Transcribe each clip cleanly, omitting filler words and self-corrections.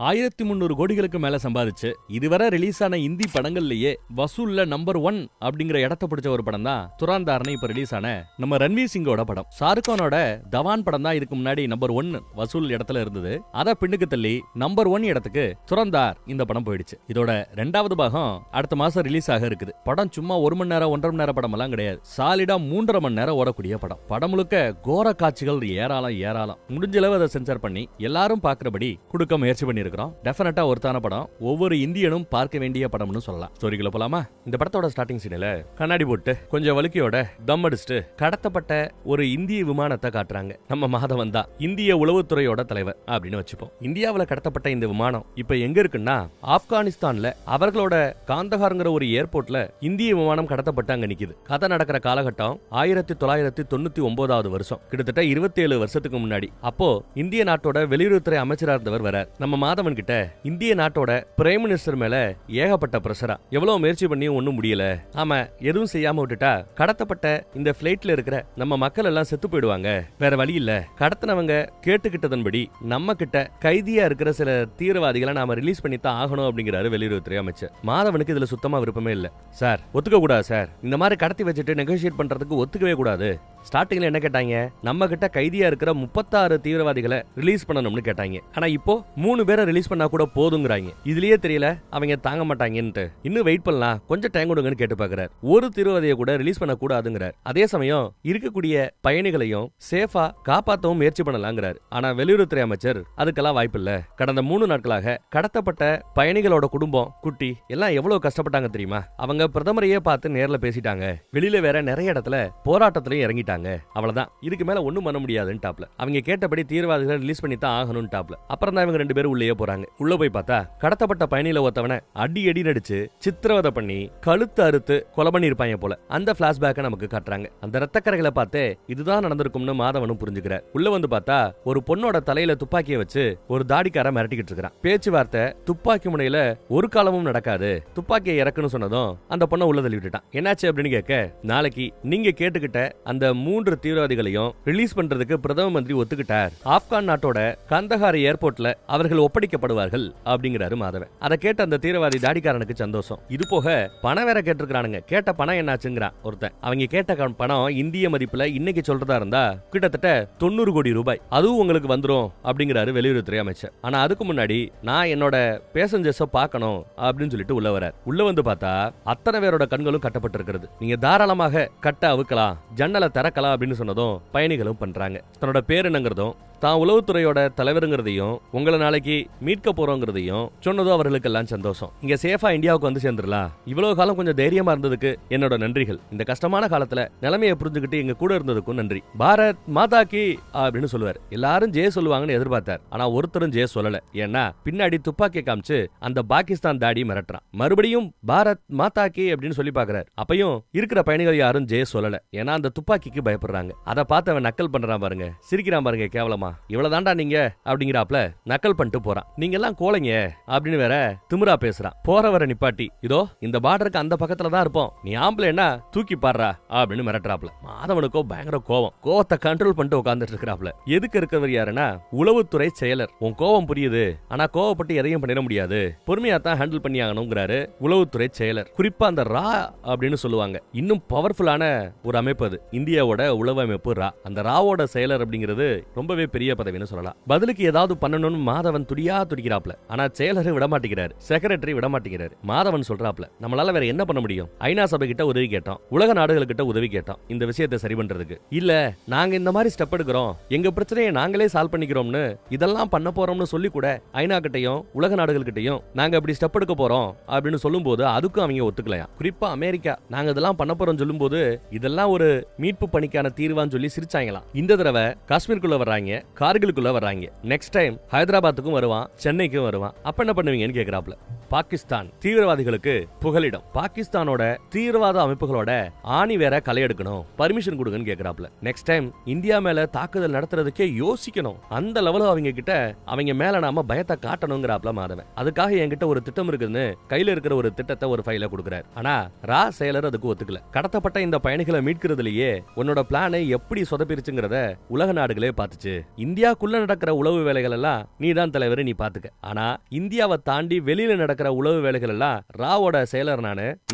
1300 கோடிகளுக்கு மேல சம்பாதிச்சு இதுவரை ரிலீஸ் ஆன இந்தி படங்கள்லயே வசூல்ல நம்பர் 1 அப்படிங்கிற இடத்தை பிடிச்ச ஒரு படம் தான் துராந்தார்னு இப்ப ரிலீஸ் ஆன நம்ம ரன்வீர் சிங்கோட படம். ஷாருக்கானோட தவான் படம் தான் இதுக்கு முன்னாடி நம்பர் 1 வசூல் இடத்துல இருந்தது. அத பின்னுக்கு தள்ளி நம்பர் 1 இடத்துக்கு துராந்தார் இந்த படம் போயிடுச்சு. இதோட 2வது பாகம் அடுத்த மாசம் ரிலீஸ் ஆக இருக்குது. படம் சும்மா 1 மணி நேரம் 1.5 மணி நேரம் படம் எல்லாம் கிடையாது. சாலிடா 3.5 மணி நேரம் ஓடக்கூடிய படம். படம் முழுக்க கோர காட்சிகள் ஏராளம். முடிஞ்ச அளவு அதை சென்சார் பண்ணி எல்லாரும் பாக்குறபடி கொடுக்க முயற்சி பண்ணி இருக்கிறோம். டெஃபினட்டா ஒருத்தான படம், ஒவ்வொரு இந்தியனும் பார்க்க வேண்டிய படம்னு சொல்லலாம். ஸ்டோரிக்குள்ள போலாமா? இந்த படத்தோட ஸ்டார்டிங் சீன்ல கண்ணாடி போட்டு கொஞ்சம் வழுக்கையோட தம் அடிச்சுட்டு கடத்தப்பட்ட ஒரு இந்திய விமானத்தை காட்டுறாங்க. நம்ம மாதவன் தான் இந்திய உளவுத்துறையோட தலைவர் அப்படின்னு வச்சுப்போம். இந்தியாவில் கடத்தப்பட்ட இந்த விமானம் இப்ப எங்க இருக்குன்னா ஆப்கானிஸ்தான்ல அவர்களோட காந்தஹார்ங்கிற ஒரு ஏர்போர்ட்ல இந்திய விமானம் கடத்தப்பட்டு அங்க நிக்குது. கதை நடக்கிற காலகட்டம் 1999 வருஷம், கிட்டத்தட்ட 27 வருஷத்துக்கு முன்னாடி. அப்போ இந்திய நாட்டோட வெளியுறவுத்துறை அமைச்சரா இருந்தவர் வரார். நம்ம மாதவன் கிட்ட இந்திய நாட்டோட பிரைம் மினிஸ்டர் மேல ஏகப்பட்ட பிரஷரா, எவ்வளவு முயற்சி பண்ணியும் ஒண்ணும் முடியல, ஆமா எதுவும் செய்யாம விட்டுட்டா கடத்தப்பட்ட இந்த பிளைட்ல இருக்கிற நம்ம மக்கள் எல்லாம் செத்து போயிடுவாங்க, வேற வழி இல்ல, கடத்தினவங்க கேட்டுக்கிட்டதன்படி நம்ம கிட்ட கைதியா இருக்கிற சில தீவிரவாதிகளை நாம ரிலீஸ் பண்ணித்தான் ஆகணும் அப்படிங்கிறாரு வெளியுறவுத்துறை அமைச்சர். மாதவனுக்கு இதுல சுத்தமா விருப்பமே இல்ல. சார் ஒத்துக்க கூடாது சார், இந்த மாதிரி கடத்தி வச்சுட்டு நெகோசியேட் பண்றதுக்கு ஒத்துக்கவே கூடாது. ஸ்டார்டிங்ல என்ன கேட்டாங்க, நம்ம கிட்ட கைதியா இருக்கிற 36 தீவிரவாதிகளை ரிலீஸ் பண்ணணும்னு கேட்டாங்க. ஆனா இப்போ 3 பேரை ரிலீஸ் பண்ணா கூட போதுங்கிறாங்க. இதுலயே தெரியல அவங்க தாங்க மாட்டாங்கன்னு. இன்னும் வெயிட் பண்ணலாம், கொஞ்சம் டைம் கொடுங்கன்னு கேட்டு பாக்குறாரு. ஒரு தீவிரவாதியை கூட ரிலீஸ் பண்ண கூடாதுங்கிறார். அதே சமயம் இருக்கக்கூடிய பயணிகளையும் சேஃபா காப்பாற்றவும் முயற்சி பண்ணலாங்கிறார். ஆனா வெளியுறவுத்துறை அமைச்சர் அதுக்கெல்லாம் வாய்ப்பு இல்ல. கடந்த 3 நாட்களாக கடத்தப்பட்ட பயணிகளோட குடும்பம் குட்டி எல்லாம் எவ்வளவு கஷ்டப்பட்டாங்க தெரியுமா? அவங்க பிரதமரையே பார்த்து நேர்ல பேசிட்டாங்க. வெளியில வேற நிறைய இடத்துல போராட்டத்திலையும் இறங்கிட்டாங்க. அவ்வளவுதான், இதுக்கு மேல ஒண்ணும் பண்ண முடியாதுன்னு டாப்ல. அவங்க கேட்டபடி தீவிரவாதிகளை ரிலீஸ் பண்ணி தான் ஆகணும் டாப்ல. அப்புறம் தான் இவங்க 2 பேரும் உள்ளே போறாங்க. உள்ள போய் பார்த்தா கடத்தப்பட்ட பயணியில ஒருத்தவனை அடி நடிச்சு சித்திரவதை பண்ணி கழுத்து அறுத்து கொலை பண்ணி இருப்பாங்க போல. அந்த பிளாஷ்பேக்க நமக்கு காட்டுறாங்க. அந்த ரத்தக்கரைகளை பார்த்து இதுதான் நடந்திருக்கும்னு மாதவனும் புரிஞ்சுக்கிறார். உள்ள வந்து பார்த்தா ஒரு பொண்ணோட தலையில துப்பாக்கியை வச்சு ஒரு தாடிக்கார மிரட்டிக்கிட்டு இருக்கிறான். பேச்சுவார்த்தை துப்பாக்கி முனையில ஒரு காலமும் நடக்காது, துப்பாக்கியை இறக்குன்னு சொன்னதும் அந்த பொண்ணை உள்ள தள்ளி விட்டுட்டான். என்னாச்சு அப்படின்னு கேட்க, நாளைக்கு நீங்க கேட்டுக்கிட்ட அந்த 3 தீவிரவாதிகளையும் ரிலீஸ் பண்றதுக்கு பிரதம மந்திரி ஒத்துக்கிட்டார். ஆப்கான் நாட்டோட கந்தஹார் ஏர்போர்ட்ல அவர்கள் ஒப்படைக்கப்படுவார்கள் அப்படிங்கிறாரு மாதவன். அதை கேட்ட அந்த தீவிரவாதி தாடிக்காரனுக்கு சந்தோஷம். இது போக பணம் வேற கேட்டிருக்கானுங்க. கேட்ட பணம் என்னாச்சுங்கிறான் ஒருத்தன். அவங்க கேட்ட பணம் இந்திய மதிப்புல இன்னைக்கு சொல்றதா இருந்தா கிட்டத்தட்ட 90 கோடி ரூபாய். அதுவும் உங்களுக்கு வந்துரும் அப்படிங்கிறாரு வெளியுறவுத்துறை அமைச்சர். ஆனா அதுக்கு முன்னாடி நான் என்னோட பேசஞ்சர்ஸ பார்க்கணும் அப்படின்னு சொல்லிட்டு உள்ள வரார். உள்ள வந்து பார்த்தா அத்தனை பேரோட கண்களும் கட்டப்பட்டிருக்கிறது. நீங்க தாராளமாக கட்ட அவுக்கலாம், ஜன்னலை திறக்கலாம் அப்படின்னு சொன்னதும் பயணிகளும் பண்றாங்க. தன்னோட பேர் என்னங்கிறதும் தான் உளவுத்துறையோட தலைவருங்கிறதையும் உங்களை நாளைக்கு மீட்க போறோங்கிறதையும் சொன்னதும் அவர்களுக்கு எல்லாம் சந்தோஷம். இங்க சேஃபா இந்தியாவுக்கு வந்து சேர்ந்துடலாம், இவ்வளவு காலம் கொஞ்சம் தைரியமா இருந்ததுக்கு என்னோட நன்றிகள், இந்த கஷ்டமான காலத்துல நிலைமையை புரிஞ்சுக்கிட்டு எங்க கூட இருந்ததுக்கும் நன்றி, பாரத் மாதா கி அப்படின்னு சொல்லுவார். எல்லாரும் ஜெய சொல்லுவாங்கன்னு எதிர்பார்த்தார். ஆனா ஒருத்தரும் ஜெய சொல்லல. ஏன்னா பின்னாடி துப்பாக்கியை காமிச்சு அந்த பாகிஸ்தான் தாடி மிரட்டுறான். மறுபடியும் பாரத் மாதா கி அப்படின்னு சொல்லி பாக்குறாரு. அப்பயும் இருக்கிற பயணிகள் யாரும் ஜெய சொல்லல. ஏன்னா அந்த துப்பாக்கிக்கு பயப்படுறாங்க. அதை பார்த்து அவன் நக்கல் பண்றான் பாருங்க, சிரிக்கிறான் பாருங்க, கேவலமா இவ்வளவுதான்டா நீங்க அப்படிங்கிறாப்ல நக்கல் பண்ணிட்டு போறான். நீங்க எல்லாம் கோலைங்க அப்படின்னு வேற திமிரா பேசுறான். போறவரை நிப்பாட்டி, இதோ இந்த பார்டருக்கு அந்த பக்கத்துல தான் இருப்போம், நீ ஆம்பளை என்ன தூக்கி பாடுறா அப்படின்னு மிரட்டுறாப்ல. மாதவனுக்கோ பயங்கர கோவத்தை கண்ட்ரோல் பண்ணிட்டு உட்கார்ந்துட்டு இருக்கிறாப்ல. எதுக்கு இருக்கிறவர் யாருன்னா உளவுத்துறை செயலர். உன் கோவம் புரியுது, ஆனா கோவப்பட்டு எதையும் பண்ணிட முடியாது, பொறுமையா தான் ஹேண்டில் பண்ணி ஆகணுங்கிறாரு உளவுத்துறை செயலர். குறிப்பா அந்த ரா அப்படின்னு சொல்லுவாங்க, இன்னும் பவர்ஃபுல்லான ஒரு அமைப்பு அது இந்தியாவோட உளவு அமைப்பு ரா. அந்த ராவோட செயலர் அப்படிங்கிறது ரொம்பவே பெரிய பதவின்னு சொல்லலாம். பதிலுக்கு ஏதாவது பண்ணணும்னு மாதவன் துடிக்கிறாப்ல. ஆனா செயலர் விட மாட்டேங்கிறாரு, செக்ரட்டரி விட மாட்டேங்கிறாரு. மாதவன் சொல்றாப்ல, நம்மளால வேற என்ன பண்ண முடியும்? ஐநா சபை கிட்ட உதவி கேட்டோம், உலக நாடுகள்கிட்ட உதவி கேட்டோம் இந்த விஷயத்தை சரி பண்றதுக்கு. இல்ல நாங்க இந்த மாதிரி ஸ்டெப் எடுக்கிறோம், எங்க பிரச்சனையை நாங்களே சால்வ் பண்ணிக்கிறோம்னு இதெல்லாம் பண்ண போறோம்னு சொல்லி கூட ஐநா கிட்டையும் உலக நாடுகள் கிட்டையும் நாங்க இப்படி ஸ்டெப் எடுக்க போறோம் அப்படின்னு சொல்லும் போது அதுக்கும் அவங்க ஒத்துக்கலையா. குறிப்பா அமெரிக்கா நாங்க இதெல்லாம் பண்ண போறோம் சொல்லும் போது இதெல்லாம் ஒரு மீட்பு பணிக்கான தீர்வான்னு சொல்லி சிரிச்சாங்களாம். இந்த தடவை காஷ்மீருக்குள்ள வர்றாங்க, கார்கிலுக்குள்ள வர்றாங்க, நெக்ஸ்ட் டைம் ஹைதராபாத்துக்கும் வருவான், சென்னைக்கும் வருவான். அப்ப என்ன பண்ணுவீங்கன்னு கேக்குறாப்ல. பாகிஸ்தான் தீவிரவாதிகளுக்கு புகலிடம். பாகிஸ்தானோட தீவிரவாத அமைப்புகளோட ஆணி வேற களை எடுக்கணும், பர்மிஷன் கொடுங்கன்னு கேக்குறாப்ல. நெக்ஸ்ட் டைம் இந்தியா மேல தாக்குதல் நடத்துறதுக்கே யோசிக்கணும். அந்த லெவல அவங்க கிட்ட அவங்க மேல நாம பயத்தை காட்டணுங்கிறாப்ல மாதவன். அதுக்காக என்கிட்ட ஒரு திட்டம் இருக்குன்னு கையில இருக்கிற ஒரு திட்டத்தை ஒரு ஃபைல கொடுக்கிறார். ஆனா ரா செயலர் அதுக்கு ஒத்துக்கல. கடத்தப்பட்ட இந்த பயணிகளை மீட்கிறதுலயே உன்னோட பிளானை எப்படி சொதப்பிருச்சுங்கிறத உலக நாடுகளே பார்த்துச்சு. இந்தியாக்குள்ள நடக்கிற உளவு வேலைகள் எல்லாம் நீதான் தலைவர், நீ பாத்துக்க. ஆனா இந்தியாவை தாண்டி வெளியில நடக்கிற உளவு வேலைகள் எல்லாம் ராவோட செயலர்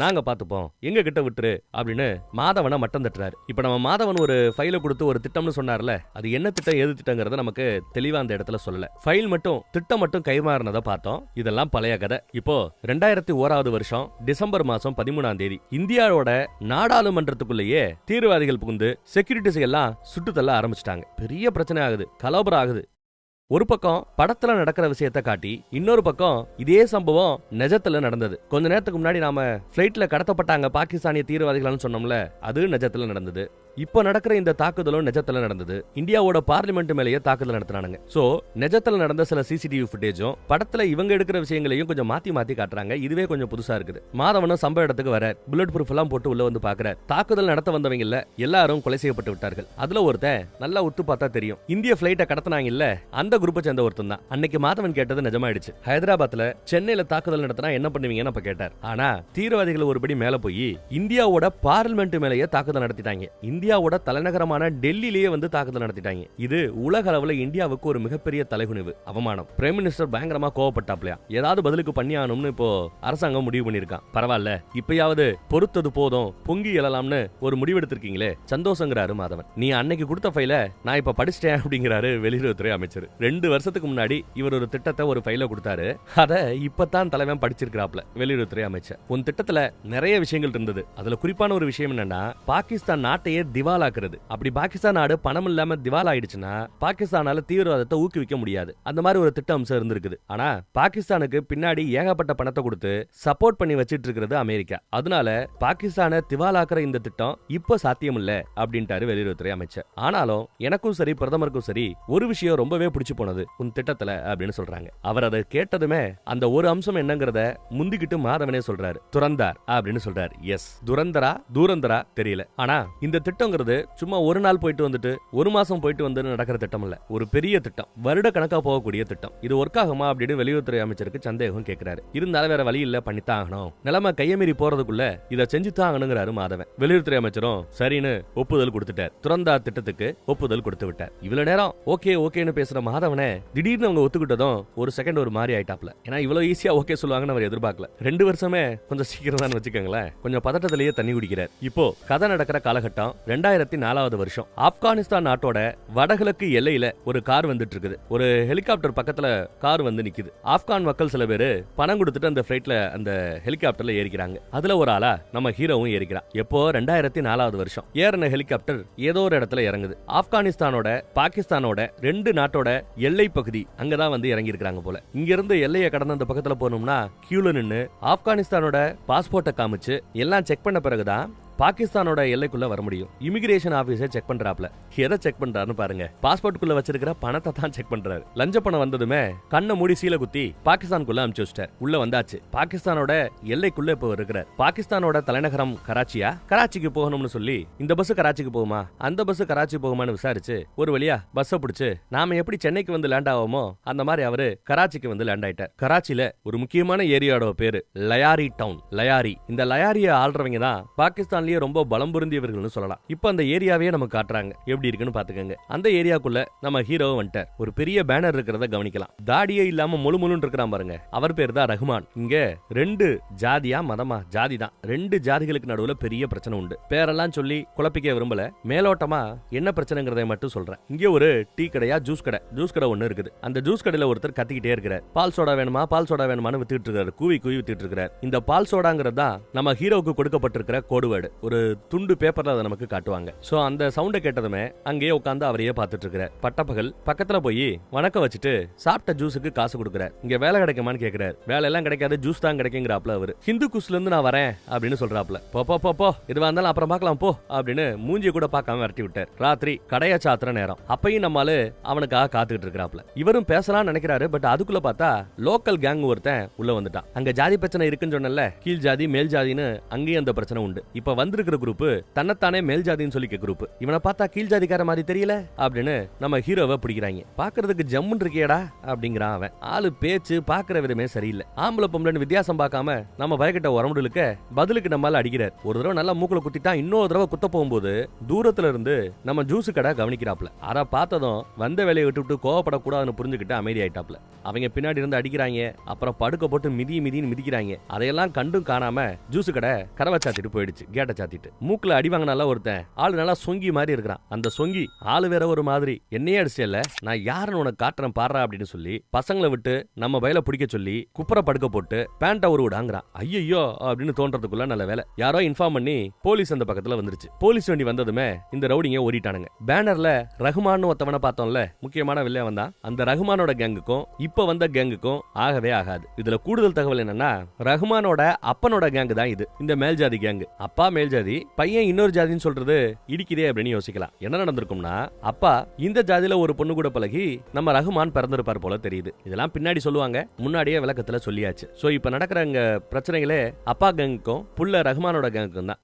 நாங்க பாத்துப்போம், எங்க கிட்ட விட்டுரு அப்படின்னு மாதவனை மட்டம் தட்டுறாரு. இப்ப நம்ம மாதவன் ஒரு ஃபைல கொடுத்து ஒரு திட்டம்னு சொன்னார்ல, அது என்ன திட்டம் ஏது திட்டங்கிறத நமக்கு தெளிவா அந்த இடத்துல சொல்லல. ஃபைல் மட்டும் திட்டம் மட்டும் கைமாறினதை பார்த்தோம். இதெல்லாம் பழைய கதை. இப்போ 2001 வருஷம் டிசம்பர் மாசம் 13ஆம் தேதி இந்தியாவோட நாடாளுமன்றத்துக்குள்ளேயே தீவிரவாதிகள் புகுந்து செக்யூரிட்டிஸ் எல்லாம் சுட்டு தள்ள ஆரம்பிச்சிட்டாங்க. பெரிய பிரச்சனை ஆகுது, கலவரம் ஆகுது. ஒரு பக்கம் படத்துல நடக்கிற விஷயத்தை காட்டி, இன்னொரு பக்கம் இதே சம்பவம் நிஜத்துல நடந்தது. கொஞ்ச நேரத்துக்கு முன்னாடி நாம பிளைட்ல கடத்தப்பட்டாங்க பாகிஸ்தானிய தீவிரவாதிகள்னு சொன்னோம்ல, அது நிஜத்துல நடந்தது. இப்ப நடக்கிற இந்த தாக்குதலும் நிஜத்துல நடந்தது. இந்தியாவோட பார்லிமெண்ட் மேலேயே தாக்குதல் நடத்தினானுங்க. சோ நிஜத்துல நடந்த சில சிசிடிவி ஃபுட்டேஜும் படத்துல இவங்க எடுக்கிற விஷயங்களையும் கொஞ்சம் மாத்தி மாத்தி காட்டுறாங்க. இதுவே கொஞ்சம் புதுசா இருக்குது. மாதவனும் சம்பவ இடத்துக்கு வர புல்லட் ப்ரூஃப் எல்லாம் போட்டு உள்ள வந்து பாக்குற. தாக்குதல் நடத்த வந்தவங்க இல்ல, எல்லாரும் கொலை செய்யப்பட்டு விட்டார்கள். அதுல ஒருத்தன் நல்லா உத்து பார்த்தா தெரியும், இந்திய பிளைட்டை கடத்தினாங்க இல்ல, அந்த குரூப்பை சேர்ந்த ஒருத்தன் தான். அன்னைக்கு மாதவன் கேட்டது நிஜமாயிடுச்சு. ஹைதராபாத்ல சென்னையில தாக்குதல் நடத்தினா என்ன பண்ணுவீங்கன்னு அப்ப கேட்டார். ஆனா தீவிரவாதிகள் ஒருபடி மேல போய் இந்தியாவோட பார்லிமெண்ட் மேலேயே தாக்குதல் நடத்திட்டாங்க. இந்தியாவோட தலைநகரமான டெல்லியிலேயே வந்து தாக்குதல் நடத்திட்டாங்க. இது உலக அளவுல இந்தியாவுக்கு ஒரு மிகப்பெரிய தலைகுனிவு, அவமானம். பிரைம் மினிஸ்டர் பயங்கரமா கோவப்பட்டாப்லையா, ஏதாவது பதிலுக்கு பண்ணி ஆகணும்னு இப்போ அரசாங்கம் முடிவு பண்ணிருக்கான். பரவாயில்ல, இப்பயாவது பொறுத்தது போதும், பொங்கி எழலாம்னு ஒரு முடிவெடுத்திருக்கீங்களே, சந்தோஷங்கிறாரு மாதவன். நீ அன்னைக்கு கொடுத்த ஃபைல நான் இப்ப படிச்சிட்டேன் அப்படிங்கிறாரு வெளியுறவுத்துறை அமைச்சர். 2 வருஷத்துக்கு முன்னாடி இவர் ஒரு திட்டத்தை ஒரு ஃபைல கொடுத்தாரு, அத இப்பதான் தலைவன் படிச்சிருக்காப்ல வெளியுறவுத்துறை அமைச்சர். உன் திட்டத்துல நிறைய விஷயங்கள் இருந்தது. அதுல குறிப்பான ஒரு விஷயம் என்னன்னா, பாகிஸ்தான் நாட்டையே திவாலாக்குறது. அப்படி பாகிஸ்தான் நாடு பணம் இல்லாம திவால் ஆயிடுச்சுன்னா பாகிஸ்தானால தீவிரவாதத்தை ஊக்குவிக்க முடியாது. அந்த மாதிரி ஒரு திட்டம் அம்சம் இருந்திருக்குது. ஆனா பாகிஸ்தானுக்கு பின்னாடி ஏகப்பட்ட பணத்தை கொடுத்து சப்போர்ட் பண்ணி வச்சிட்டு இருக்கிறது அமெரிக்கா. அதனால பாகிஸ்தானை திவாலாக்குற இந்த திட்டம் இப்ப சாத்தியம் இல்ல அப்படின்ட்டாரு வெளியுறவுத்துறை அமைச்சர். ஆனாலும் எனக்கும் சரி பிரதமருக்கும் சரி ஒரு விஷயம் ரொம்பவே பிடிச்சு போனது உன் திட்டத்துல அப்படின்னு சொல்றாங்க. அவர் அதை கேட்டதுமே அந்த ஒரு அம்சம் என்னங்கறத முந்திக்கிட்டு மாதவனே சொல்றாரு, துரந்தார் அப்படின்னு சொல்றாரு. எஸ், துரந்தரா தூரந்தரா தெரியல. ஆனா இந்த திட்டங்கிறது சும்மா ஒரு நாள் போயிட்டு வந்துட்டு ஒரு மாசம் போயிட்டு வந்து நடக்கிற திட்டம் இல்ல, ஒரு பெரிய திட்டம், வருட கணக்கா போகக்கூடிய திட்டம். இது ஒர்க் ஆகுமா அப்படின்னு வெளியுறவுத்துறை அமைச்சருக்கு சந்தேகம் கேட்கிறாரு. இருந்தாலும் வேற வழி இல்ல, பண்ணித்தான் ஆகணும், நிலைமை கையமீறி போறதுக்குள்ள இதை செஞ்சுதான் ஆகணுங்கிறாரு மாதவன். வெளியுறவுத்துறை அமைச்சரும் சரின்னு ஒப்புதல் கொடுத்துட்டார். துரந்தா திட்டத்துக்கு ஒப்புதல் கொடுத்து விட்டார். இவ்வளவு நேரம் ஓகே ஓகேன்னு பேசுற மாதவனை திடீர்னு அவங்க ஒத்துக்கிட்டதும் ஒரு செகண்ட் ஒரு மாதிரி ஆயிட்டாப்ல. ஏன்னா இவ்வளவு ஈஸியா ஓகே சொல்லுவாங்கன்னு அவர் எதிர்பார்க்கல. 2 வருஷமே கொஞ்சம் சீக்கிரம் தான் வச்சுக்கோங்களேன். கொஞ்சம் பதட்டத்திலேயே தண்ணி குடிக்கிறார். இப்போ கதை நடக்கிற காலகட்டம் 2004 வருஷம். ஆப்கானிஸ்தான் நாட்டோட வடகிழக்கு எல்லையில ஒரு கார் வந்துட்டு இருக்குது. ஒரு ஹெலிகாப்டர் பக்கத்துல கார் வந்து நிக்குது. ஆப்கான் மக்கள் சில பேரு பணம் கொடுத்துட்டு அந்த பிளைட்ல அந்த ஹெலிகாப்டர்ல ஏறிக்கிறாங்க. அதுல ஒரு ஆளா நம்ம ஹீரோவும் ஏறிக்கிறான். எப்போ 2004 வருஷம் ஏறின ஹெலிகாப்டர் ஏதோ ஒரு இடத்துல இறங்குது. ஆப்கானிஸ்தானோட பாகிஸ்தானோட 2 நாட்டோட எல்லை பகுதி அங்கதான் வந்து இறங்கி இருக்காங்க போல. இங்க இருந்து எல்லையை கடந்து அந்த பக்கத்துல போனோம்னா கியூல நின்னு ஆப்கானிஸ்தானோட பாஸ்போர்ட்டை காமிச்சு எல்லாம் செக் பண்ண பிறகுதான் பாகிஸ்தானோட எல்லைக்குள்ள வர முடியும். இமிகிரேஷன் ஆபீசர் செக் பண்றாப்ல. எதை செக் பண்றாருன்னு பாருங்க, பாஸ்போர்ட்டுக்குள்ள வச்சிருக்கிற பணத்தை தான் செக் பண்றாரு. லஞ்ச பணம் வந்ததுமே கண்ணை மூடி சீல குத்தி பாகிஸ்தானுக்குள்ள அனுப்பிச்சு வச்சிட்டார். உள்ள வந்தாச்சு, பாகிஸ்தானோட எல்லைக்குள்ள இப்ப இருக்கிறார். பாகிஸ்தானோட தலைநகரம் கராச்சியா, கராச்சிக்கு போகணும்னு சொல்லி இந்த பஸ் கராச்சிக்கு போகுமா அந்த பஸ் கராச்சி போகுமான்னு விசாரிச்சு ஒரு வழியா பஸ்ஸை பிடிச்சு நாம எப்படி சென்னைக்கு வந்து லேண்ட் ஆவோமோ அந்த மாதிரி அவரு கராச்சிக்கு வந்து லேண்ட் ஆயிட்டார். கராச்சியில ஒரு முக்கியமான ஏரியாவோட பேரு லயாரி டவுன். லயாரி, இந்த லயாரியை ஆள்றவங்க தான் பாகிஸ்தான் ரொம்ப பலம் பொருந்தியவர்கள் சொல்லலாம். இப்ப அந்த ஏரியாவே நமக்கு காட்டுறாங்க, எப்படி இருக்குன்னு பாத்துக்கங்க. அந்த ஏரியாக்குள்ள நம்ம ஹீரோ வந்துட்டார். ஒரு பெரிய பேனர் இருக்கிறத கவனிக்கலாம். தாடியே இல்லாம முழு முழுன்னு இருக்கிறான் பாருங்க, அவர் பேர் தான் ரஹ்மான். இங்க 2 ஜாதியா மதமா, ஜாதி தான். 2 ஜாதிகளுக்கு நடுவுல பெரிய பிரச்சனை உண்டு. பேரெல்லாம் சொல்லி குழப்பிக்க விரும்பல, மேலோட்டமா என்ன பிரச்சனைங்கிறத மட்டும் சொல்றேன். இங்க ஒரு டீ கடையா ஜூஸ் கடை ஒண்ணு இருக்குது. அந்த ஜூஸ் கடையில ஒருத்தர் கத்திக்கிட்டே இருக்கிறார். பால் சோடா வேணுமா பால் சோடா வேணுமான்னு வித்துட்டு இருக்காரு. கூவி வித்துட்டு இருக்காரு. இந்த பால் சோடாங்கிறது தான் நம்ம ஹீரோவுக்கு கொடுக்கப்பட்டிருக்கிற கோடு வேர்டு. ஒரு துண்டு பேப்பர்ல அதை நமக்கு காட்டுவாங்க. சோ அந்த சவுண்ட கேட்டதுமே அங்கேயே உட்கார்ந்து அவரையே பார்த்துட்டு இருக்கிறார். பட்டப்பகல் பக்கத்துல போய் வணக்கம் வச்சுட்டு சாப்பிட்ட ஜூஸுக்கு காசு கொடுக்குறார். இங்க வேலை கிடைக்குமான்னு கேக்குறாரு. வேலை எல்லாம் கிடைக்காது, ஜூஸ் தான் கிடைக்குங்கிறாப்ல அவரு. ஹிந்து குஸ்ல இருந்து நான் வரேன் அப்படின்னு சொல்றாப்ல. போ இதுவா இருந்தாலும் அப்புறம் பார்க்கலாம் போ அப்படின்னு மூஞ்சிய கூட பார்க்காம விரட்டி விட்டார். ராத்திரி கடையா சாத்துற நேரம். அப்பையும் நம்மால அவனுக்காக காத்துக்கிட்டு இருக்கிறாப்ல. இவரும் பேசலாம்னு நினைக்கிறாரு. பட் அதுக்குள்ள பார்த்தா லோக்கல் கேங் ஒருத்தன் உள்ள வந்துட்டான். அங்க ஜாதி பிரச்சனை இருக்குன்னு சொன்னல, கீழ் ஜாதி மேல் ஜாதின்னு அங்கேயும் அந்த பிரச்சனை உண்டு. இப்ப வந்திருக்கிற குரூப் தன்னைத்தானே மேல் ஜாதின்னு சொல்லிக்க குரூப். இவனை பார்த்தா கீழ் ஜாதிக்கார மாதிரி தெரியல அப்படின்னு நம்ம ஹீரோவை பிடிக்கிறாங்க. பாக்குறதுக்கு ஜம்முன்னு இருக்கியடா அப்படிங்கிறான் அவன். ஆளு பேச்சு பாக்குற விதமே சரியில்லை. ஆம்பளை பொம்பளைன்னு வித்தியாசம் பார்க்காம நம்ம பயக்கிட்ட உரமுடலுக்க பதிலுக்கு நம்மால அடிக்கிறார். ஒரு தடவை நல்லா மூக்குல குத்திட்டா இன்னொரு தடவை குத்த போகும்போது தூரத்துல இருந்து நம்ம ஜூஸ் கடை கவனிக்கிறாப்ல. அத பார்த்ததும் வந்த வேலையை விட்டு கோவப்படக்கூடாதுன்னு புரிஞ்சுக்கிட்டு அமைதி ஆயிட்டாப்ல. அவங்க பின்னாடி இருந்து அடிக்கிறாங்க. அப்புறம் படுக்க போட்டு மிதின்னு மிதிக்கிறாங்க. அதையெல்லாம் கண்டும் காணாம ஜூஸ் கடை கதவை சாத்திட்டு போயிடுச்சு. கேட்ட சாத்திட்டு மூக்குல அடி வாங்கினால ஒருத்தன் ஆளு நல்லா சொங்கி மாதிரி இருக்கிறான். அந்த சொங்கி ஆளு வேற ஒரு மாதிரி. என்னையே அடிச்சல, நான் யாருன்னு உனக்கு காட்டுறேன் பாடுறா அப்படின்னு சொல்லி பசங்களை விட்டு நம்ம வயல பிடிக்க சொல்லி குப்புற படுக்க போட்டு பேண்ட ஒரு விடாங்கிறான். ஐயோ அப்படின்னு தோன்றதுக்குள்ள நல்ல வேலை யாரோ இன்ஃபார்ம் பண்ணி போலீஸ் அந்த பக்கத்துல வந்துருச்சு. போலீஸ் வண்டி வந்ததுமே இந்த ரவுடிங்க ஓடிட்டானுங்க. பேனர்ல ரஹ்மான் ஒருத்தவனை பார்த்தோம்ல, முக்கியமான வில்லையா வந்தா. அந்த ரஹ்மானோட கேங்குக்கும் இப்ப வந்த கேங்குக்கும் ஆகவே ஆகாது. இதுல கூடுதல் தகவல் என்னன்னா, ரஹ்மானோட அப்பனோட கேங்கு தான் இது. இந்த மேல்ஜாதி கேங்கு. அப்பா மேல்ஜாதி, பையன் இன்னொரு ஜாதின்னு சொல்றது இடிக்குதே அப்படின்னு யோசிக்கலாம். என்ன நடந்திருக்கும்னா, அப்பா இந்த ஜாதியில ஒரு பொண்ணு கூட பழகி நம்ம ரஹ்மான் பிறந்திருப்பார் போல தெரியுது. இதெல்லாம் பின்னாடி சொல்லுவாங்க, முன்னாடியே விளக்கத்துல சொல்லியாச்சு. சோ இப்ப நடக்கிற இங்க பிரச்சனைகளே அப்பா கேங்குக்கும் புள்ள ரஹ்மானோட கேங்குக்கும் தான்.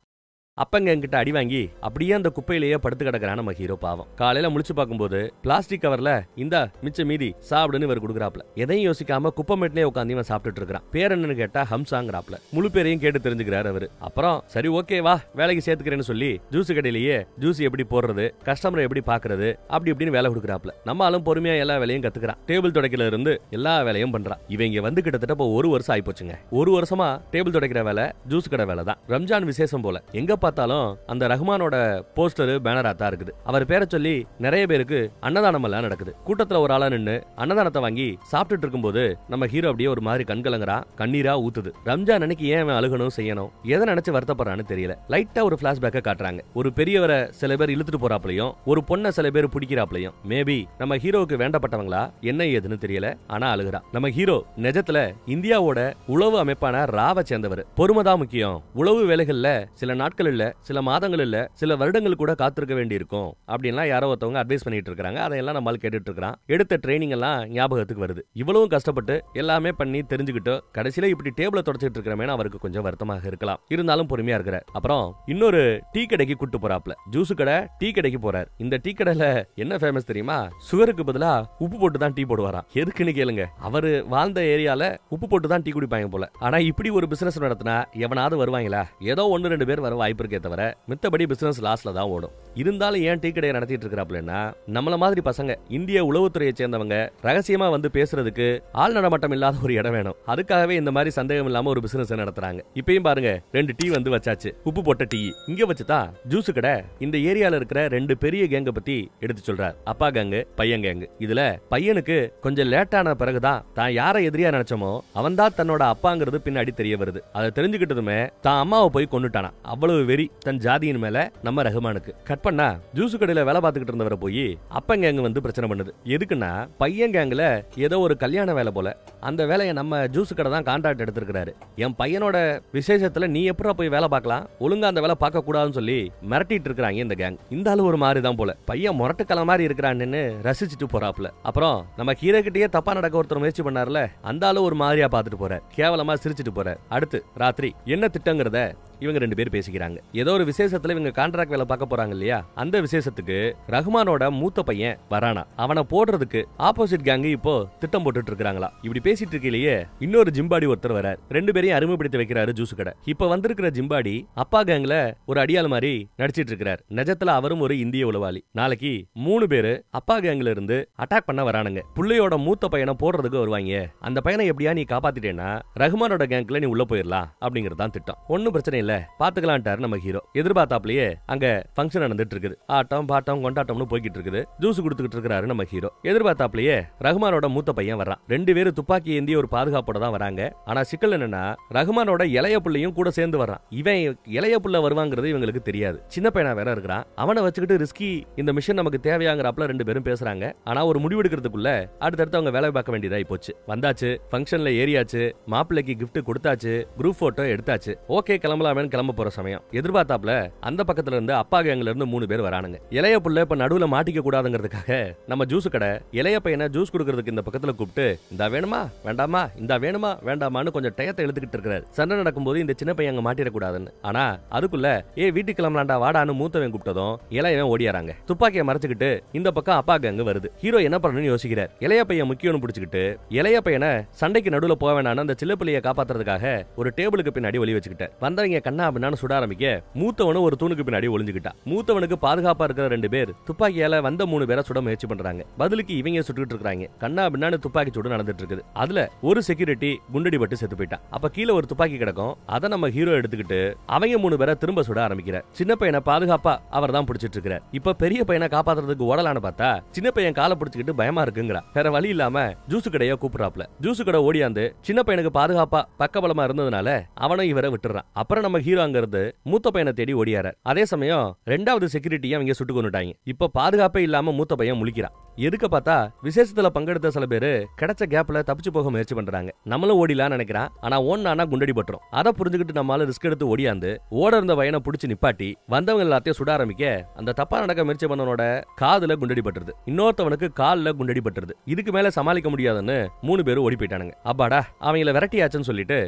அப்பங்க என்கிட்ட அடி வாங்கி அப்படியே அந்த குப்பையிலேயே படுத்து கிடக்குறான் நம்ம ஹீரோ. பாவம் காலையில முழிச்சு பார்க்கும்போது பிளாஸ்டிக் கவர்ல இந்த மிச்ச மீதி சாப்பிடுன்னு இவர் கொடுக்குறாப்ல. எதையும் யோசிக்காம குப்பமேட்லயே உட்காந்து இவன் சாப்பிட்டுட்டு இருக்கிறான். பேர் என்னன்னு கேட்டா ஹம்சாங்கிறாப்ல. முழு பேரையும் கேட்டு தெரிஞ்சுக்கிறாரு அவரு. அப்புறம் சரி ஓகே வா வேலைக்கு சேர்த்துக்கிறேன்னு சொல்லி ஜூஸ் கடையிலேயே ஜூஸ் எப்படி போடுறது, கஸ்டமரை எப்படி பாக்குறது அப்படி இப்படின்னு வேலை கொடுக்குறாப்ல. நம்மளும் பொறுமையா எல்லா வேலையும் கத்துக்கிறான். டேபிள் துடைக்கல இருந்து எல்லா வேலையும் பண்றான். இவங்க வந்து கிட்டத்தட்ட இப்போ 1 வருஷம் ஆயிப்போச்சுங்க. 1 வருஷமா டேபிள் துடைக்கிற வேலை ஜூஸ் கடை வேலை தான். ரம்ஜான் விசேஷம் போல எங்க பார்த்தாலும் அந்த ரஹ்மானோட போஸ்டர் பேனரா தான் இருக்குது. அவர் பேரை சொல்லி நிறைய பேருக்கு அன்னதானம் எல்லாம் நடக்குது. கூட்டத்துல ஒரு ஆளா நின்னு அன்னதானத்தை வாங்கி சாப்பிட்டுட்டு இருக்கும்போது நம்ம ஹீரோ அப்படியே ஒரு மாதிரி கண்கலங்கறா, கண்ணீரா ஊத்துது. ரம்ஜான் அன்னைக்கு ஏன் அவன் அழுகணும் செய்யணும், எதை நினைச்சு வருத்தப்படுறான்னு தெரியல. லைட்டா ஒரு பிளாஷ்பேக்க காட்டுறாங்க. ஒரு பெரியவரை சில பேர் இழுத்துட்டு போறாப்லயும், ஒரு பொண்ணை சில பேர் பிடிக்கிறாப்லயும். மேபி நம்ம ஹீரோவுக்கு வேண்டப்பட்டவங்களா என்ன ஏதுன்னு தெரியல, ஆனா அழுகிறா. நம்ம ஹீரோ நிஜத்துல இந்தியாவோட உளவு அமைப்பான ராவை சேர்ந்தவர். பொறுமைதான் முக்கியம். உளவு வேலைகள்ல சில நாட்கள் இல்ல, சில மாதங்கள் இல்ல, சில வருடங்கள் கூட காத்திருக்க வேண்டி இருக்கும் அப்படின்லாம் யாரோ ஒருத்தவங்க அட்வைஸ் பண்ணிட்டு இருக்காங்க. அதையெல்லாம் நம்மால் கேட்டுட்டு இருக்கிறான். எடுத்த ட்ரைனிங் எல்லாம் ஞாபகத்துக்கு வருது. இவ்வளவும் கஷ்டப்பட்டு எல்லாமே பண்ணி தெரிஞ்சுக்கிட்டு கடைசியில இப்படி டேபிள தொடச்சிட்டு இருக்கிறமே அவருக்கு கொஞ்சம் வருத்தமாக இருக்கலாம். இருந்தாலும் பொறுமையா இருக்கிறார். அப்புறம் இன்னொரு டீ கடைக்கு கூட்டு போறாப்ல. ஜூஸ் கடை டீ கடைக்கு போறார். இந்த டீ கடையில என்ன ஃபேமஸ் தெரியுமா? சுகருக்கு பதிலா உப்பு போட்டு தான் டீ போடுவாராம். எதுக்குன்னு கேளுங்க. அவரு வாழ்ந்த ஏரியால உப்பு போட்டு தான் டீ குடிப்பாங்க போல. ஆனா இப்படி ஒரு பிசினஸ் நடத்தினா எவனாவது வருவாங்களா? ஏதோ 1-2 பேர் வர வாய்ப்பு இருக்கே தவிர மித்தபடி பிசினஸ் லாஸ்ல தான் ஓடும். இருந்தாலும் ஏன் டீ கடையை நடத்திட்டு இருக்கிறாப்லன்னா, நம்மள மாதிரி பசங்க இந்திய உளவுத்துறையை சேர்ந்தவங்க ரகசியமா வந்து பேசுறதுக்கு ஆள் நடமாட்டம் இல்லாத ஒரு இடம் வேணும். அதுக்காகவே இந்த மாதிரி சந்தேகம் இல்லாம ஒரு பிசினஸ் நடத்துறாங்க. இப்பயும் பாருங்க 2 டீ வந்து வச்சாச்சு. உப்பு போட்ட டீ இங்க வச்சுதான் ஜூஸ் கடை இந்த ஏரியால இருக்கிற 2 பெரிய கேங்க பத்தி எடுத்து சொல்றார். அப்பா கேங்கு, பையன் கேங்கு. இதுல பையனுக்கு கொஞ்சம் லேட்டான பிறகுதான் தான் யாரை எதிரியா நினைச்சோமோ அவன் தான் தன்னோட அப்பாங்கிறது பின்னாடி தெரிய வருது. அதை தெரிஞ்சுக்கிட்டதுமே தான் அம்மாவை போய் கொண்டுட்டானா. அவ்வளவு வெறி தன் ஜாதியின் மேல நம்ம ரஹ்மானுக்கு. கட் பண்ணா ஜூஸ் கடையில வேலை பார்த்துக்கிட்டு இருந்தவரை போய் அப்பன் கேங் வந்து பிரச்சனை பண்ணுது. எதுக்குன்னா பையன் கேங்ல ஏதோ ஒரு கல்யாண வேலை போல. அந்த வேலையை நம்ம ஜூஸ் கடை தான் கான்ட்ராக்ட் எடுத்திருக்கிறாரு. என் பையனோட விசேஷத்துல நீ எப்படா போய் வேலை பார்க்கலாம், ஒழுங்கா அந்த வேலை பார்க்க கூடாதுன்னு சொல்லி மிரட்டிட்டு இருக்காங்க இந்த கேங். இந்த ஆளு ஒரு மாதிரி தான் போல. பையன் முரட்டுக்கல மாதிரி இருக்கிறான்னு ரசிச்சுட்டு போறாப்ல. அப்புறம் நம்ம ஹீரோ கிட்டயே தப்பா நடக்க ஒருத்தர் முயற்சி பண்ணார்ல, அந்த ஆளு ஒரு மாதிரியா பார்த்துட்டு போற, கேவலமா சிரிச்சுட்டு போற. அடுத்து ராத்திரி என்ன திட்டங்கிறத இவங்க 2 பேர் பேசிக்கிறாங்க. ஏதோ ஒரு விசேஷத்துல இவங்க கான்ட்ராக்ட் வேலை பார்க்க போறாங்க இல்லையா, அந்த விசேஷத்துக்கு ரஹ்மானோட மூத்த பையன் வரானா. அவனை போடுறதுக்கு ஆப்போசிட் கேங் இப்போ திட்டம் போட்டுட்டு இருக்காங்களா. இப்படி பேசிட்டு இருக்கையிலேயே இன்னொரு ஜிம்பாடி ஒருத்தர் வரார். 2 பேரையும் அறிமுகப்படுத்தி வைக்கிறாரு ஜூஸ் கடை. இப்ப வந்திருக்கிற ஜிம்பாடி அப்பா கேங்ல ஒரு அடியாள் மாதிரி நடிச்சிட்டு இருக்கிறார். நிஜத்துல அவரும் ஒரு இந்திய உளவாளி. நாளைக்கு 3 பேரு அப்பா கேங்ல இருந்து அட்டாக் பண்ண வரானுங்க. புள்ளையோட மூத்த பையனை போடுறதுக்கு வருவாங்க. அந்த பையனை எப்படியா நீ காப்பாத்திட்டேன்னா ரஹ்மானோட கேங்க்ல நீ உள்ள போயிடலாம் அப்படிங்கறதான் திட்டம். ஒன்னும் பிரச்சனை இல்ல, இல்ல பாத்துக்கலான்ட்டாரு நம்ம ஹீரோ. எதிர்பார்த்தாப்லயே அங்க ஃபங்க்ஷன் நடந்துட்டு இருக்குது. ஆட்டம் பாட்டம் கொண்டாட்டம்னு போய்கிட்டு இருக்குது. ஜூஸ் குடுத்துக்கிட்டு இருக்காரு நம்ம ஹீரோ. எதிர்பார்த்தாப்லயே ரகுமானோட மூத்த பையன் வர்றான். 2 பேரும் துப்பாக்கி ஏந்தி ஒரு பாதுகாப்போட தான் வராங்க. ஆனா சிக்கல் என்னன்னா ரகுமானோட இளைய புள்ளையும் கூட சேர்ந்து வர்றான். இவன் இளைய புள்ள வருவாங்கிறது இவங்களுக்கு தெரியாது. சின்ன பையனா வேற இருக்கிறான். அவனை வச்சுக்கிட்டு ரிஸ்கி இந்த மிஷன் நமக்கு தேவையாங்கிறப்பல 2 பேரும் பேசுறாங்க. ஆனா ஒரு முடிவு எடுக்கிறதுக்குள்ள அடுத்தடுத்து அவங்க வேலை பார்க்க வேண்டியதாய் போச்சு. வந்தாச்சு, ஃபங்க்ஷன்ல ஏறியாச்சு, மாப்பிள்ளைக்கு கிஃப்ட் கொடுத்தாச்சு, குரூப் போட்டோ எடுத்தாச்சு. ஓகே கிளம்பலாமேன்னு கிளம்ப போற சமயம் எதிர்பார்த்தாப்ல அந்த பக்கத்துல இருந்து அப்பா கேங்ல இருந்து 3 பேர் வரானுங்க. இளைய புள்ள இப்ப நடுவுல மாட்டிக்க கூடாதுங்கிறதுக்காக நம்ம ஜூஸ் கடை இளைய பையனை ஜூஸ் குடுக்கிறதுக்கு இந்த பக்கத்துல கூப்பிட்டு இந்த வேணுமா வேண்டாமா, இந்த வேணுமா வேண்டாமான்னு கொஞ்சம் டயத்தை எழுத்துக்கிட்டு இருக்காரு. சண்டை நடக்கும்போது இந்த சின்ன பையன் அங்க மாட்டிடக்கூடாதுன்னு. ஆனா அதுக்குள்ள வீட்டுக்கு கிளம்பலாண்டா வாடான்னு மூத்தவன் கூப்பிட்டதும் இளையவன் ஓடியாராங்க. துப்பாக்கியை மறைச்சுக்கிட்டு இந்த பக்கம் அப்பா கேங்க வருது. ஹீரோ என்ன பண்ணணும்னு யோசிக்கிறார். இளைய பையன் முக்கியம்னு பிடிச்சிக்கிட்டு இளைய பையனை சண்டைக்கு நடுவுல போக வேணான்னு அந்த சின்ன பிள்ளையை காப்பாத்துறதுக்காக ஒரு டேபிளுக்கு பின்னாடி ஒளி வச்சுக்கிட்டார். வந்தவங்க கண்ணா அப்படின்னு சுட ஆரம்பிக்க மூத்தவனு ஒரு தூணுக்கு பின்னாடி ஒளிஞ்சுக்கிட்டா. மூத்தவனுக்கு பாதுகாப்பா இருக்கிற 2 பேர் துப்பாக்கியால வந்த 3 பேரை சுட முயற்சி பண்றாங்க. பதிலுக்கு இவங்க சுட்டுக்கிட்டு இருக்காங்க. கண்ணா அப்படின்னு துப்பாக்கி சூடு நடந்துட்டு இருக்குது. அதுல ஒரு செக்யூரிட்டி குண்டடி பட்டு செத்து போயிட்டான். அப்ப கீழே ஒரு துப்பாக்கி கிடக்கும். அதை நம்ம ஹீரோ எடுத்துக்கிட்டு அவங்க 3 பேரை திரும்ப சுட ஆரம்பிக்கிறார். சின்ன பையனை பாதுகாப்பா அவர் தான் பிடிச்சிட்டு இருக்கிறார். இப்ப பெரிய பையனை காப்பாத்துறதுக்கு ஓடலான்னு பார்த்தா சின்ன பையன் காலை பிடிச்சிக்கிட்டு பயமா இருக்குங்கிறா. வேற வழி இல்லாம ஜூஸ் கடையை கூப்பிடுறாப்ல. ஜூஸ் கடை ஓடியாந்து சின்ன பையனுக்கு பாதுகாப்பா பக்கபலமா இருந்ததுனால அவனும் இவரை விட்டுறான். அப்புறம் நம்ம ஹீரோ அங்க இருந்து மூத்த பையனை தேடி ஓடியாரார். அதே சமயம் 2வது செக்யூரிட்டியை அவங்க சுட்டு கொண்டுட்டாங்க. இப்ப பாதுகாப்பே இல்லாம மூத்த பையன் முழிக்கிறான். எதுக்கு பார்த்தா விசேஷத்துல பங்கெடுத்த சில பேரு கிடைச்ச கேப்ல தப்பிச்சு போக முயற்சி பண்றாங்க. நம்மளும் ஓடிலான்னு நினைக்கிறான். ஆனா ஓடுனா குண்டடி பட்டுரும். அதை புரிஞ்சுக்கிட்டு நம்மளால ரிஸ்க் எடுத்து ஓடியாந்து ஓட இருந்த பையனை பிடிச்சி நிப்பாட்டி வந்தவங்க எல்லாத்தையும் சுட ஆரம்பிக்க அந்த தப்பா நடக்க முயற்சி பண்ணவனோட காதுல குண்டடி பட்டுருது. இன்னொருத்தவனுக்கு கால்ல குண்டடி பட்டுருது. இதுக்கு மேல சமாளிக்க முடியாதுன்னு 3 பேரும் ஓடி போயிட்டானுங்க. அப்பாடா அவங்கள விரட்டியாச்சுன்னு சொல்லிட்டு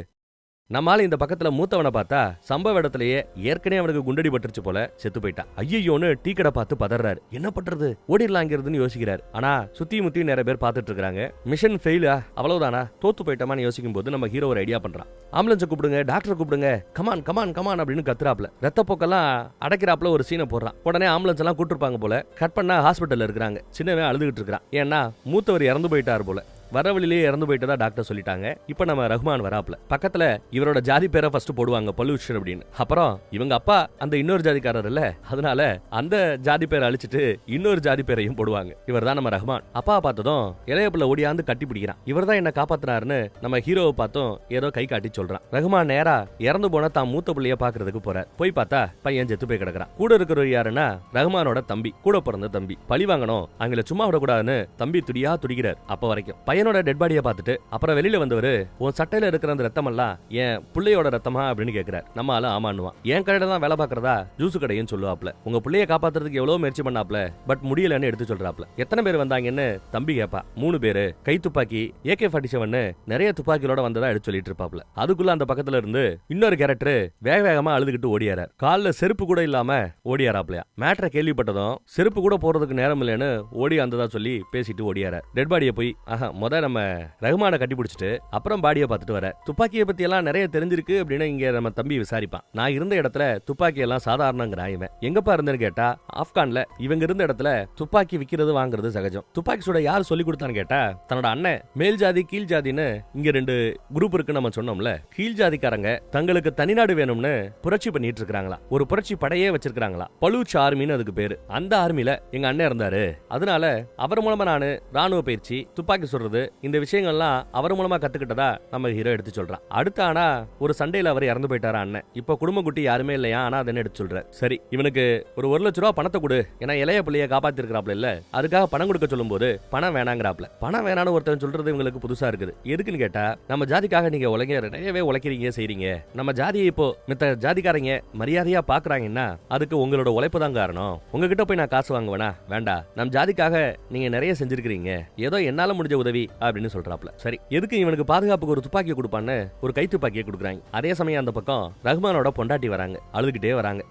நம்மால இந்த பக்கத்துல மூத்தவனை பார்த்தா சம்பவ இடத்திலேயே ஏற்கனவே அவனுக்கு குண்டடி பட்டுருச்சு போல செத்து போயிட்டான். ஐயோன்னு டீ கடை பார்த்து பதறாரு. என்ன பண்றது ஓடிடலாங்கிறதுன்னு யோசிக்கிறாரு. ஆனா சுத்தி முத்தி நிறைய பேர் பார்த்துட்டு இருக்காங்க. மிஷன் ஃபெயிலா அவ்வளவுதானா தோத்து போயிட்டோமான்னு யோசிக்கும் போது நம்ம ஹீரோ ஒரு ஐடியா பண்றான். ஆம்புலன்ஸ் கூப்பிடுங்க, டாக்டர் கூப்பிடுங்க, கமான் கமான் கமான் அப்படின்னு கத்துறாப்ல. ரத்த போக்கெல்லாம் அடைக்கிறாப்ல ஒரு சீனை போடுறான். உடனே ஆம்புலன்ஸ் எல்லாம் கூட்டிருப்பாங்க போல. கட் பண்ணா ஹாஸ்பிட்டல்ல இருக்கிறாங்க. சின்னவன் அழுதுகிட்டு இருக்கான். ஏன்னா மூத்தவர் இறந்து போயிட்டாரு போல. வர வழியிலேயே இறந்து போயிட்டதா டாக்டர் சொல்லிட்டாங்க. இப்ப நம்ம ரஹ்மான் வராப்ல. பக்கத்துல இவரோட ஜாதி பேரை ஃபர்ஸ்ட் போடுவாங்க பொல்யூஷன் அப்படின்னு. அப்புறம் இவங்க அப்பா அந்த இன்னொரு ஜாதிக்காரர் இல்ல, அதனால அந்த ஜாதி பேரை அழிச்சிட்டு இன்னொரு ஜாதி பேரையும் போடுவாங்க. இவர் தான் நம்ம ரஹ்மான். அப்பா பார்த்ததும் இளைய பிள்ளை ஓடியாந்து கட்டி பிடிக்கிறான். இவர் தான் என்ன காப்பாத்தினாருன்னு நம்ம ஹீரோவை பார்த்தோம் ஏதோ கை காட்டி சொல்றான். ரஹ்மான் நேரா இறந்து போன தான் மூத்த பிள்ளைய பாக்குறதுக்கு போறார். போய் பார்த்தா பையன் செத்து போய் கிடக்குறான். கூட இருக்கிறவர் யாருன்னா ரஹ்மானோட தம்பி, கூட பிறந்த தம்பி. பழி வாங்கணும் அவங்கள சும்மா விடக்கூடாதுன்னு தம்பி துடியா துடிக்கிறார். அப்ப வரைக்கும் பையனோட டெட் பாடியை பார்த்துட்டு அப்புறம் வெளியில வந்தவரு உன் சட்டையில இருக்கிற அந்த ரத்தம் எல்லாம் என் பிள்ளையோட ரத்தமா அப்படின்னு கேட்கிறார். நம்ம ஆளு ஆமான்னுவான். என் கடையில தான் வேலை பாக்குறதா ஜூஸ் கடையும் சொல்லுவாப்ல. உங்க பிள்ளைய காப்பாத்துறதுக்கு எவ்வளவு முயற்சி பண்ணாப்ல, பட் முடியலன்னு எடுத்து சொல்றாப்ல. எத்தனை பேர் வந்தாங்கன்னு தம்பி கேப்பா. 3 பேரு. கை துப்பாக்கி AK-47 நிறைய துப்பாக்கியோட வந்ததா எடுத்து சொல்லிட்டு இருப்பாப்ல. அதுக்குள்ள அந்த பக்கத்துல இருந்து இன்னொரு கேரக்டர் வேக வேகமா அழுதுகிட்டு ஓடியாரார். கால்ல செருப்பு கூட இல்லாம ஓடியாராப்லையா. மேட்டரை கேள்விப்பட்டதும் செருப்பு கூட போறதுக்கு நேரம் இல்லைன்னு ஓடி வந்ததா சொல்லி பேசிட்டு ஓடியாரார். டெட் பாடியை போய் நம்ம ரஹ்மான கட்டி பிடிச்சிட்டு அப்புறம் பாடியை பார்த்துட்டு வர. துப்பாக்கியை பத்தி எல்லாம் நிறைய தெரிஞ்சிருக்கு அப்படின்னு இங்க நம்ம தம்பி விசாரிப்பான். நான் இருந்த இடத்துல துப்பாக்கி எல்லாம் சாதாரணங்கிறான். இவன் எங்கப்பா இருந்தேன்னு கேட்டா ஆப்கான்ல இவங்க இருந்த இடத்துல துப்பாக்கி விக்கிறது வாங்குறது சகஜம். துப்பாக்கி சுட யார் சொல்லி கொடுத்தான்னு கேட்டா தன்னோட அண்ணன். மேல் ஜாதி கீழ் ஜாதின்னு இங்க 2 குரூப் இருக்குன்னு நம்ம சொன்னோம்ல. கீழ் ஜாதிக்காரங்க தங்களுக்கு தனிநாடு வேணும்னு புரட்சி பண்ணிட்டு இருக்காங்களா. ஒரு புரட்சி படையே வச்சிருக்காங்களா. பலூச் ஆர்மின்னு அதுக்கு பேரு. அந்த ஆர்மில எங்க அண்ணன் இருந்தாரு. அதனால அவர் மூலமா நானு ராணுவ பயிற்சி, துப்பாக்கி சொல்றது, இந்த விஷயங்கள்லாம் அவர் மூலமா கத்துக்கிட்டதா நம்ம ஹீரோ எடுத்து சொல்றான். அடுத்த ஆனா ஒரு சண்டையில அவர் இறந்து போயிட்டாரா அண்ணன். இப்ப குடும்ப குட்டி யாருமே இல்லையா. ஆனா அதை எடுத்து சொல்ற. சரி இவனுக்கு ஒரு 1 லட்சம் ரூபாய் பணத்தை கொடு, ஏன்னா இளைய பிள்ளைய காப்பாத்தி இருக்கிறாப்ல இல்ல, அதுக்காக பணம் கொடுக்க சொல்லும் போது பணம் வேணாங்கிறாப்ல. பணம் வேணான்னு ஒருத்தன் சொல்றது இவங்களுக்கு புதுசா இருக்குது. எதுக்குன்னு கேட்டா நம்ம ஜாதிக்காக நீங்க நிறையவே உழைக்கிறீங்க செய்றீங்க. நம்ம ஜாதியை இப்போ மித்த ஜாதிக்காரங்க மரியாதையா பாக்குறாங்கன்னா அதுக்கு உங்களோட உழைப்பு தான் காரணம். உங்ககிட்ட போய் நான் காசு வாங்குவேனா வேண்டாம். நம்ம ஜாதிக்காக நீங்க நிறைய செஞ்சிருக்கீங்க, ஏதோ என்னால முடிஞ்ச உதவி அப்படின்னு சொல்றாப்ல. சரி எதுக்கு இவனுக்கு பாதுகாப்புக்கு ஒரு துப்பாக்கியை கொடுப்பான்னு ஒரு கை துப்பாக்கியை கொடுக்குறாங்க. அதே சமயம் அந்த பக்கம் ரஹ்மானோட பொண்டாட்டி வராங்க. அழுதுகிட்டே வராங்க.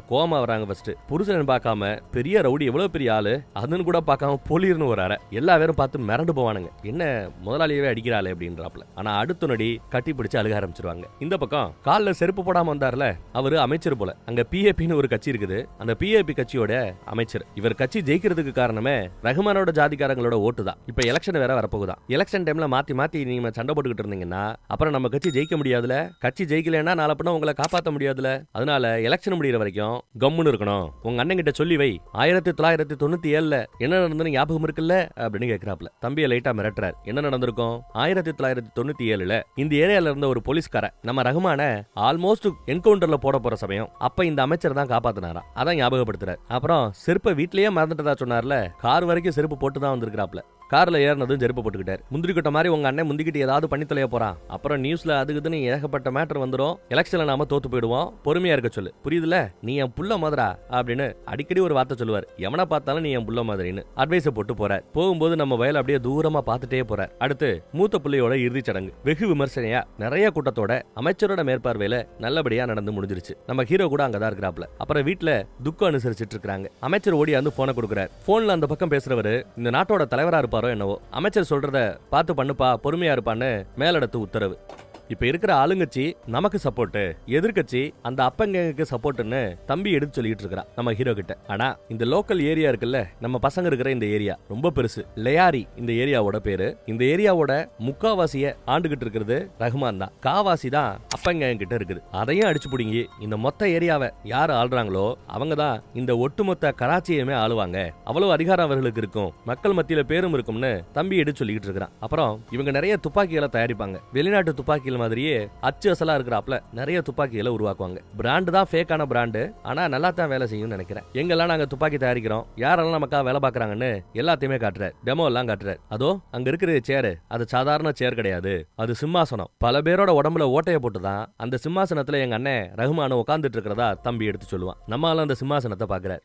கோமா வராங்க. ஃபர்ஸ்ட் புருஷன் பார்க்காம பெரிய ரவுடி, எவ்வளவு பெரிய ஆளு அதுன்னு கூட பார்க்காம பொலிர்னு வராரு. எல்லா பேரும் பார்த்து மிரண்டு போவானுங்க. என்ன முதலாளியவே அடிக்கிறாளே அப்படின்றாப்ல. ஆனா அடுத்த நொடி கட்டி பிடிச்சு அழுக ஆரம்பிச்சிருவாங்க. இந்த பக்கம் கால்ல செருப்பு போடாம வந்தார்ல அவரு அமைச்சர் போல. அங்க PAPன்னு ஒரு கட்சி இருக்குது. அந்த PAP கட்சியோட அமைச்சர். இவர் கட்சி ஜெயிக்கிறதுக்கு காரணமே ரஹ்மானோட ஜாதிக்காரங்களோட ஓட்டு தான். இப்ப எலெக்ஷன் வேற வரப்போகுதா. சொல்றான். எலெக்ஷன் டைம்ல மாத்தி மாத்தி நீங்க சண்டை போட்டுக்கிட்டு இருந்தீங்கன்னா அப்புறம் நம்ம கட்சி ஜெயிக்க முடியாதுல, கட்சி ஜெயிக்கலன்னா நாளப்பனா உங்களை காப்பாற்ற முடியாதுல, அதனால எலெக்ஷன் முடிகிற வரைக்கும் கம்முன்னு இருக்கணும். உங்க அண்ணன் கிட்ட சொல்லி வை, 1997 என்ன நடந்தது ஞாபகம் இருக்குல்ல அப்படின்னு கேட்கிறாப்ல. தம்பியை லைட்டா மிரட்டுறாரு. என்ன நடந்திருக்கும்? 1997 இந்த ஏரியால இருந்த ஒரு போலீஸ்கார நம்ம ரகுமான ஆல்மோஸ்ட் என்கவுண்டர்ல போட போற சமயம் அப்ப இந்த அமைச்சர் தான் காப்பாத்தினாரா, அதான் ஞாபகப்படுத்துறாரு. அப்புறம் செருப்பை வீட்லயே மறந்துட்டதா சொன்னார்ல, கார் வரைக்கும் செருப்பு போட்டு தான் வந்திருக்கிறாப்ல. கார்ல ஏறினதும் செருப்பு போட்டுக்கிட்டாரு. முந்திரி கொட்ட மாதிரி உங்க அண்ணன் முந்திக்கிட்டு ஏதாவது பண்ணி தொலைய போறான், அப்புறம் நியூஸ்ல அதுக்குன்னு ஏகப்பட்ட மேட்டர் வந்துடும், எலெக்ஷன்ல நாம தோத்து போயிடுவோம், பொறுமையா இருக்க சொல்லு, புரியுதுல, நீ என் புள்ள மாதிரா அப்படின்னு அடிக்கடி ஒரு வார்த்தை சொல்லுவார். எவனை பார்த்தாலும் நீ என் புள்ள மாதிரின்னு அட்வைஸை போட்டு போறார். போகும்போது நம்ம வயல் அப்படியே தூரமா பார்த்துட்டே போறார். அடுத்து மூத்த பிள்ளையோட இறுதி சடங்கு வெகு விமர்சனையா நிறைய கூட்டத்தோட அமைச்சரோட மேற்பார்வையில நல்லபடியா நடந்து முடிஞ்சிருச்சு. நம்ம ஹீரோ கூட அங்கதான் இருக்கிறாப்ல. அப்புறம் வீட்டுல துக்கம் அனுசரிச்சுட்டு இருக்காங்க. அமைச்சர் ஓடி வந்து போனை கொடுக்குறாரு. போன்ல அந்த பக்கம் பேசுறவரு இந்த நாட்டோட தலைவரா இருப்பாரோ என்னவோ, அமைச்சர் சொல்றத பார்த்து பண்ணுப்பா, பொறுமையா இருப்பான்னு மேலிடத்து உத்தரவு. இப்ப இருக்கிற ஆளுங்கட்சி நமக்கு சப்போர்ட், எதிர்கட்சி அந்த அப்பங்களுக்கு சப்போர்ட்னு தம்பி எடுத்து சொல்லிட்டு இருக்கிறான் நம்ம ஹீரோ கிட்ட. ஆனா இந்த லோக்கல் ஏரியா இருக்குல்ல, நம்ம பசங்க இருக்கிற இந்த ஏரியா ரொம்ப பெருசு. லெயாரி இந்த ஏரியாவோட பேரு. இந்த ஏரியாவோட முக்காவாசிய ஆண்டுகிட்டு இருக்கிறது ரஹ்மான் தான். காவாசி தான் அப்பங்க கிட்ட இருக்குது. அதையும் அடிச்சு பிடிங்கி இந்த மொத்த ஏரியாவை யாரு ஆள்றாங்களோ அவங்க தான் இந்த ஒட்டுமொத்த கராச்சியுமே ஆளுவாங்க. அவ்வளவு அதிகாரம் அவர்களுக்கு இருக்கும், மக்கள் மத்தியில பேரும் இருக்கும்னு தம்பி எடுத்து சொல்லிட்டு இருக்கிறான். அப்புறம் இவங்க நிறைய துப்பாக்கிகளை தயாரிப்பாங்க. வெளிநாட்டு துப்பாக்கி மாதிரியே அச்சு அசலா இருக்கிறாப்ல நிறைய துப்பாக்கிகளை உருவாக்குவாங்க. பிராண்ட் தான் ஃபேக்கான பிராண்டு, ஆனா நல்லா தான் வேலை செய்யும் நினைக்கிறேன். எங்கெல்லாம் நாங்க துப்பாக்கி தயாரிக்கிறோம், யாரெல்லாம் நமக்கா வேலை பாக்குறாங்கன்னு எல்லாத்தையுமே காட்டுறாரு. டெமோ எல்லாம் காட்டுறாரு. அதோ அங்க இருக்கிற சேரு, அது சாதாரண சேர் கிடையாது, அது சிம்மாசனம். பல பேரோட உடம்புல ஓட்டையை போட்டுதான் அந்த சிம்மாசனத்துல எங்க அண்ணன் ரஹ்மான் உட்கார்ந்துட்டு இருக்கிறதா தம்பி எடுத்து சொல்லுவான். நம்மளால அந்த சிம்மாசனத்தை பாக்குறாரு.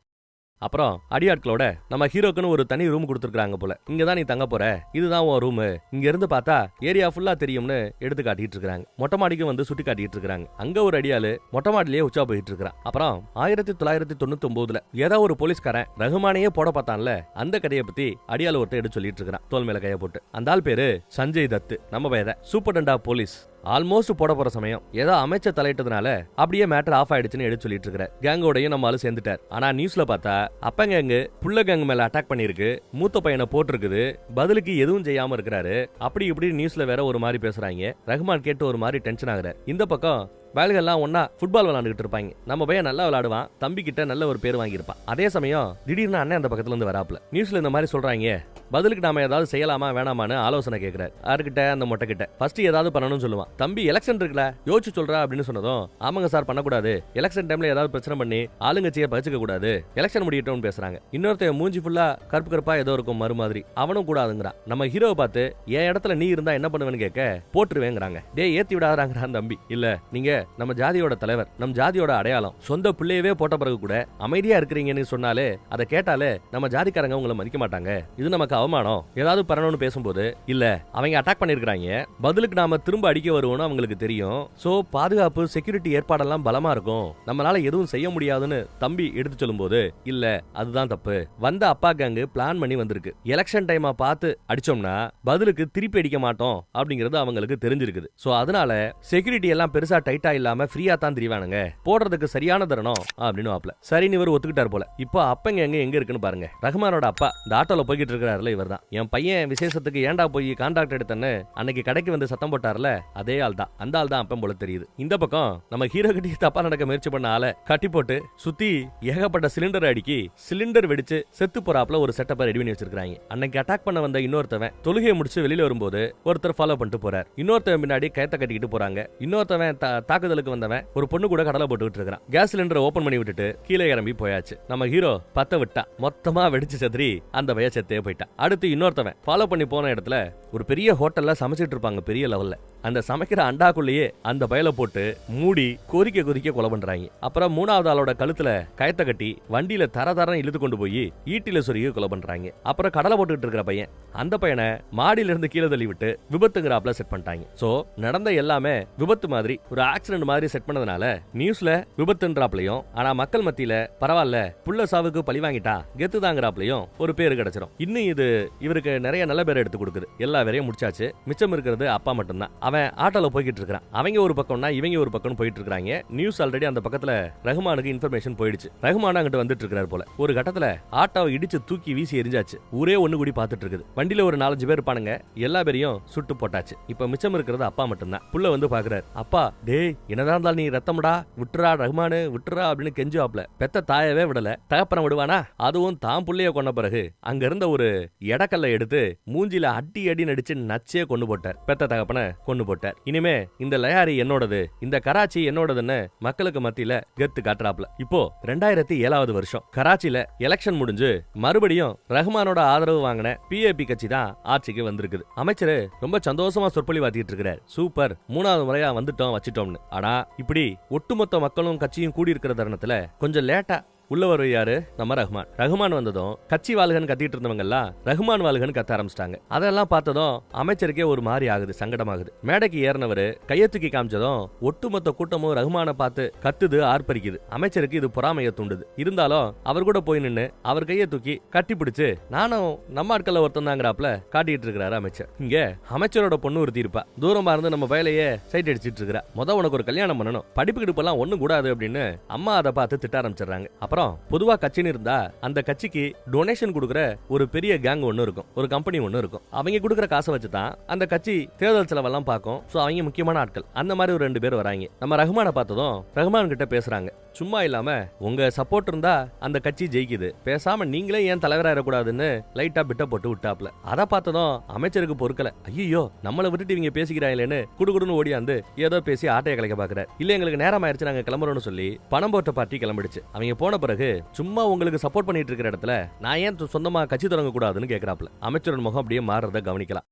அப்புறம் அடியாட்களோட நம்ம ஹீரோக்குன்னு ஒரு தனி ரூம் கொடுத்துருக்காங்க போல. இங்கதான் நீ தங்க போற, இதுதான் உன் ரூம், இங்க இருந்து பார்த்தா ஏரியா ஃபுல்லா தெரியும்னு எடுத்து காட்டிட்டு இருக்காங்க. மொட்டை மாடிக்கும் வந்து சுட்டி காட்டிட்டு இருக்காங்க. அங்க ஒரு அடியாளு மொட்டை மாடிலேயே உச்சா போயிட்டு இருக்கான். அப்புறம் 1999 ஏதாவது ஒரு போலீஸ்காரன் ரஹ்மானையே போட பார்த்தான்ல, அந்த கதையை பத்தி அடியாளு ஒருத்தர் எடுத்து சொல்லிட்டு இருக்கான் தோல் மேல கைய போட்டு. அந்த ஆள் பேரு சஞ்சய் தத். நம்ம பேர சூப்பர்டென்ட் ஆஃப் போலீஸ். ஆல்மோஸ்ட் போட போற சமயம் ஏதோ அமைச்சர் தலையிட்டதுனால அப்படியே மேட்டர் ஆஃப் ஆயிடுச்சுன்னு எடுத்து சொல்லிட்டு இருக்கிற கேங்கோடையும் நம்ம ஆளு சேர்ந்துட்டார். ஆனா நியூஸ்ல பார்த்தா அப்ப கேங்கு புள்ள கேங் மேல அட்டாக் பண்ணிருக்கு, மூத்த பையனை போட்டிருக்குது, பதிலுக்கு எதுவும் செய்யாம இருக்கிறாரு, அப்படி இப்படி நியூஸ்ல வேற ஒரு மாதிரி பேசுறாங்க. ரஹ்மான் கேட்டு ஒரு மாதிரி டென்ஷன் ஆகுறாரு. இந்த பக்கம் பயல்கள்லாம் ஒன்னா ஃபுட்பால் விளையாண்டுட்டு இருப்பாங்க. நம்ம பையன் நல்லா விளையாடுவான், தம்பி கிட்ட நல்ல ஒரு பேர் வாங்கியிருப்பான். அதே சமயம் திடீர்னு அண்ணன் அந்த பக்கத்துல இருந்து வராப்ல. நியூஸ்ல இந்த மாதிரி சொல்றாங்க, பதிலுக்கு நாம ஏதாவது செய்யலாமா வேணாமான்னு ஆலோசனை கேட்கிறாரு. யாருக்கிட்ட? அந்த மொட்டை கிட்ட. ஃபர்ஸ்ட் ஏதாவது பண்ணணும்னு சொல்லுவான். தம்பி எலெக்ஷன் இருக்குல்ல, யோசிச்சு சொல்றா அப்படின்னு சொன்னதும், ஆமாங்க சார் பண்ணக்கூடாது, எலெக்ஷன் டைம்ல ஏதாவது பிரச்சனை பண்ணி ஆளுங்கட்சியை பகிச்சுக்க கூடாது, எலெக்ஷன் முடியட்டும் பேசுறாங்க. இன்னொருத்த மூஞ்சி ஃபுல்லா கருப்பு கருப்பா ஏதோ இருக்கும் மறு மாதிரி, அவனும் கூடாதுங்கிறான். நம்ம ஹீரோவை பார்த்து என் இடத்துல நீ இருந்தா என்ன பண்ணுவேன்னு கேட்க போட்டுருவேங்கிறாங்க. டே ஏத்தி விடாதாங்கிறான் தம்பி. இல்ல நீங்க நம்ம ஜாதியோட தலைவர், நம் ஜாதியோட அடையாளம், சொந்த பிள்ளையவே போட்ட பிறகு கூட அமைதியா இருக்கிறீங்கன்னு சொன்னாலே அதை கேட்டாலே நம்ம ஜாதிக்காரங்க உங்களை மதிக்க மாட்டாங்க, இது நமக்கு அவமானம். ஏதாவது பண்ணணும்னு பேசும்போது இல்ல அவங்க அட்டாக் பண்ணிருக்காங்க, பதிலுக்கு நாம திரும்ப அடிக்க வருவோம்னு அவங்களுக்கு தெரியும், சோ பாதுகாப்பு செக்யூரிட்டி ஏற்பாடெல்லாம் பலமா இருக்கும், நம்மளால எதுவும் செய்ய முடியாதுன்னு தம்பி எடுத்து சொல்லும் போது இல்ல அதுதான் தப்பு, வந்த அப்பா கேங்கு பிளான் பண்ணி வந்திருக்கு, எலெக்ஷன் டைமா பார்த்து அடிச்சோம்னா பதிலுக்கு திருப்பி அடிக்க மாட்டோம் அப்படிங்கிறது அவங்களுக்கு தெரிஞ்சிருக்குது, சோ அதனால செக்யூரிட்டி எல்லாம் பெருசா டைட்டா இல்லாம ஃப்ரீயா தான் திரிவானுங்க, போடுறதுக்கு சரியான தருணம் அப்படின்னு வாப்ல. சரின்னு இவர் ஒத்துக்கிட்டார் போல. இப்போ அப்பங்க எங்க இருக்குன்னு பாருங்க. ரஹ்மானோட அப்பா இந்த ஆட்டோல போய்கிட்டு இருக்கிறாருல, இவர் தான். என் பையன் விசேஷத்துக்கு ஏண்டா போய் கான்ட்ராக்ட் எடுத்தேன்னு அன்னைக்கு கடைக்கு வந்து சத்தம் போட்டார்ல, அதே ஆள் தான். அந்த ஆள் தான் அப்பம் போல தெரியுது. இந்த பக்கம் நம்ம ஹீரோ கிட்ட தப்பா நடக்க முயற்சி பண்ண ஆளை கட்டி போட்டு சுத்தி ஏகப்பட்ட சிலிண்டர் அடிக்கி சிலிண்டர் வெடிச்சு செத்து போறாப்ல ஒரு செட்டப்பை ரெடி பண்ணி வச்சிருக்காங்க. அன்னைக்கு அட்டாக் பண்ண வந்த இன்னொருத்தவன் தொழுகையை முடிச்சு வெளியில வரும்போது ஒருத்தர் ஃபாலோ பண்ணிட்டு போறார். இன்னொருத்தவன் பின்னாடி கயத்தை கட்டிக்கிட்டு போறாங்க. இன்னொருத்தவன் தாக்குதலுக்கு வந்தவன் ஒரு பொண்ணு கூட கடலை போட்டுக்கிட்டு இருக்கிறான். கேஸ் சிலிண்டரை ஓபன் பண்ணி விட்டுட்டு கீழே இறங்கி போயாச்சு. நம்ம ஹீரோ பத்த விட்டா மொத்தமா வெடிச்சு செதறி அந்த வய செத்தே போயிட்டான். அடுத்து இன்னொருத்தவன் ஃபாலோ பண்ணி போன இடத்துல ஒரு பெரிய ஹோட்டல்ல சமைச்சிட்டு இருப்பாங்க பெரிய லெவல்ல. அந்த சமைக்கிற அண்டாக்குள்ளேயே அந்த பயல போட்டு மூடி கொதிக்க கொதிக்க கொலை பண்றாங்க. அப்புறம் மூணாவது ஆளோட கழுத்துல கயத்தை கட்டி வண்டியில தர இழுத்து கொண்டு போய் ஈட்டில சொருகி கொலை பண்றாங்க. அப்புறம் கடலை போட்டுக்கிட்டு இருக்கிற பையன், அந்த பையனை மாடியில இருந்து கீழே தள்ளி விட்டு விபத்துங்கிறாப்ல செட் பண்ணிட்டாங்க. சோ நடந்த எல்லாமே விபத்து மாதிரி ஒரு ஆக்சிடென்ட் மாதிரி செட் பண்ணதுனால நியூஸ்ல விபத்துன்றாப்லயும், ஆனா மக்கள் மத்தியில பரவாயில்ல புள்ள சாவுக்கு பழி வாங்கிட்டா கெத்துதாங்கிறாப்லயும் ஒரு பேரு கிடைச்சிரும். இன்னும் இது இவருக்கு நிறைய நல்ல பேரை எடுத்து கொடுக்குது. எல்லா வேறையும் முடிச்சாச்சு, மிச்சம் இருக்கிறது அப்பா மட்டும்தான். அவன் ஆட்டோல போய்கிட்டு இருக்கான். அவங்க ஒரு பக்கம்னா இவங்க ஒரு பக்கம் போயிட்டு இருக்காங்க. நியூஸ் ஆல்ரெடி அந்த பக்கத்துல ரஹ்மானுக்கு இன்ஃபர்மேஷன் போயிடுச்சு. ரஹ்மான் அங்கிட்டு வந்துட்டு இருக்காரு போல. ஒரு கட்டத்துல ஆட்டோவை இடிச்சு தூக்கி வீசி எரிஞ்சாச்சு. ஊரே ஒண்ணு கூடி பாத்துட்டு இருக்குது. வண்டியில ஒரு 4-5 பேர் இருப்பானுங்க. எல்லா பேரையும் சுட்டு போட்டாச்சு. இப்ப மிச்சம் இருக்கிறது அப்பா மட்டும்தான். புள்ள வந்து பாக்குறாரு. அப்பா, டேய் என்னதான் இருந்தாலும் நீ ரத்தம்டா, விட்டுறா ரஹ்மானு விட்டுறா அப்படின்னு கெஞ்சுவாப்ல. பெத்த தாயவே விடல, தகப்பன விடுவானா? அதுவும் தான் புள்ளைய கொன்ன பிறகு அங்க இருந்த ஒரு எடக்கல்ல எடுத்து மூஞ்சில அடி அடி நடிச்சு நச்சே கொண்டு போட்டார். பெத்த தகப்பன கொண்டு போட்டார். இனிமே இந்த லயாரி என்னோடது, இந்த கராச்சி என்னோடதுன்னு மக்களுக்கு மத்தியில கெத்து காட்டுறாப்ல. இப்போ 2007 வருஷம் கராச்சில எலெக்ஷன் முடிஞ்சு மறுபடியும் ரஹ்மானோட ஆதரவு வாங்கின PAP கட்சி தான் ஆட்சிக்கு வந்திருக்குது. அமைச்சர் ரொம்ப சந்தோஷமா சொற்பொழிவாத்திட்டு இருக்கிறார். சூப்பர், 3வது முறையா வந்துட்டோம் வச்சிட்டோம்னு. ஆனா இப்படி ஒட்டுமொத்த மக்களும் கட்சியும் கூடி இருக்கிற தருணத்துல கொஞ்சம் லேட்டா உள்ள வருவாரு நம்ம ரஹ்மான். ரஹ்மான் வந்ததும் கட்சி வாழ்கன்னு கத்திட்டு இருந்தவங்க எல்லாம் ரஹ்மான் வாழ்கன்னு கத்த ஆரம்பிச்சிட்டாங்க. அதெல்லாம் பார்த்ததும் அமைச்சருக்கே ஒரு மாதிரி ஆகுது, சங்கடமாகுது. மேடைக்கு ஏறினவரு கையை தூக்கி காமிச்சதும் ஒட்டுமொத்த கூட்டமும் ரஹ்மானை பார்த்து கத்துது, ஆர்ப்பரிக்குது. அமைச்சருக்கு இது பொறாமையை தூண்டுது. இருந்தாலும் அவர் கூட போய் நின்னு அவர் கையை தூக்கி கட்டி பிடிச்சு நானும் நம்ம ஆட்கள்ல ஒருத்தன் தாங்கிறாப்ல காட்டிட்டு இருக்கிறாரு அமைச்சர். இங்க அமைச்சரோட பொண்ணு ஒருத்தி இருப்பா. தூரமா இருந்து நம்ம வேலையே சைட் அடிச்சிட்டு இருக்கிறா. உனக்கு ஒரு கல்யாணம் பண்ணணும், படிப்பு கிடுப்பெல்லாம் ஒண்ணு கூடாது அப்படின்னு அம்மா அதை பார்த்து திட்ட ஆரம்பிச்சிடறாங்க. அப்புறம் பொதுவா கட்சின்னு இருந்தா அந்த கட்சிக்கு டொனேஷன் கொடுக்குற ஒரு பெரிய கேங் ஒன்னு இருக்கும், ஒரு கம்பெனி ஒன்னு இருக்கும். அவங்க கொடுக்குற காசை வச்சு தான் அந்த கட்சி தேர்தல் செலவெல்லாம் பார்க்கும். சோ அவங்க முக்கியமான ஆட்கள். அந்த மாதிரி ஒரு 2 பேர் வராங்க. நம்ம ரஹ்மானை பார்த்ததும் ரஹ்மான் கிட்ட பேசுறாங்க. சும்மா இல்லாம உங்க சப்போர்ட் இருந்தா அந்த கட்சி ஜெயிக்குது, பேசாம நீங்களே ஏன் தலைவராயிடக்கூடாதுன்னு லைட்டா பிட்ட போட்டு விட்டாப்ல. அதை பார்த்ததும் அமைச்சருக்கு பொறுக்கல. ஐயோ, நம்மளை விட்டுட்டு இவங்க பேசிக்கிறாங்களேன்னு குடுகுடுன்னு ஓடியாந்து ஏதோ பேசி ஆட்டையை கலைக்க பாக்குறாரு. இல்ல எங்களுக்கு நேரம் ஆயிடுச்சு, நாங்க கிளம்புறோம்னு சொல்லி பணம் போட்ட பார்ட்டி கிளம்பிடுச்சு. அவங்க போன பிறகு சும்மா உங்களுக்கு சப்போர்ட் பண்ணிட்டு இருக்கிற இடத்துல நான் ஏன் சொந்தமா கட்சி தொடங்க கூடாதுன்னு கேக்குறாப்ல. அமைச்சரோட முகம் அப்படியே மாறுறத கவனிக்கலாம்.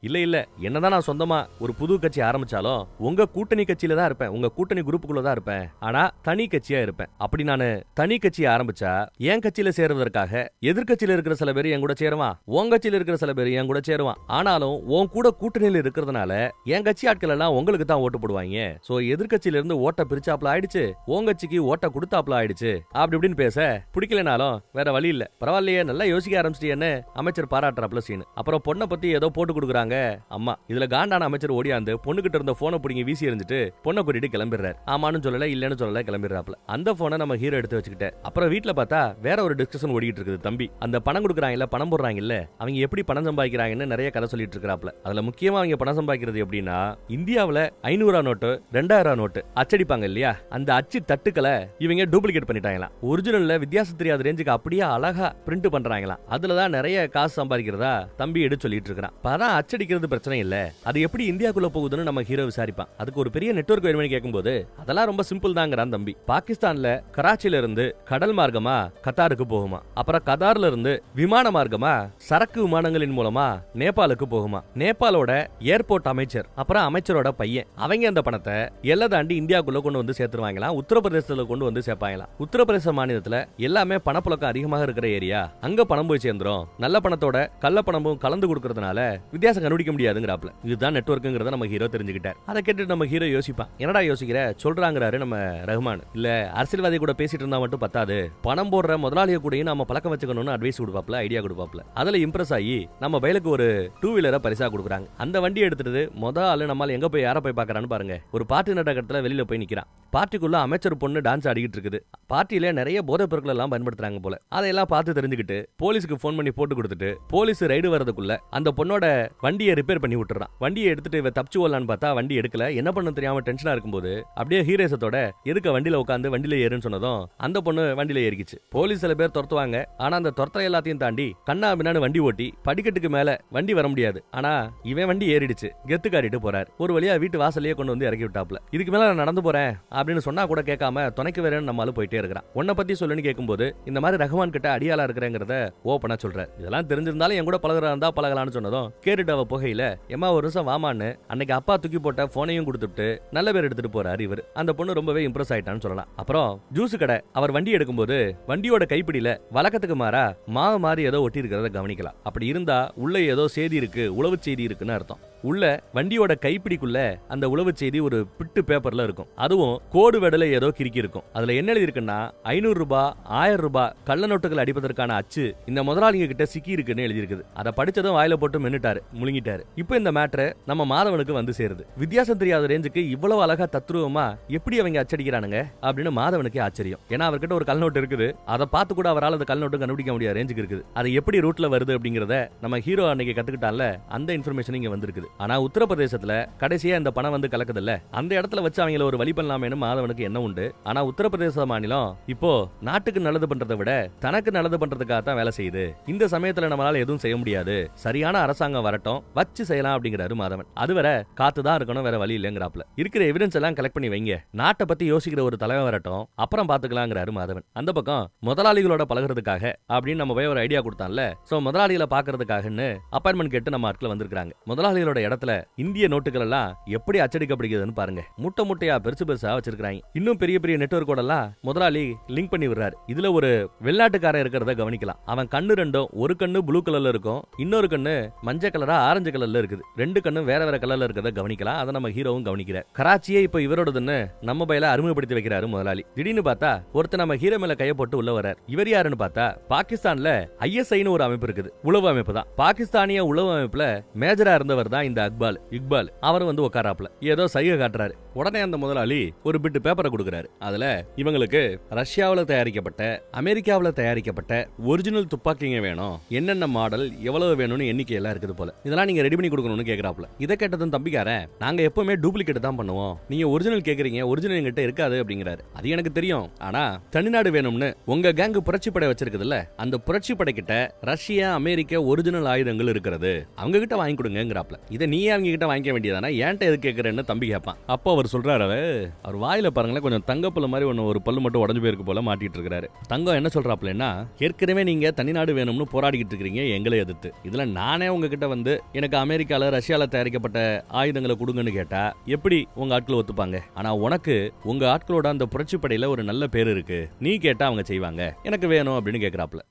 இல்ல என்னதான் நான் சொந்தமா ஒரு புது கட்சி ஆரம்பிச்சாலும் உங்க கூட்டணி கட்சியில தான் இருப்பேன், உங்க கூட்டணி குரூப்புக்குள்ள தான் இருப்பேன். ஆனா தனி கட்சியா இருப்பேன். அப்படி நானு தனி கட்சியை ஆரம்பிச்சா என் கட்சியில சேர்வதற்காக எதிர்கட்சியில இருக்கிற சில பேர் என் கூட சேருவான், உன் கட்சியில இருக்கிற சில பேர் என் கூட சேருவான். ஆனாலும் உன் கூட கூட்டணியில இருக்கிறதுனால என் கட்சி ஆட்கள் எல்லாம் உங்களுக்கு தான் ஓட்டு போடுவாங்க. சோ எதிர்கட்சியில இருந்து ஓட்ட பிரிச்சாப்ல ஆயிடுச்சு, உன் கட்சிக்கு ஓட்ட கொடுத்தாப்ல ஆயிடுச்சு. அப்படி இப்படின்னு பேச பிடிக்கலனாலும் வேற வழி இல்ல. பரவாயில்லையே, நல்லா யோசிக்க ஆரம்பிச்சிட்டேன்னு அமைச்சர் பாராட்டுறாப்ல சீனு. அப்புறம் பொண்ணை பத்தி ஏதோ போட்டு கொடுக்குறாங்க அம்மா. இதுல காண்டான அமைச்சர் ஓடியாந்து பொண்ணுகிட்ட இருந்த போனை பிடிங்கி வீசி எறிஞ்சிட்டு பொண்ணை கூட்டிட்டு கிளம்பிடுறாரு. ஆமான்னு சொல்லல, இல்லன்னு சொல்லல, கிளம்பிடுறாப்ல. அந்த போனை நம்ம ஹீரோ எடுத்து வச்சுக்கிட்ட. அப்புறம் வீட்டுல பார்த்தா வேற ஒரு டிஸ்கஷன் ஓடிட்டு இருக்குது. தம்பி, அந்த பணம் கொடுக்குறாங்கல்ல, பணம் போடுறாங்கல்ல, அவங்க எப்படி பணம் சம்பாதிக்கிறாங்கன்னு நிறைய கதை சொல்லிட்டு இருக்கிறாப்ல. அதுல முக்கியமா அவங்க பணம் சம்பாதிக்கிறது எப்படின்னா, இந்தியாவுல 500 நோட்டு 2000 நோட்டு அச்சடிப்பாங்க இல்லையா, அந்த அச்சு தட்டுக்களை இவங்க டூப்ளிகேட் பண்ணிட்டாங்களாம். ஒரிஜினல்ல வித்தியாசம் தெரியாத ரேஞ்சுக்கு அப்படியே அழகா பிரிண்ட் பண்றாங்களாம். அதுலதான் நிறைய காசு சம்பாதிக்கிறதா தம்பி எடுத்து சொல்லிட்டு இருக்கிறான். பணம் அச்சடிக்கிறது பிரச்சனை இல்ல, அது எப்படி இந்தியாக்குள்ள போகுதுன்னு நம்ம ஹீரோ விசாரிப்பான். அதுக்கு ஒரு பெரிய நெட்வொர்க் வேணும்னு கேட்கும்போது அதெல்லாம் ரொம்ப சிம்பிள் தாங்கிறான் தம்பி. பாகிஸ்தான்ல கராச்சில இருந்து கடல் மார்க்கமா கத்தாருக்கு போகுமா, அப்புறம் கத்தார்ல இருந்து விமான மார்க்கமா சரக்கு விமானங்களின் மூலமா நேபாளுக்கு போகுமா. நேபாளோட ஏர்போர்ட் அமைச்சர் அப்புறம் அமைச்சரோட பையன் அவங்க அந்த பணத்தை எல்லை தாண்டி இந்தியாக்குள்ள கொண்டு வந்து சேர்த்துருவாங்களாம். உத்தரப்பிரதேசத்துல கொண்டு வந்து சேர்ப்பாங்களாம். உத்தரப்பிரதேச மாநிலத்துல எல்லாமே பணப்புழக்கம் அதிகமாக இருக்கிற ஏரியா. அங்க பணம் போய் சேர்ந்துரும். நல்ல பணத்தோட கள்ள பணமும் கலந்து கொடுக்கறதுனால வித்தியாசம் கண்டுபிடிக்க முடியாதுங்கிறாப்ல. இதுதான் நெட்வொர்க்குங்கிறத நம்ம ஹீரோ தெரிஞ்சுக்கிட்டார். அதை கேட்டு நம்ம ஹீரோ யோசிப்பான். என்னடா யோசிக்கிற சொல்றாங்கிறாரு நம்ம ரஹ்மான். இல்ல அரசியல்வாதி கூட பேசிட்டு இருந்தா மட்டும் பத்தாது, பணம் போடுற முதலாளிய கூடயும் நம்ம பழக்கம் வச்சுக்கணும்னு அட்வைஸ் கொடுப்பாப்ல, ஐடியா கொடுப்பாப்ல. அதுல இம்ப்ரெஸ் ஆகி நம்ம வயலுக்கு ஒரு 2 வீலரை பரிசா கொடுக்குறாங்க. அந்த வண்டி எடுத்துட்டு முதல் ஆளு நம்மால எங்க போய் யார போய் பாக்குறான்னு பாருங்க. ஒரு பார்ட்டி நடக்கிறதுல வெளியில போய் நிக்கிறான். பார்ட்டிக்குள்ள அமைச்சர் பொண்ணு டான்ஸ் ஆடிக்கிட்டு இருக்குது. பார்ட்டியில நிறைய போதைப் பொருட்கள் எல்லாம் பயன்படுத்துறாங்க போல. அதையெல்லாம் பார்த்து தெரிஞ்சுக்கிட்டு போலீஸ்க்கு போன் பண்ணி போட்டு கொடுத்துட்டு போலீஸ் ரைடு வரதுக்குள்ள அந்த பொண்ணோட வண்டியை ரிப்பேர் பண்ணி விட்டுறான். வண்டியை எடுத்துட்டு இவ தப்பிச்சு ஓடலான்னு பார்த்தா வண்டி எடுக்கல. என்ன பண்ண தெரியாம டென்ஷனா இருக்கும்போது அப்படியே ஹீரோசத்தோட எதுக்கு வண்டியில உட்காந்து வண்டியில ஏறுன்னு சொன்னதும் அந்த பொண்ணு வண்டியில ஏறிக்கிச்சு. போலீஸ் சில பேர் துரத்துவாங்க. ஆனா அந்த துரத்துற எல்லாத்தையும் தாண்டி கண்ணா பின்னான்னு வண்டி ஓட்டி படிக்கட்டுக்கு மேல வண்டி வர முடியாது. ஆனா இவன் வண்டி ஏறிடுச்சு, கெத்து காட்டிட்டு போறாரு. ஒரு வழியா வீட்டு வாசலையே கொண்டு வந்து இறக்கி விட்டாப்ல. இதுக்கு மேல நான் நடந்து போறேன் அப்படின்னு சொன்னா கூட கேட்காம துணைக்கு வேறேன்னு நம்மளால போயிட்டே இருக்கிறான். உன்னை பத்தி சொல்லுன்னு கேட்கும்போது இந்த மாதிரி ரஹ்மான் கிட்ட அடியாளா இருக்கிறேங்கிறத ஓப்பனா சொல்றாரு. இதெல்லாம் தெரிஞ்சிருந்தாலும் என் கூட பழகுறா இருந்தா பழகலான்னு சொன்னதும் கேட்டுட்டு அவ புகையில எம்மா ஒரு நிமிஷம் வாமான்னு அன்னைக்கு அப்பா தூக்கி போட்ட போனையும் கொடுத்துட்டு நல்ல பேர் எடுத்துட்டு போறாரு இவர். அந்த பொண்ணு ரொம்பவே இம்ப்ரெஸ் ஆயிட்டான்னு சொல்லலாம். அப்புறம் ஜூஸ் கடை அவர் வண்டி எடுக்கும்போது வண்டியோட கைப்பிடியில வழக்கத்துக்கு மாறா மாவு மாதிரி ஏதோ ஒட்டி இருக்கிறத கவனிக்கலாம். அப்படி இருந்தா உள்ள ஏதோ செய்தி இருக்கு, உளவு செய்தி இருக்குன்னு அர்த்தம். உள்ள வண்டியோட கைப்பிடிக்குள்ள அந்த உளவு செய்தி ஒரு பிட்டு பேப்பர்ல இருக்கும். அதுவும் கோடு வெடல ஏதோ கிறுக்கி இருக்கும். அதுல என்ன எழுதி இருக்குன்னா 500 ரூபாய் 1000 ரூபாய் கள்ள நோட்டுகள் அடிப்பதற்கான அச்சு இந்த முதலாளிங்க கிட்ட சிக்கி இருக்குன்னு எழுதி இருக்குது. அதை படிச்சதும் வாயில போட்டு மென்னுட்டாரு, முழுங்கி முழுங்கிட்டாரு. இப்போ இந்த மேட்டர் நம்ம மாதவனுக்கு வந்து சேருது. வித்தியாசம் தெரியாத ரேஞ்சுக்கு இவ்வளவு அழகா தத்ரூபமா எப்படி அவங்க அச்சடிக்கிறானுங்க அப்படின்னு மாதவனுக்கே ஆச்சரியம். ஏன்னா அவர்கிட்ட ஒரு கல்நோட்டு இருக்குது, அதை பார்த்து கூட அவரால் அந்த கல்நோட்டு கண்டுபிடிக்க முடியாத ரேஞ்சுக்கு இருக்குது. அது எப்படி ரூட்ல வருது அப்படிங்கறத நம்ம ஹீரோ அன்னைக்கு கத்துக்கிட்டால அந்த இன்ஃபர்மேஷன் இங்க வந்திருக்குது. ஆனா உத்தரப்பிரதேசத்துல கடைசியா இந்த பணம் வந்து கலக்குதுல்ல, அந்த இடத்துல வச்சு அவங்கள ஒரு வழி பண்ணலாமேனு மாதவனுக்கு என்ன உண்டு. ஆனா உத்தரப்பிரதேச மாநிலம் இப்போ நாட்டுக்கு நல்லது பண்றதை விட தனக்கு நல்லது பண்றதுக்காக தான் வேலை செய்யுது. இந்த சமயத்துல நம்மளால எதுவும் செய்ய முடியாது, சரியான அரசாங்கம் வரட்டும் வச்சு செய்யலாம் அப்படிங்கிறாரு மாதவன். அதுவரை காத்துதான் இருக்கணும், வேற வழி இல்லங்கிறாப்ல. இருக்கிற எவிடன்ஸ் எல்லாம் கலெக்ட் பண்ணி வைங்க, நாட்டை பத்தி யோசிக்கிற ஒரு தலைவர் வரட்டும், அப்புறம் பாத்துக்கலாங்கிறாரு மாதவன். அந்த பக்கம் முதலாளிகளோட பழகிறதுக்காக அப்படின்னு நம்ம போய் ஒரு ஐடியா கொடுத்தான்ல, சோ முதலாளிகளை பாக்குறதுக்காகன்னு அப்பாயின்மெண்ட் கேட்டு நம்ம ஆட்கள் வந்திருக்காங்க. முதலாளிகளோட இடத்துல இந்திய நோட்டுகள் எல்லாம் எப்படி அச்சடிக்கப்படுகிறதுன்னு பாருங்க. முட்டை முட்டையா பெருசு பெருசா வச்சிருக்காங்க. இன்னும் பெரிய பெரிய நெட்வொர்க்கோட எல்லாம் முதலாளி லிங்க் பண்ணி விடுறாரு. இதுல ஒரு வெளிநாட்டுக்காரன் இருக்கிறத கவனிக்கலாம். அவன் கண்ணு ரெண்டும், ஒரு கண்ணு ப்ளூ கலர்ல இருக்கும், இன்னொரு கண்ணு மஞ்சள் கலரா ஆரஞ்சு கலர்ல இருக்குது. ரெண்டு கண்ணும் வேற வேற கலர்ல இருக்கிறத கவனிக்கலாம். அதை நம்ம ஹீரோவும் கவனிக்கிறார். கராச்சியே இப்ப இவரோடதுன்னு நம்ம பையில அறிமுகப்படுத்தி வைக்கிறாரு முதலாளி. திடீர்னு பார்த்தா ஒருத்தர் நம்ம ஹீரோ மேல கைய போட்டு உள்ள வர்றார். இவர் யாருன்னு பார்த்தா பாகிஸ்தான்ல ISIன்னு ஒரு அமைப்பு இருக்குது, உளவு அமைப்பு தான். பாகிஸ்தானிய உளவு அமைப்புல மேஜரா இருந்தவர் தான் இந்த இக்பால். அவர் வந்து உட்காராப்ல ஏதோ சைகை காட்டுறாரு. உடனே அந்த முதலாளி ஒரு பிட்டு பேப்பரை கொடுக்கிறாரு. அதுல இவங்களுக்கு ரஷ்யாவில தயாரிக்கப்பட்ட, அமெரிக்காவில தயாரிக்கப்பட்ட ஒரிஜினல் துப்பாக்கிங்க வேணும், என்னென்ன மாடல் எவ்வளவு வேணும்னு எண்ணிக்கை எல்லாம் இருக்குது போல. இதெல்லாம் நீங்க ரெடி பண்ணி கொடுக்கணும்னு கேக்குறாப்ல. இதை கேட்டதும் தம்பிக்காரன், நாங்க எப்பவுமே டூப்ளிகேட் தான் பண்ணுவோம், நீங்க ஒரிஜினல் கேக்குறீங்க, ஒரிஜினல் என்கிட்ட இருக்காது அப்படிங்கிறாரு. அது எனக்கு தெரியும், ஆனா தனிநாடு வேணும்னு உங்க கேங்கு புரட்சி படை வச்சிருக்குதுல்ல, அந்த புரட்சி படை கிட்ட ரஷ்யா அமெரிக்க ஒரிஜினல் ஆயுதங்கள் இருக்கிறது, அவங்க கிட்ட வாங்கி கொடுங்கிறாப்ல. இதை நீயே அவங்க கிட்ட வாங்கிக்க வேண்டியதானா, ஏன்ட்ட எது கேக்குறேன்னு தம்பி கேட்பான். அப்போ அவர் சொல்றாரு, அவர் வாயில பாருங்களேன் கொஞ்சம் தங்கப்பல்ல மாதிரி ஒன்னு, ஒரு பல்லு மட்டும் உடஞ்சு போயிருக்கு போல மாட்டிட்டு இருக்காரு. தங்கம் என்ன சொல்றாப்லன்னா, ஏற்கனவே நீங்க தனிநாடு வேணும்னு போராடிக்கிட்டு இருக்கீங்க எங்களை எதிர்த்து, இதுல நானே உங்ககிட்ட வந்து எனக்கு அமெரிக்கால ரஷ்யால தயாரிக்கப்பட்ட ஆயுதங்களை கொடுங்கன்னு கேட்டா எப்படி உங்க ஆட்கள் ஒத்துப்பாங்க? ஆனா உனக்கு உங்க ஆட்களோட அந்த புரட்சி படையில ஒரு நல்ல பேர் இருக்கு, நீ கேட்டா அவங்க செய்வாங்க, எனக்கு வேணும் அப்படின்னு கேக்குறாப்ல.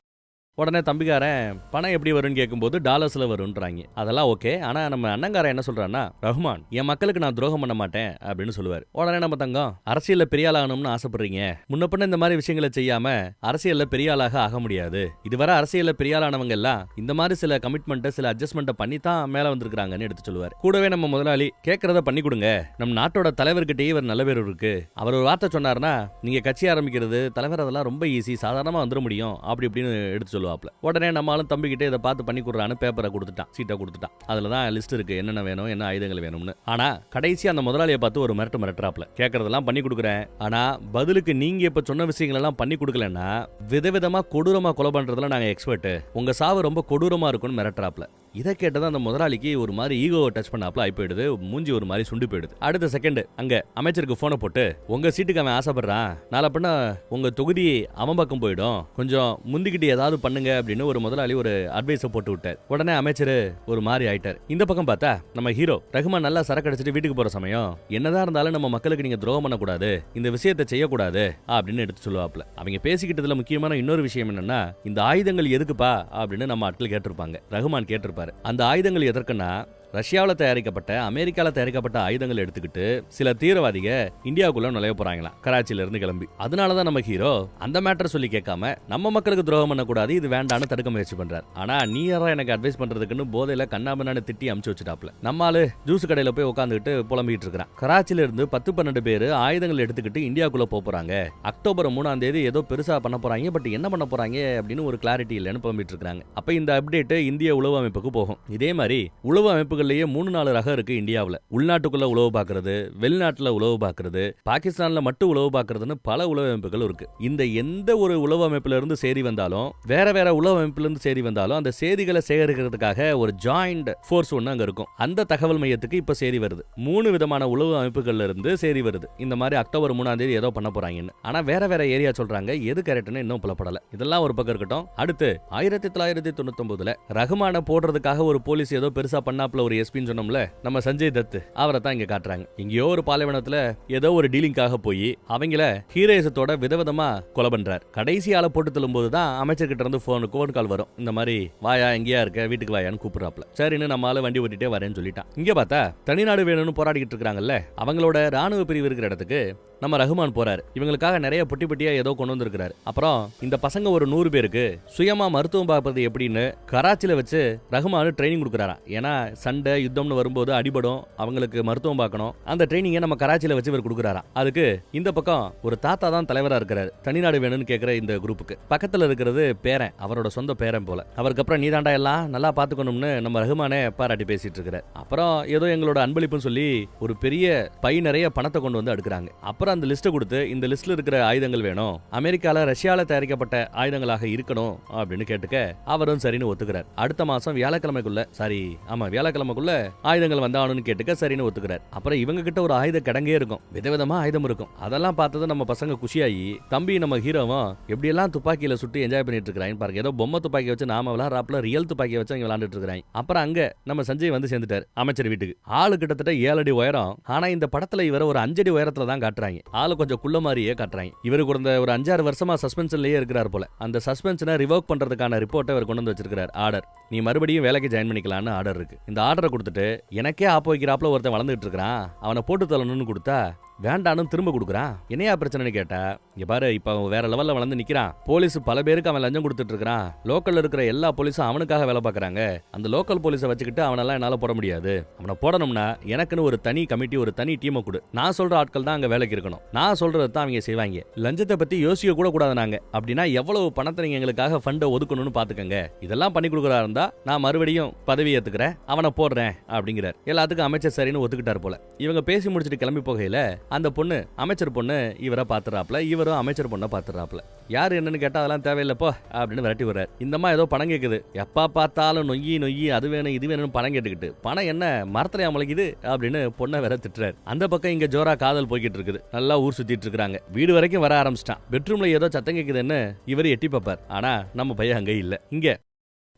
உடனே தம்பிக்காரன் பணம் எப்படி வரும்னு கேட்கும்போது டாலர்ஸ்ல வரும்ன்றாங்க. அதெல்லாம் ஓகே, ஆனா நம்ம அண்ணங்காரன் என்ன சொல்றான்னா, ரஹ்மான் என் மக்களுக்கு நான் துரோகம் பண்ண மாட்டேன் அப்படின்னு சொல்லுவார். உடனே நம்ம தங்கம், அரசியல்ல பெரிய ஆளாகணும்னு ஆசைப்படுறீங்க, முன்ன பின்ன இந்த மாதிரி விஷயங்களை செய்யாம அரசியல்ல பெரிய ஆளாக ஆக முடியாது. இதுவரை அரசியல்ல பெரிய ஆளானவங்க எல்லாம் இந்த மாதிரி சில கமிட்மெண்ட், சில அட்ஜஸ்ட்மெண்ட் பண்ணி தான் மேல வந்திருக்காங்கன்னு எடுத்து சொல்லுவார். கூடவே நம்ம முதலாளி கேட்கறத பண்ணி கொடுங்க, நம்ம நாட்டோட தலைவர்கிட்டயே இவர் நல்ல பேர் இருக்கு, அவர் ஒரு வார்த்தை சொன்னார்னா நீங்க கட்சி ஆரம்பிக்கிறது தலைவர் அதெல்லாம் ரொம்ப ஈஸி, சாதாரணமா வந்துட முடியும் அப்படி இப்படின்னு எடுத்து சொல்லுவாங்க. உடனே நம்மளும் தம்பிக்கிட்டே இதை பார்த்து பண்ணி கொடுறான்னு பேப்பரை கொடுத்துட்டான், சீட்டை கொடுத்துட்டான். அதுலதான் லிஸ்ட் இருக்கு, என்னென்ன வேணும், என்ன ஆயுதங்கள் வேணும்னு. ஆனா கடைசி அந்த முதலாளியை பார்த்து ஒரு மிரட்டுறாப்ல, கேட்கறதெல்லாம் பண்ணி கொடுக்குறேன், ஆனா பதிலுக்கு நீங்க இப்ப சொன்ன விஷயங்கள் எல்லாம் பண்ணி கொடுக்கலன்னா விதவிதமா கொடூரமா கொலை பண்றதுல நாங்க எக்ஸ்பர்ட், உங்க சாவு ரொம்ப கொடூரமா இருக்கும்னு மிரட்டுறாப்ல. இதை கேட்டதான் அந்த முதலாளிக்கு ஒரு மாதிரி ஈகோ டச் பண்ணாப்ல ஆகி போயிடுது, மூஞ்சி ஒரு மாதிரி சுண்டி போயிடுது. அடுத்த செகண்ட் அங்க அமைச்சருக்கு போனை போட்டு, உங்க சீட்டுக்கு அவன் ஆசைப்படுறான், நாளை பண்ண உங்க தொகுதி அவன் பக்கம் போயிடும், கொஞ்சம் முந்திக்கிட்டு ஏதாவது பண்ணுங்க அப்படின்னு ஒரு முதலாளி ஒரு அட்வைஸை போட்டு விட்டார். உடனே அமைச்சர் ஒரு மாதிரி ஆயிட்டார். இந்த பக்கம் பார்த்தா நம்ம ஹீரோ ரஹ்மான் நல்லா சரக்கு அடிச்சிட்டு வீட்டுக்கு போற சமயம், என்னதான் இருந்தாலும் நம்ம மக்களுக்கு நீங்க துரோகம் பண்ணக்கூடாது, இந்த விஷயத்தை செய்யக்கூடாது அப்படின்னு எடுத்து சொல்லுவாப்ல. அவங்க பேசிக்கிட்டதுல முக்கியமான இன்னொரு விஷயம் என்னன்னா, இந்த ஆயுதங்கள் எதுக்குப்பா அப்படின்னு நம்ம ஆட்கள் கேட்டிருப்பாங்க, ரஹ்மான் கேட்டிருப்பாரு. அந்த ஆயுதங்கள் எதற்குன்னா, ரஷ்யாவில் தயாரிக்கப்பட்ட, அமெரிக்காவில் தயாரிக்கப்பட்ட ஆயுதங்கள் எடுத்துக்கிட்டு சில தீவிரவாதிக இந்தியாவுக்குள்ள நுழைய போறாங்களாம், கராச்சியில இருந்து கிளம்பி. அதனாலதான் நம்ம ஹீரோ அந்த மேட்டர் சொல்லி கேட்காம நம்ம மக்களுக்கு துரோகம் பண்ணக்கூடாது, இது வேண்டான்னு தடுக்க முயற்சி பண்றாரு. ஆனா நீ யாரா எனக்கு அட்வைஸ் பண்றதுக்குன்னு போதையில கண்ணாமண்ணான்னு திட்டி அமுச்சு வச்சுட்டாப்ல. நம்மால ஜூஸ் கடையில போய் உட்காந்துக்கிட்டு புலம்பிட்டு இருக்கிறான். கராச்சியில இருந்து 10-12 பேர் ஆயுதங்கள் எடுத்துக்கிட்டு இந்தியாவுக்குள்ள போறாங்க, அக்டோபர் 3ஆம் தேதி ஏதோ பெருசா பண்ண போறாங்க, பட் என்ன பண்ண போறாங்க அப்படின்னு ஒரு கிளாரிட்டி இல்லைன்னு புலம்பிட்டு இருக்காங்க. அப்ப இந்த அப்டேட் இந்திய உளவு அமைப்புக்கு போகும். இதே மாதிரி உளவு அமைப்புகள் 3-4 ரகம் இருக்கு இந்தியாவுல. உள்நாட்டுக்குள்ள உளவு பாக்குறது, வெளிநாட்டுல உளவு பாக்குறது, பாகிஸ்தான்ல மட்டும் உளவு பாக்குறதுன்னு பல உளவு அமைப்புகள் இருக்கு. இந்த எந்த ஒரு உளவு அமைப்புல இருந்து செய்தி வந்தாலும், வேற வேற உளவு அமைப்புல இருந்து செய்தி வந்தாலும், அந்த செய்திகளை சேகரிக்கிறதுக்காக ஒரு ஜாயிண்ட் ஃபோர்ஸ் ஒண்ணு அங்க இருக்கும். அந்த தகவல் மையத்துக்கு இப்ப செய்தி வருது. 3 விதமான உளவு அமைப்புகள்ல இருந்து செய்தி வருது, இந்த மாதிரி அக்டோபர் 3ஆம் தேதி ஏதோ பண்ண போறாங்கன்னு. ஆனா வேற வேற ஏரியா சொல்றாங்க, எது கரெக்ட்னு இன்னும் புலப்படல. இதெல்லாம் ஒரு பக்கம் இருக்கட்டும். அடுத்து 1999ல ரஹ்மான போடுறதுக்காக ஒரு போலீஸ் ஏதோ பெருசா பண்ணாப்ல, ஒரு எஸ்பின்னு சொன்னோம்ல நம்ம சஞ்சய் தத், அவரை தான் இங்க காட்டுறாங்க. இங்கேயோ ஒரு பாலைவனத்துல ஏதோ ஒரு டீலிங்காக போய் அவங்கள ஹீரோயிசத்தோட விதவிதமா கொலை பண்றாரு. கடைசி ஆளை போட்டு தள்ளும்போது தான் அமைச்சர்கிட்ட இருந்து போன் கால் வரும், இந்த மாதிரி வாயா எங்கேயா இருக்க, வீட்டுக்கு வாயான்னு கூப்பிடுறாப்ல. சரின்னு நம்மளால வண்டி ஓட்டிட்டே வரேன்னு சொல்லிட்டான். இங்க பார்த்தா தனிநாடு வேணும்னு போராடிக்கிட்டு இருக்காங்கல்ல, அவங்களோட ராணுவ பிரிவு இருக்கிற இடத்துக்கு நம்ம ரஹ்மான் போறாரு. இவங்களுக்காக நிறைய பொட்டி பொட்டியா ஏதோ கொண்டு வந்திருக்காரு. அப்புறம் இந்த பசங்க ஒரு 100 பேருக்கு சுயமா மருத்துவம் பார்ப்பது எப்படின்னு கராச்சில வச்சு ரஹ்மான் ட்ரைனிங் கொடுக்குறாராம். ஏன்னா சண்டை யுத்தம்னு வரும்போது அடிபடும், அவங்களுக்கு மருத்துவம் பார்க்கணும். அந்த ட்ரைனிங்கை நம்ம கராச்சில வச்சு இவர் கொடுக்குறாராம். அதுக்கு இந்த பக்கம் ஒரு தாத்தா தான் தலைவரா இருக்கிறாரு. தனிநாடு வேணும்னு கேட்கிற இந்த குரூப்புக்கு பக்கத்துல இருக்கிறது பேரன், அவரோட சொந்த பேரன் போல. அவருக்கு அப்புறம் நீதாண்டா எல்லாம் நல்லா பாத்துக்கணும்னு நம்ம ரஹ்மானே பாராட்டி பேசிட்டு இருக்கிறார். அப்புறம் ஏதோ எங்களோட அன்பளிப்புன்னு சொல்லி ஒரு பெரிய பை நிறைய பணத்தை கொண்டு வந்து அடுக்குறாங்க. அப்புறம் அந்த லிஸ்ட்டை கொடுத்து இந்த லிஸ்ட்ல இருக்கிற ஆயுதங்கள் வேணும், அமெரிக்கால ரஷ்யால தயாரிக்கப்பட்ட ஆயுதங்களாக இருக்கணும் அப்படின்னு கேட்டுக்க அவரும் சரின்னு ஒத்துக்கிறார். அடுத்த மாசம் வியாழக்கிழமைக்குள்ள ஆயுதங்கள் வந்தானுன்னு கேட்டுக்க சரின்னு ஒத்துக்கிறார். அப்புறம் இவங்க கிட்ட ஒரு ஆயுத கிடங்கே இருக்கும், விதவிதமா ஆயுதம் இருக்கும். அதெல்லாம் பார்த்தது நம்ம பசங்க குஷியாகி தம்பி நம்ம ஹீரோவும் எப்படி எல்லாம் துப்பாக்கியில சுட்டு என்ஜாய் பண்ணிட்டு இருக்காங்க பாருங்க. ஏதோ பொம்மை துப்பாக்கி வச்சு நாம விளையாடுறாப்புல ரியல் துப்பாக்கி வச்சு அவங்க விளையாண்டுட்டு இருக்காங்க. அப்புறம் அங்க நம்ம சஞ்சய் வந்து சேர்ந்துட்டாரு அமைச்சர் வீட்டுக்கு. ஆளு கிட்டத்தட்ட 7 அடி உயரம். ஆனா இந்த படத்துல இவரை ஒரு 5 அடி உயரத்துல தான் காட்டுறாங்க. ஆளு கொஞ்சம் குள்ள மாதிரியே காட்டுறாங்க. இவருக்கு ஒரு 5-6 வருஷமா சஸ்பென்ஷன்லயே இருக்கிறார் போல. அந்த சஸ்பென்ஷனை ரிவோக் பண்றதுக்கான ரிப்போர்ட்டை அவர் கொண்டு வந்து வச்சிருக்காரு. ஆர்டர், நீ மறுபடியும் வேலைக்கு ஜாயின் பண்ணிக்கலாம்னு ஆர்டர் இருக்கு. இந்த ஆர்டரை கொடுத்துட்டு எனக்கே ஆப்போ வைக்கிறாப்புல ஒருத்தன் வளர்ந்துட்டு இருக்கான், அவனை போட்டு தள்ளணும்னு கொடுத்தா வேண்டான்னு திரும்ப கொடுக்குறான். என்னையா பிரச்சனைன்னு கேட்டா, இங்க பாரு இப்ப அவன் வேற லெவல்ல வளர்ந்து நிக்கிறான். போலீஸ் பல பேருக்கு அவன் லஞ்சம் கொடுத்துட்டு இருக்கான். லோக்கல்ல இருக்கிற எல்லா போலீஸும் அவனுக்காக வேலை பார்க்கறாங்க. அந்த லோக்கல் போலீஸை வச்சுக்கிட்டு அவனெல்லாம் என்னால போட முடியாது. அவனை போடணும்னா எனக்குன்னு ஒரு தனி கமிட்டி, ஒரு தனி டீமை கொடு. நான் சொல்ற ஆட்கள் தான் அங்க வேலைக்கு இருக்கணும். நான் சொல்றதை தான் அவங்க செய்வாங்க. லஞ்சத்தை பத்தி யோசிக்க கூட கூடாது நாங்க. அப்படின்னா எவ்வளவு பணத்தை நீங்க எங்களுக்காக ஃபண்டை ஒதுக்கணும்னு பாத்துக்கங்க. இதெல்லாம் பண்ணி கொடுக்குறா இருந்தா நான் மறுபடியும் பதவி ஏத்துக்கிறேன், அவனை போடுறேன் அப்படிங்கிறார். எல்லாத்துக்கும் அமைச்சர் சரின்னு ஒத்துக்கிட்டார் போல. இவங்க பேசி முடிச்சிட்டு கிளம்பி போகையில அந்த பொண்ணு, அமைச்சர் பொண்ணு இவரை பாத்துறாப்ல, இவரும் அமைச்சர் பொண்ணை பாத்துறாப்ல. யாரு என்னன்னு கேட்டா அதெல்லாம் தேவையில்லப்போ அப்படின்னு விரட்டி வர்றாரு. இந்தமா ஏதோ பணம் கேக்குது, எப்பா பார்த்தாலும் நொய்யி அது வேணும் இது வேணும்னு பணம் கேட்டுக்கிட்டு, பணம் என்ன மரத்துல முளைக்குது அப்படின்னு பொண்ணை வேற திட்டுறாரு. அந்த பக்கம் இங்க ஜோரா காதல் போய்கிட்டு இருக்குது. நல்லா ஊர் சுத்திட்டு இருக்காங்க. வீடு வரைக்கும் வர ஆரம்பிச்சிட்டான். பெட்ரூம்ல ஏதோ சத்தம் கேக்குதுன்னு இவர் எட்டி பார்ப்பார். ஆனா நம்ம பையன் அங்க இல்ல. இங்க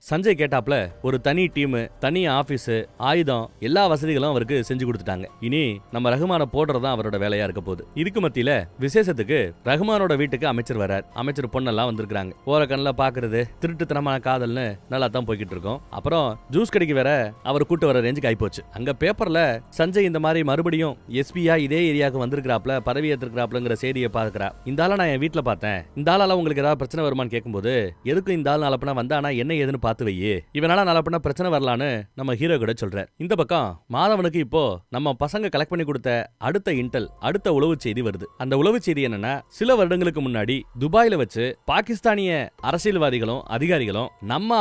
சஞ்சய் கேட்டாப்ல ஒரு தனி டீம், தனி ஆபீஸ், ஆயுதம், எல்லா வசதிகளும் அவருக்கு செஞ்சு கொடுத்துட்டாங்க. இனி நம்ம ரஹ்மான போடுறதா அவரோட வேலையா இருக்க போகுது. இதுக்கு மத்தியில விசேஷத்துக்கு ரஹ்மானோட வீட்டுக்கு அமைச்சர் வரார். அமைச்சர் பொண்ணெல்லாம் வந்திருக்காங்க. ஓரக்கண்ணில் பாக்குறது திருட்டுத்தனமான காதல்னு நல்லா தான் போய்கிட்டு இருக்கோம். அப்புறம் ஜூஸ் கடைக்கு வேற அவர் கூட்டு வர ரேஞ்சுக்கு ஆயிப்போச்சு. அங்க பேப்பர்ல சஞ்சய் இந்த மாதிரி மறுபடியும் எஸ்பியா இதே ஏரியாவுக்கு வந்திருக்கிறாப்ல, பதவி ஏற்றிருக்கிறாப்லங்கிற செய்தியை பாக்குறா. இந்த ஆளை நான் என் வீட்டுல பார்த்தேன், இந்த ஆளால உங்களுக்கு ஏதாவது பிரச்சனை வருமானு கேட்கும்போது, எதுக்கும் இந்த ஆள் நாளப்பனா வந்தானா என்ன ஏதுன்னு பார்த்து வையே, இவனால நாளப்பனா பிரச்சனை வரலான்னு நம்ம ஹீரோ கூட சொல்றார். இந்த பக்கம் மாதவனுக்கு இப்போ நம்ம பசங்க கலெக்ட் பண்ணி கொடுத்த அடுத்த இன்டெல், அடுத்த உளவு செய்தி வருது. அந்த உளவு செய்தி என்னன்னா, சில வருடங்களுக்கு முன்னாடி துபாயில வச்சு பாகிஸ்தானிய அரசியல்வாதிகளும் அதிகாரிகளும் நம்ம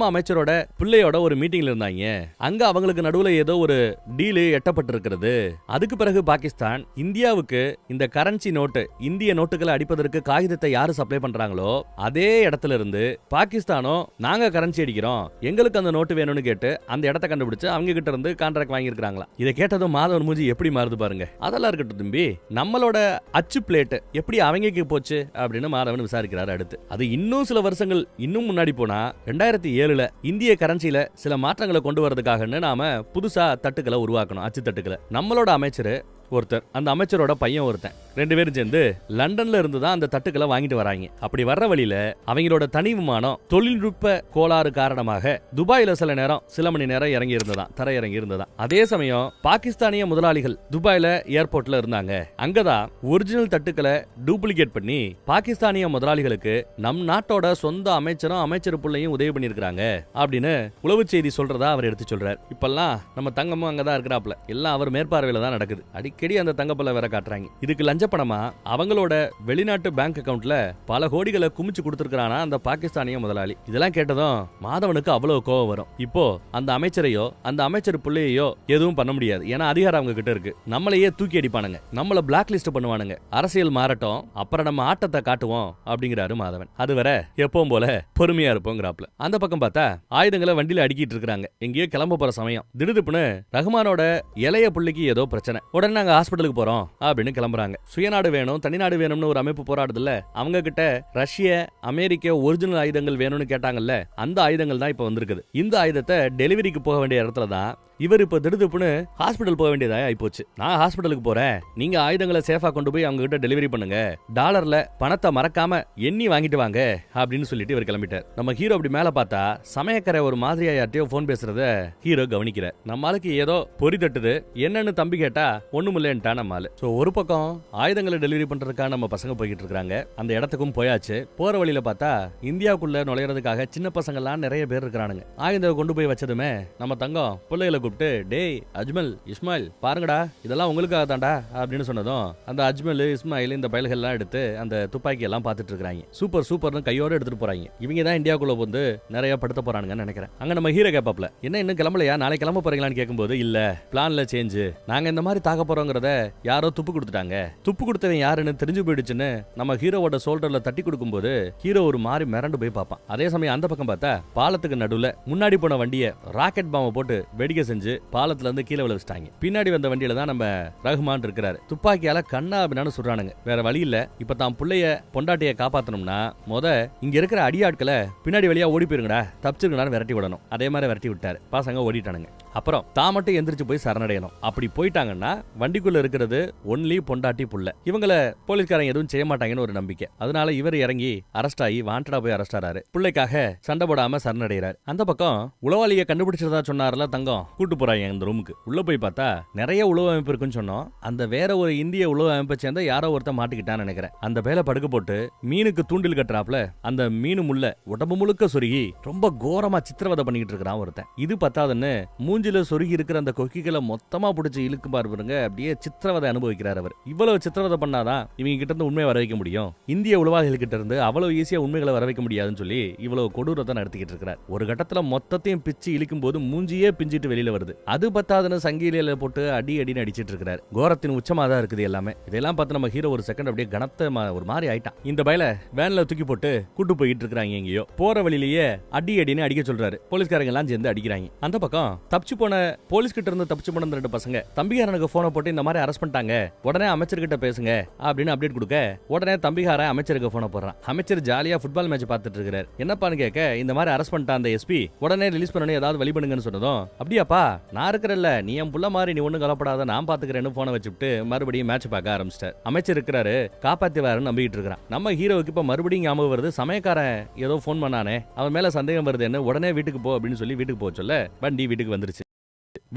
அமைச்சரோட பிள்ளையோட ஒரு மீட்டிங்ல இருந்தாங்க. அங்க அவங்களுக்கு நடுவுல ஏதோ ஒரு டீல் எட்டப்பட்டிருக்கிறது. அதுக்கு பிறகு பாகிஸ்தான் இந்தியாவுக்கு இந்த கரன்சி நோட்டு, இந்திய நோட்டுகளை அடிப்பதற்கு காகிதத்தை யாரு சப்ளை பண்றாங்களோ அதே இடத்துல இருந்து பாகிஸ்தானும் நாங்க கரன்சி அடிக்கிறோம், எங்களுக்கு அந்த நோட்டு வேணும்னு கேட்டு அந்த இடத்தை கண்டுபிடிச்சு அவங்க கிட்ட இருந்து கான்ட்ராக்ட் வாங்கி இருக்காங்களா. இதை கேட்டதும் மாதவன் மூஞ்சி எப்படி மாறுது பாருங்க. அதெல்லாம் இருக்கட்டும் தம்பி, நம்மளோட அச்சு பிளேட் எப்படி அவங்களுக்கு போச்சு அப்படின்னு மாதவன் விசாரிக்கிறாரு. அடுத்து அது இன்னும் சில வருஷங்கள் இன்னும் முன்னாடி போனா 2007ல இந்திய கரன்சியில சில மாற்றங்களை கொண்டு வரதுக்காகன்னு நாம புதுசா தட்டுக்களை உருவாக்கணும், அச்சு தட்டுக்களை. நம்மளோட அமைச்சர் ஒருத்தர், அந்த அமைச்சரோட பையன் ஒருத்தன், 2 பேரும் சேர்ந்து லண்டன்ல இருந்து தான் அந்த தட்டுக்களை வாங்கிட்டு வராங்க. அப்படி வர்ற வழியில அவங்களோட தனி விமானம் தொழில்நுட்ப கோளாறு காரணமாக துபாயில சில மணி நேரம் இறங்கி இருந்ததாம், தரையிறங்கி இருந்ததாம். அதே சமயம் பாகிஸ்தானிய முதலாளிகள் துபாயில ஏர்போர்ட்ல இருந்தாங்க. அங்கதான் ஒரிஜினல் தட்டுக்களை டூப்ளிகேட் பண்ணி பாகிஸ்தானிய முதலாளிகளுக்கு நம் நாட்டோட சொந்த அமைச்சர் பிள்ளையும் உதவி பண்ணிருக்காங்க அப்படின்னு உளவு செய்தி சொல்றதா அவர் எடுத்து சொல்றார். இப்பெல்லாம் நம்ம தங்கமும் அங்கதான் இருக்கிறாப்ல, எல்லாம் அவர் மேற்பார்வையில தான் நடக்குது. அடிக்கடி அந்த தங்கப்பல வேற காட்டுறாங்க. இதுக்கு லஞ்ச பணமா அவங்களோட வெளிநாட்டு பேங்க் அக்கவுண்ட்ல பல கோடிகளை குமிச்சு கொடுத்திருக்கானா அந்த பாகிஸ்தானிய முதலாளி. இதெல்லாம் கேட்டதும் மாதவனுக்கு அவ்வளவு கோவம் வரும். இப்போ அந்த அமைச்சரையோ அந்த அமைச்சர் பிள்ளையோ எதுவும் பண்ண முடியாது. ஏன்னா அதிகாரம் அவங்க கிட்ட இருக்கு. நம்மளையே தூக்கி அடிப்பானுங்க, நம்மள பிளாக் லிஸ்ட் பண்ணுவானுங்க. அரசியல் மாறட்டும், அப்புறம் நம்ம ஆட்டத்தை காட்டுவோம் அப்படிங்கிறாரு மாதவன். அதுவரை எப்பவும் போல பொறுமையா இருப்போங்கிறாப்ல. அந்த பக்கம் பார்த்தா ஆயுதங்களை வண்டியில அடிக்கிட்டு இருக்காங்க. எங்கேயோ கிளம்ப போற சமயம் திடுதுப்புன்னு ரஹ்மானோட இளைய புள்ளிக்கு ஏதோ பிரச்சனை. உடனே நாங்க ஹாஸ்பிட்டலுக்கு போறோம் அப்படின்னு கிளம்புறாங்க. சுயநாடு வேணும் தனிநாடு வேணும்னு ஒரு அமைப்பு போராடுதுல்ல, அவங்க கிட்ட ரஷ்ய அமெரிக்க ஒரிஜினல் ஆயுதங்கள் வேணும்னு கேட்டாங்கல்ல, அந்த ஆயுதங்கள் தான் இப்ப வந்திருக்குது. இந்த ஆயுதத்தை டெலிவரிக்கு போக வேண்டிய இடத்துல தான் இவர் இப்ப திடுதுப்புன்னு ஹாஸ்பிட்டல் போக வேண்டியதா ஆயிப்போச்சு. நான் ஹாஸ்பிட்டலுக்கு போறேன், நீங்க ஆயுதங்களை சேஃபா கொண்டு போய் அவங்க கிட்ட டெலிவரி பண்ணுங்க, டாலர்ல பணத்தை மறக்காம எண்ணி வாங்கிட்டு வாங்க அப்படின்னு சொல்லிட்டு இவர் கிளம்பிட்டார். நம்ம ஹீரோ அப்படி மேல பார்த்தா சமயக்கரை ஒரு மாதிரியா யார்ட்டையோ போன் பேசுறத ஹீரோ கவனிக்கிறார். நம்ம ஆளுக்கு ஏதோ பொறி தட்டுது, என்னன்னு தம்பி கேட்டா ஒண்ணுமில்லைன்ட்டா நம்ம ஆளு. சோ ஒரு பக்கம் ஆயுதங்களை டெலிவரி பண்றதுக்காக நம்ம பசங்க போய்கிட்டு இருக்காங்க. அந்த இடத்துக்கும் போயாச்சு. போற வழியில பார்த்தா இந்தியாவுக்குள்ள நுழையறதுக்காக சின்ன பசங்க எல்லாம் நிறைய பேர் இருக்கிறானுங்க. ஆயுதத்தை கொண்டு போய் வச்சதுமே நம்ம தங்கம் பிள்ளைகளை கூப்பிட்டு, டேய் அஜ்மல் இஸ்மாயில் பாருங்கடா, இதெல்லாம் உங்களுக்காக தாண்டா அப்படின்னு சொன்னதும் அந்த அஜ்மல் இஸ்மாயில் இந்த பயல்கள் எல்லாம் எடுத்து அந்த துப்பாக்கி எல்லாம் பார்த்துட்டு இருக்காங்க. சூப்பர் சூப்பர்னு கையோட எடுத்துட்டு போறாங்க. இவங்க தான் இந்தியாவுக்குள்ள வந்து நிறைய படுத்த போறானுங்கன்னு நினைக்கிறேன். அங்க நம்ம ஹீரோ கேப்பாப்ல, என்ன இன்னும் கிளம்பலையா, நாளைக்கு கிளம்ப போறீங்களான்னு கேட்கும்போது, இல்ல பிளான்ல சேஞ்ச், நாங்க இந்த மாதிரி தாக்க போறோங்கிறத யாரோ துப்பு கொடுத்துட்டாங்க, துப்பு கொடுத்தவன் யாருன்னு தெரிஞ்சு போயிடுச்சுன்னு நம்ம ஹீரோவோட ஷோல்டர்ல தட்டி கொடுக்கும்போது ஹீரோ ஒரு மாதிரி மிரண்டு போய் பார்ப்பான். அதே சமயம் அந்த பக்கம் பார்த்தா பாலத்துக்கு நடுவுல முன்னாடி போன வண்டியை ராக்கெட் பாம்பை போட்டு வெடிக்க செஞ்சு பாலத்துல இருந்து கீழே விழுந்துட்டாங்க. பின்னாடி வந்த வண்டியில தான் நம்ம ரஹ்மான் இருக்கிறாரு. துப்பாக்கியால கண்ணா அப்படின்னு சொல்றானுங்க. வேற வழி இல்ல, இப்ப தான் புள்ளைய பொண்டாட்டிய காப்பாத்தணும்னா இங்க இருக்கிற அடியாட்களை பின்னாடி வழியா ஓடி போயிருங்கடா, தப்பிச்சிருங்கடான்னு விரட்டி விடணும். அதே மாதிரி விரட்டி விட்டாரு. பசங்க ஓடிட்டானுங்க. அப்புறம் தான் மட்டும் எந்திரிச்சு போய் சரணடையணும். அப்படி போயிட்டாங்கன்னா வண்டிக்குள்ள இருக்கிறது ஒன்லி பொண்டாட்டி புள்ள. இவங்கள போலீஸ்காரங்க எதுவும் செய்ய மாட்டாங்கன்னு ஒரு நம்பிக்கை. அதனால இவர் இறங்கி அரெஸ்ட் ஆகி வாண்டடா போய் அரெஸ்ட் ஆறாரு. பிள்ளைக்காக சண்டை போடாம சரணடைகிறார். அந்த பக்கம் உளவாளியை கண்டுபிடிச்சதா சொன்னார்ல தங்கம், கூட்டு போறாங்க இந்த ரூமுக்கு. உள்ள போய் பார்த்தா நிறைய உளவு அமைப்பு இருக்குன்னு சொன்னோம். அந்த வேற ஒரு இந்திய உளவு அமைப்பை சேர்ந்த யாரோ ஒருத்த மாட்டிக்கிட்டான்னு நினைக்கிறேன். அந்த பேல படுக்க போட்டு மீனுக்கு தூண்டில் கட்டுறாப்ல அந்த மீனு முள்ள உடம்பு முழுக்க சொருகி ரொம்ப கோரமா சித்திரவதை பண்ணிக்கிட்டு இருக்கிறான் ஒருத்தன். இது பத்தாதுன்னு மூஞ்சில சொருகி இருக்கிற அந்த கொக்கிகளை மொத்தமா பிடிச்சி இழுக்கு பாருங்க, அப்படியே சித்திரவதை அனுபவிக்கிறார் அவர். இவ்வளவு சித்திரவதை பண்ணாதான் இவங்க கிட்ட இருந்து உண்மையை வர வைக்க முடியும். இந்திய உளவாளிகள் கிட்ட இருந்து அவ்வளவு ஈஸியா உண்மைகளை வர வைக்க முடியாதுன்னு சொல்லி இவ்வளவு கொடூரத்தை நடத்திக்கிட்டு இருக்கிறார். ஒரு கட்டத்துல மொத்தத்தையும் பிச்சு இழுக்கும் போது மூஞ்சியே பிஞ்சிட்டு வெளியில வருது. அது பத்தாதுன்னு சங்கிலியில போட்டு அடி அடின்னு அடிச்சிட்டு இருக்கிறார். கோரத்தின் உச்சமா தான் இருக்குது எல்லாமே. இதெல்லாம் பார்த்து நம்ம ஹீரோ ஒரு செகண்ட் அப்படியே கனத்த ஒரு மாதிரி ஆயிட்டான். இந்த பயல வேன்ல தூக்கி போட்டு கூட்டு போயிட்டு இருக்காங்க. எங்கேயோ போற வழியிலேயே அடி அடின்னு அடிக்க சொல்றாரு. போலீஸ்காரங்க எல்லாம் சேர்ந்து அடிக்கிறாங்க. அந்த பக்கம் தப்பிச்சு போன போலீஸ் கிட்ட இருந்து தப்பிச்சு போன ரெண்டு பசங்க தம்பிகாரனுக்கு போனை போட்டு இந்த மாதிரி அரெஸ்ட் பண்ணிட்டாங்க, உடனே அமைச்சர்கிட்ட பேசுங்க அப்படின்னு அப்டேட் கொடுக்க, உடனே தம்பிகாரன் அமைச்சருக்கு போனை போடுறான். அமைச்சர் ஜாலியா ஃபுட்பால் மேட்ச் பார்த்துட்டு இருக்காரு. என்னப்பான்னு கேட்க, இந்த மாதிரி அரெஸ்ட் பண்ணிட்டான் அந்த எஸ்பி, உடனே ரிலீஸ் பண்ணணும், ஏதாவது வழி பண்ணுங்கன்னு சொன்னதும், அப்படியாப்பா நான் இருக்கிறல்ல, நீ என் புள்ள மாதிரி நீ ஒன்னும் கலப்படாத, நான் பாத்துக்கிறேன்னு போனை வச்சுட்டு மறுபடியும் மேட்ச் பார்க்க ஆரம்பிச்சிட்டார். அமைச்சர் இருக்கிறாரு, காப்பாத்திவாருன்னு நம்பிட்டு இருக்கிறான். நம்ம ஹீரோவுக்கு இப்ப மறுபடியும் ஞாபகம் வருது, சமயக்காரன் ஏதோ போன் பண்ணானே, அவன் மேல சந்தேகம் வருதுன்னு உடனே வீட்டுக்கு போ அப்படின்னு சொல்லி வீட்டுக்கு போக சொல்ல வண்டி வீட்டுக்கு வந்துருச்சு.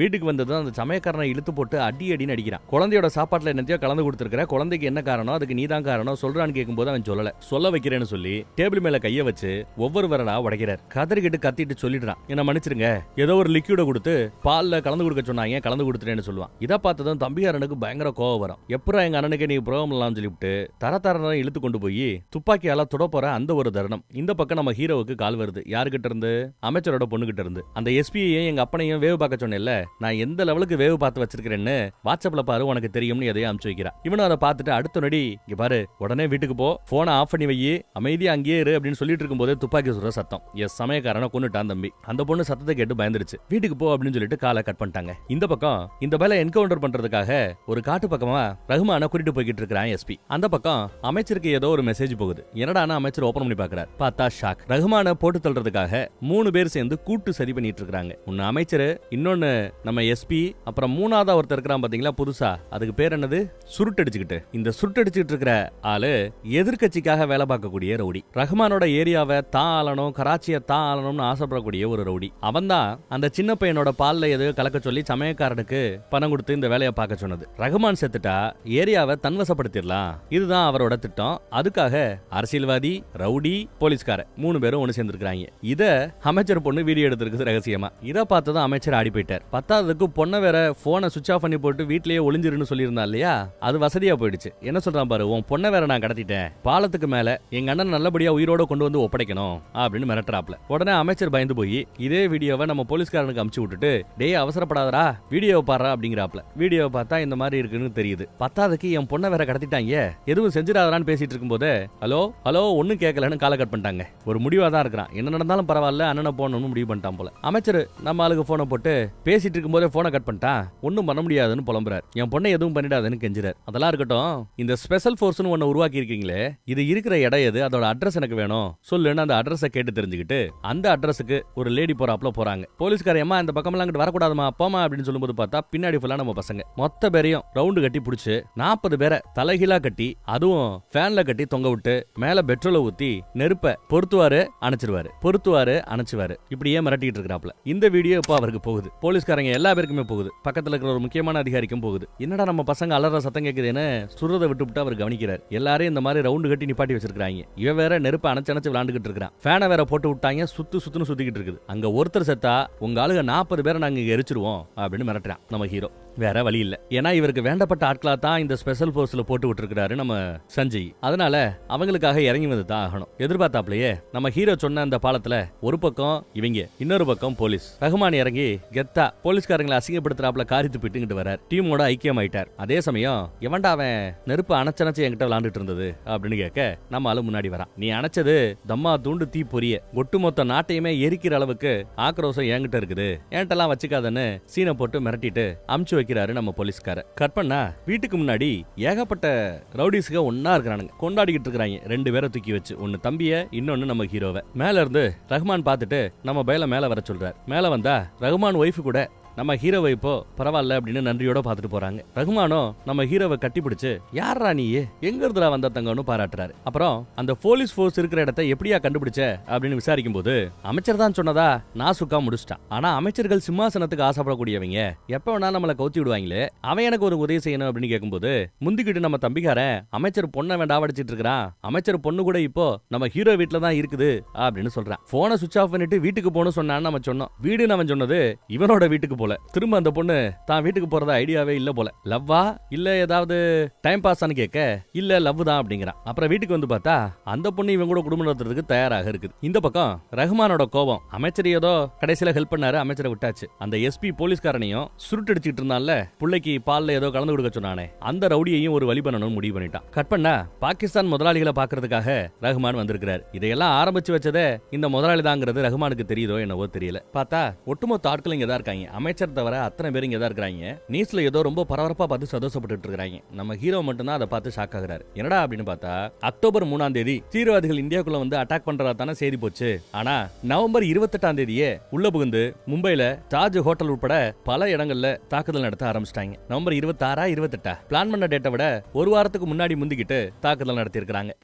வீட்டுக்கு வந்ததும் அந்த சமயக்காரனை இழுத்து போட்டு அடி அடின்னு அடிக்கிறான். குழந்தையோட சாப்பாட்டுல என்னத்தையோ கலந்து கொடுத்துருக்கிற, குழந்தைக்கு என்ன காரணம், அதுக்கு நீ தான் காரணம் சொல்றான்னு கேட்கும்போது அவன் சொல்ல வைக்கிறேன்னு சொல்லி டேபிள் மேல கைய வச்சு ஒவ்வொரு வரடா உடைக்கிறார். கதறிக்கிட்டு கத்திட்டு சொல்லிடுறான், என்ன மன்னிச்சிருங்க, ஏதோ ஒரு லிக்யூட கொடுத்து பால்ல கலந்து கொடுக்க சொன்னாங்க, கலந்து கொடுத்துட்டேன்னு சொல்லுவான். இதை பார்த்ததும் தம்பிகாரனுக்கு பயங்கர கோவம் வரும். எப்பறம் எங்க அண்ணனுக்கு நீ ப்ரோகம்லாம் சொல்லிவிட்டு தரத்தரனை இழுத்து கொண்டு போய் துப்பாக்கியால தொட போற அந்த ஒரு தருணம். இந்த பக்கம் நம்ம ஹீரோவுக்கு கால் வருது. யாருகிட்ட இருந்து? அமைச்சரோட பொண்ணுகிட்ட இருந்து. அந்த எஸ்பியையும் எங்க அப்பனையும் வேவு பார்க்க சொன்னேன்ல, நான் எந்த லெவலுக்கு வேவு பார்த்து வச்சிருக்கிறேன்னு வாட்ஸ்அப்ல பாரு, உனக்கு தெரியும்னு எதையும் அனுப்பிச்சு வைக்கிறான். இவனும் அதை பார்த்துட்டு அடுத்த நொடி, இங்க பாரு உடனே வீட்டுக்கு போ, போனை ஆஃப் பண்ணி வை, அமைதியா அங்கேயே இரு அப்படின்னு சொல்லிட்டு இருக்கும்போது துப்பாக்கி சுடுற சத்தம். எஸ், சமயக்காரனை கொன்னுட்டான் தம்பி. அந்த பொண்ணு சத்தத்தை கேட்டு பயந்துருச்சு. வீட்டுக்கு போ அப்படின்னு சொல்லிட்டு காலை கட் பண்ணிட்டாங்க. இந்த பக்கம் இந்த பேல என்கவுண்டர் பண்றதுக்காக ஒரு காட்டு பக்கமா ரஹ்மான கூட்டிட்டு போய்கிட்டு இருக்கிறான் எஸ்பி. அந்த பக்கம் அமைச்சருக்கு ஏதோ ஒரு மெசேஜ் போகுது. என்னடானா அமைச்சர் ஓபன் பண்ணி பாக்குறாரு. பார்த்தா ஷாக். ரஹ்மான போட்டு தள்ளுறதுக்காக 3 பேர் சேர்ந்து கூட்டு சதி பண்ணிட்டு இருக்காங்க. ஒன்னு அமைச்சர், இன்னொன்னு நம்ம எஸ்பி, அப்புறம் மூணாவதா ஒருத்தர் இருக்கிறான் பாத்தீங்களா புதுசா, அதுக்கு பேர் என்னது, சுருட்டடிச்சுக்கிட்டு. இந்த சுருட்டடிச்சுட்டு இருக்கிற ஆளு எதிர்கட்சிக்காக வேலை பார்க்கக்கூடிய ரவுடி. ரஹ்மானோட ஏரியாவை தான் ஆளணும், கராச்சியை தான் ஆளணும்னு ஆசைப்படக்கூடிய ஒரு ரவுடி. அவன் தான் அந்த சின்ன பையனோட பால்ல எது கலக்க சொல்லி சமயக்காரனுக்கு பணம் கொடுத்து இந்த வேலையை பார்க்க சொன்னது. ரஹ்மான் செத்துட்டா ஏரியாவை தன்வசப்படுத்திடலாம், இதுதான் அவரோட திட்டம். அதுக்காக அரசியல்வாதி, ரவுடி, போலீஸ்கார 3 பேரும் ஒண்ணு சேர்ந்திருக்காங்க. இத அமைச்சர் பொண்ணு வீடியோ எடுத்திருக்கு ரகசியமா. இதை பார்த்ததும் அமைச்சர் ஆடி போயிட்டார். பத்தாவதுக்கு பொண்ணை வேற போனை சுவிட்ச் ஆஃப் பண்ணி போட்டு வீட்லயே ஒளிஞ்சிருன்னு சொல்லியிருந்தா இல்லையா, அது வசதியா போயிடுச்சு. என்ன சொல்றான் பாரு, உன் பொண்ணை வேற நான் கடத்திட்டேன், பாலத்துக்கு மேல எங்க அண்ணன் நல்லபடியா உயிரோட கொண்டு வந்து ஒப்படைக்கணும் அப்படின்னு மிரட்டுறாப்ல. உடனே அமைச்சர் பயந்து போய் இதே வீடியோவை நம்ம போலீஸ்காரனுக்கு அமுச்சு விட்டுட்டு, டேய் அவசரப்படாதரா வீடியோவை பாரு அப்படிங்கிறாப்ல. வீடியோவை பார்த்தா இந்த மாதிரி இருக்குன்னு தெரியுது. பத்தாவதுக்கு என் பொண்ணை வேற கடத்திட்டாங்க, எதுவும் செஞ்சிடாதான்னு பேசிட்டு இருக்கும்போது ஹலோ ஹலோ ஒன்னும் கேட்கலன்னு காலை கட் பண்ணிட்டாங்க. ஒரு முடிவா தான் இருக்கிறான், என்ன நடந்தாலும் பரவாயில்ல அண்ணனை போனோம்னு முடிவு பண்ணிட்டான் போல. அமைச்சர் நம்ம ஆளுக்கு போனை போட்டு பேசிட்டு பேசிட்டு இருக்கும்போதே போனை கட் பண்ணிட்டான். ஒன்னும் பண்ண முடியாதுன்னு புலம்புறாரு. என் பொண்ணை எதுவும் பண்ணிடாதுன்னு கெஞ்சுறாரு. அதெல்லாம் இருக்கட்டும், இந்த ஸ்பெஷல் ஃபோர்ஸ்னு ஒன்னு உருவாக்கி இருக்கீங்களே, இது இருக்கிற இடம் எது, அதோட அட்ரஸ் எனக்கு வேணும் சொல்லுன்னு அந்த அட்ரஸை கேட்டு தெரிஞ்சுக்கிட்டு அந்த அட்ரஸுக்கு ஒரு லேடி போறாப்ல போறாங்க. போலீஸ்கார அம்மா இந்த பக்கமெல்லாம் அங்கிட்டு வரக்கூடாதுமா போமா அப்படின்னு சொல்லும்போது பார்த்தா பின்னாடி ஃபுல்லா நம்ம பசங்க மொத்த பேரையும் ரவுண்டு கட்டி பிடிச்சு 40 பேரை தலைகீழா கட்டி அதுவும் ஃபேன்ல கட்டி தொங்க விட்டு மேல பெட்ரோலை ஊத்தி நெருப்ப பொருத்துவாரு அணைச்சுவாரு இப்படியே மிரட்டிட்டு இருக்கிறாப்ல. இந்த வீடியோ இப்ப அவருக்கு போகுது. போலீஸ்காரங்க எல்லா பேருக்குமே போகுது. பக்கத்துல இருக்கிற ஒரு முக்கியமான அதிகாரிக்கும் போகுது. என்னடா நம்ம பசங்க அலற சத்தம் கேக்குதுன்னு சுடுறதை விட்டு அவர் கவனிக்கிறார். எல்லாரும் இந்த மாதிரி ரவுண்டு கட்டி நிப்பாட்டி வச்சிருக்காங்க. இவன் வேற நெருப்ப அணைச்சு விளையாண்டுகிட்டு இருக்கான். ஃபேனை வேற போட்டு விட்டாங்க. சுத்துன்னு சுத்திக்கிட்டு இருக்குது. அங்க ஒருத்தர் செத்தா உங்க ஆளுங்க 40 பேரை நாங்க இங்க எரிச்சிருவோம் அப்படின்னு மிரட்டுறான் நம்ம ஹீரோ. வேற வழி இல்ல. ஏன்னா இவருக்கு வேண்டப்பட்ட ஆட்களா தான் இந்த ஸ்பெஷல் போர்ஸ்ல போட்டு விட்டுருக்காரு நம்ம சஞ்சய். அதனால அவங்களுக்காக இறங்கி வந்து தான் ஆகணும். எதிர்பார்த்தாப்லயே நம்ம ஹீரோ சொன்ன அந்த பாலத்துல ஒரு பக்கம் இவங்க, இன்னொரு பக்கம் போலீஸ். ரஹ்மான் இறங்கி கெத்தா போலீஸ்காரங்களை அசிங்கப்படுத்துறாப்ல காரி துப்பிட்டு வரார். டீமோட ஐக்கியம் ஆயிட்டார். அதே சமயம் எவன்டா அவன் நெருப்பு அணைச்சு என்கிட்ட விளாண்டுட்டு இருந்தது அப்படின்னு கேட்க நம்ம ஆளு முன்னாடி வரான். நீ அணைச்சது தம்மா தூண்டு தீ பொரிய ஒட்டுமொத்த நாட்டையுமே எரிக்கிற அளவுக்கு ஆக்ரோஷம் என்கிட்ட இருக்குது, என்கிட்டலாம் வச்சுக்காதன்னு சீனை போட்டு மிரட்டிட்டு அமுச்சு வைக்கிறாரு நம்ம போலீஸ்கார. கற்பனா வீட்டுக்கு முன்னாடி ஏகப்பட்ட ரவுடிஸ்க ஒன்னா இருக்கிறானுங்க. கொண்டாடிக்கிட்டு இருக்கிறாங்க. 2 பேரை தூக்கி வச்சு, ஒன்னு தம்பிய இன்னொன்னு நம்ம ஹீரோவை. மேல இருந்து ரஹ்மான் பார்த்துட்டு நம்ம பையில மேல வர சொல்றாரு. மேல வந்தா ரஹ்மான் ஒய்ஃபு கூட நம்ம ஹீரோவை இப்போ பரவாயில்ல அப்படின்னு நன்றியோட பாத்துட்டு போறாங்க. ரஹ்மானும் நம்ம ஹீரோவை கட்டி பிடிச்சு யாரா நீ எங்க இருந்துடா வந்த தங்கன்னு பாராட்டுறாரு. அப்புறம் அந்த போலீஸ் ஃபோர்ஸ் இருக்கிற இடத்தை எப்படியா கண்டுபிடிச்ச அப்படின்னு விசாரிக்கும் போது அமைச்சர் தான் சொன்னதா நான் சுக்கா முடிச்சிட்டான். ஆனா அமைச்சர்கள் சிம்மாசனத்துக்கு ஆசைப்படக்கூடியவங்க எப்ப வேணா நம்மளை கவுத்தி விடுவாங்களே, அவன் எனக்கு ஒரு உதவி செய்யணும் அப்படின்னு கேட்கும்போது முந்திக்கிட்டு நம்ம தம்பிக்காரன் அமைச்சர் பொண்ணை வேண்டாவடிச்சிட்டு இருக்கிறான். அமைச்சர் பொண்ணு கூட இப்போ நம்ம ஹீரோ வீட்டுல தான் இருக்குது அப்படின்னு சொல்றான். போனை சுவிட்ச் ஆஃப் பண்ணிட்டு வீட்டுக்கு போகணும் சொன்னான்னு நம்ம சொன்னோம். வீடுன்னு அவன் சொன்னது இவனோட வீட்டுக்கு போல. திரும்ப அந்த பொண்ணு தான் வீட்டுக்கு போறதா ஐடியாவே இல்ல போல. லவ்வா இல்ல ஏதாவது டைம் பாஸ் ஆனு கேட்க இல்ல லவ் தான் அப்படிங்கிறான். அப்புறம் வீட்டுக்கு வந்து பார்த்தா அந்த பொண்ணு இவன் கூட குடும்பம் நடத்துறதுக்கு தயாராக இருக்குது. இந்த பக்கம் ரஹ்மானோட கோபம். அமைச்சர் ஏதோ கடைசியில ஹெல்ப் பண்ணாரு, அமைச்சரை விட்டாச்சு. அந்த எஸ்பி போலீஸ்காரனையும் சுருட்டடிச்சிட்டு இருந்தான்ல, புள்ளைக்கு பால்ல ஏதோ கலந்து கொடுக்க சொன்னானே, அந்த ரவுடியையும் ஒரு வழி பண்ணணும்னு முடிவு பண்ணிட்டான். கட் பண்ணா பாகிஸ்தான் முதலாளிகளை பாக்குறதுக்காக ரஹ்மான் வந்திருக்கிறார். இதையெல்லாம் ஆரம்பிச்சு வச்சதே இந்த முதலாளி தாங்கிறது ரஹ்மானுக்கு தெரியுதோ என்னவோ தெரியல. பார்த்தா ஒட்டுமொத்த ஆட்கள் இங்க தான் இருக்காங்க. அமைச்சர் தவிர அத்தனை பேர் இங்க தான் இருக்காங்க. நியூஸ்ல ஏதோ ரொம்ப பரபரப்பா பார்த்து சந்தோஷப்பட்டு இருக்காங்க. நம்ம ஹீரோ மட்டும் தான் அதை பார்த்து ஷாக் ஆகுறாரு. என்னடா அப்படின்னு பார்த்தா அக்டோபர் 3ஆம் தேதி தீவிரவாதிகள் இந்தியாக்குள்ள வந்து அட்டாக் பண்றதா தானே செய்தி போச்சு. ஆனா நவம்பர் 28ஆம் தேதியே உள்ள புகுந்து மும்பைல தாஜ் ஹோட்டல் உட்பட பல இடங்கள்ல தாக்குதல் நடத்த ஆரம்பிச்சிட்டாங்க. நவம்பர் 26 28 பிளான் பண்ண டேட்டை விட ஒரு வாரத்துக்கு முன்னாடி முந்திக்கிட்டு தாக்குதல் நடத்தி இருக்காங்க.